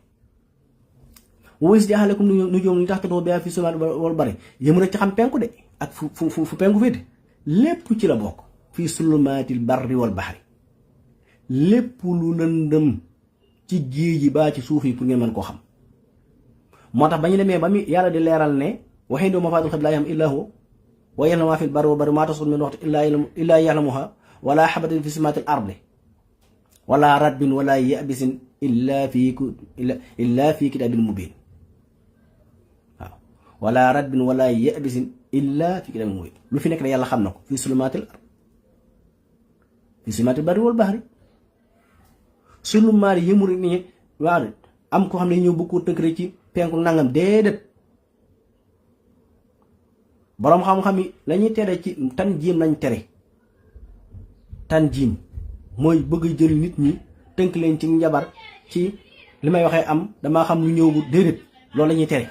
wis jaaxalekum nu joom ñu tax tatoo bi fi sumaat wal bari yëmu rek ci xam penku de ak fu penku féete lépp ci la bokk fii sulumaatil barri wal baxri lépp lu lëndëm ci géej yi baa ci suuf yi pour ngeen mën koo xam. moo tax ba ñu demee ba mu yàlla di leeral ne waxee doo ma faatul xab laa yam illaa huwa wa ya'lamu maa fil barri wal bahri maa tasqutu min waraqatin illaa ya'lamuhaa wala habatin fi zulumaatil ardi wala ratbin wala yabisin illaa fi kitaabin mubiin. waaw wala ratbin wala yabisin illaa fi kitaabin mubiin lu fi nekk rek yàlla xam na ko fi zulumaatil barri wal bahri. sulumaat yëmu rek ni waaw am ko xam ne ñëw bëgg koo tënk rek ci penku nangam déedéet. boroom xam-xam yi lañuy tere ci tanjiim lañ tere. tanjiim mooy bëgg jël nit ñi tënk leen ci njabar ci li may waxee am damaa xam lu ñëwgut déedéet loolu lañuy tere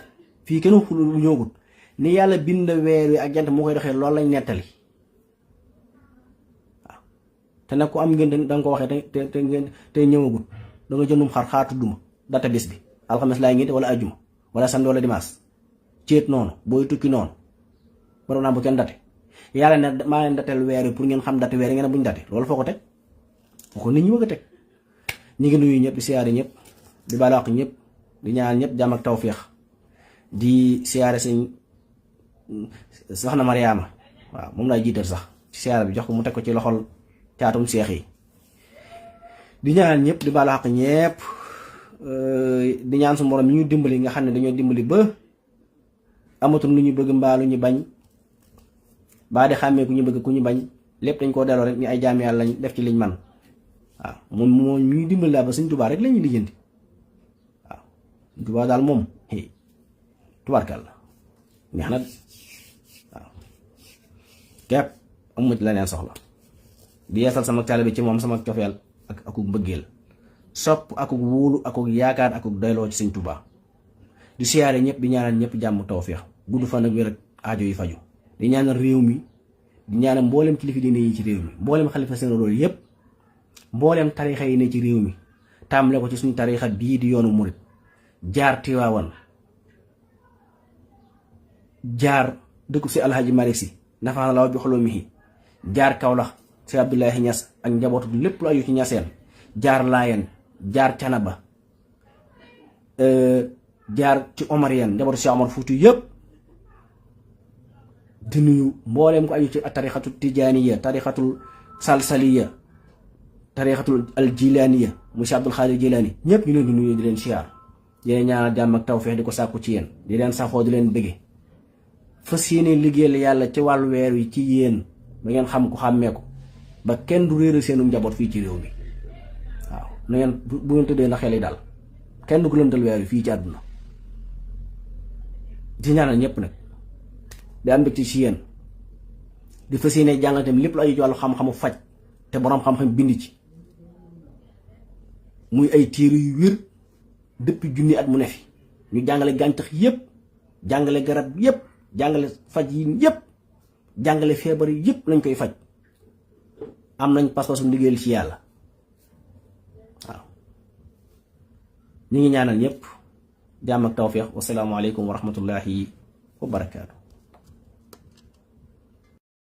fii kenn waxul lu ñëwgut ni yàlla bind weer wi ak jant moo koy doxee loolu lañ nettali. waaw te nag ku am ngeen danga ko waxee te ñëwagut da nga jëndum xar tudduma data bis bi alxames laay ngénte wala ajjuma wala samedi wala dimanche céet noonu booy tukki noonu borom naa bu kenn date yàlla ne maa leen dateel weer yi pour ngeen xam date weer yi ngeen ne buñ date loolu foo ko teg foo ko nit ñi bëgg a teg. ñi ngi nuyu ñëpp di siyaare ñëpp di baal wax ñëpp di ñaan ñëpp jàmm ak tawféex di siyaare sëñ soxna Mariama waaw moom laay jiital sax ci siyaare bi jox ko mu teg ko ci loxol caatum seex yi. di ñaan ñëpp di baal wax ñëpp di ñaan su borom ñu dimbali nga xam ne dañoo dimbali ba amatul lu ñu bëgg mbaa lu ñu bañ baa di xàmmee ku ñu bëgg ku ñu bañ lépp dañ koo delloo rek ñu ay jaam yàlla lañ def ci liñ man waaw moom moo ñuy dimbali daal ba Sëñ Tuubaa rek la ñuy lijjanti waaw Sëñ Tuubaa daal moom tubaarkal la neex na waaw képp amu ci leneen soxla di yeesal sama taalibe bi ci moom sama cofeel ak akuk mbëggeel sopp akuk wóolu akuk yaakaar akuk doyloo ci Sëñ Tuubaa di siyaare ñëpp di ñaanal ñëpp jàmm tawféex gudd fan ak wér ak aajo yi faju di ñaanal réew mi di ñaanal mboolem kilifa diine yi ci réew mi mboolem xalifa seen rôle yëpp mboolem tarixa yi ne ci réew mi tàmbale ko ci suñu tarixa bii di yoonu murit jaar Tiwaawan jaar dëkku si alhaji Malick Si nafaana law bi xolomihi jaar Kawlax si Abdoulaye Ñas ak njabootu lépp lu aju ci ñaseen jaar Laayeen jaar Canaba jaar ci Omarien njabootu si Omar Fuuti yëpp di nuyu mbooleem ko aju ci tarixatu tijaaniya tarixatul salsaliya tarixatul aljilaaniya monsieur Abdul Xaadir Jilaani ñëpp ñu leen di nuyu di leen siyaar di leen ñaanal jàmm ak tawfeex di ko sàkku ci yéen di leen saxoo di leen bëgge fas yéene liggéeyal yàlla ci wàllu weer wi ci yéen ba ngeen xam ko xàmmee ko ba kenn du réeral seenu njaboot fii ci réew mi waaw na ngeen bu ngeen tëddee na xel yi daal kenn du ko lëntal weer wi fii ci àdduna di ñaanal ñëpp nag di am mbégte ci yéen di fas yéene jàngal tamit lépp lu aju ci wàllu xam-xamu faj te boroom xam-xam bind ci muy ay téere yu wér depuis junni at mu ne fi ñu jàngale gàncax yépp jàngale garab yépp jàngale faj yi yépp jàngale feebar yi yépp lañ koy faj am nañ pas-pasu liggéeyal ci yàlla waaw ñu ngi ñaanal ñëpp jàmm ak tawféex wasalaamu aleykum wa rahmatullahi wa barakaatu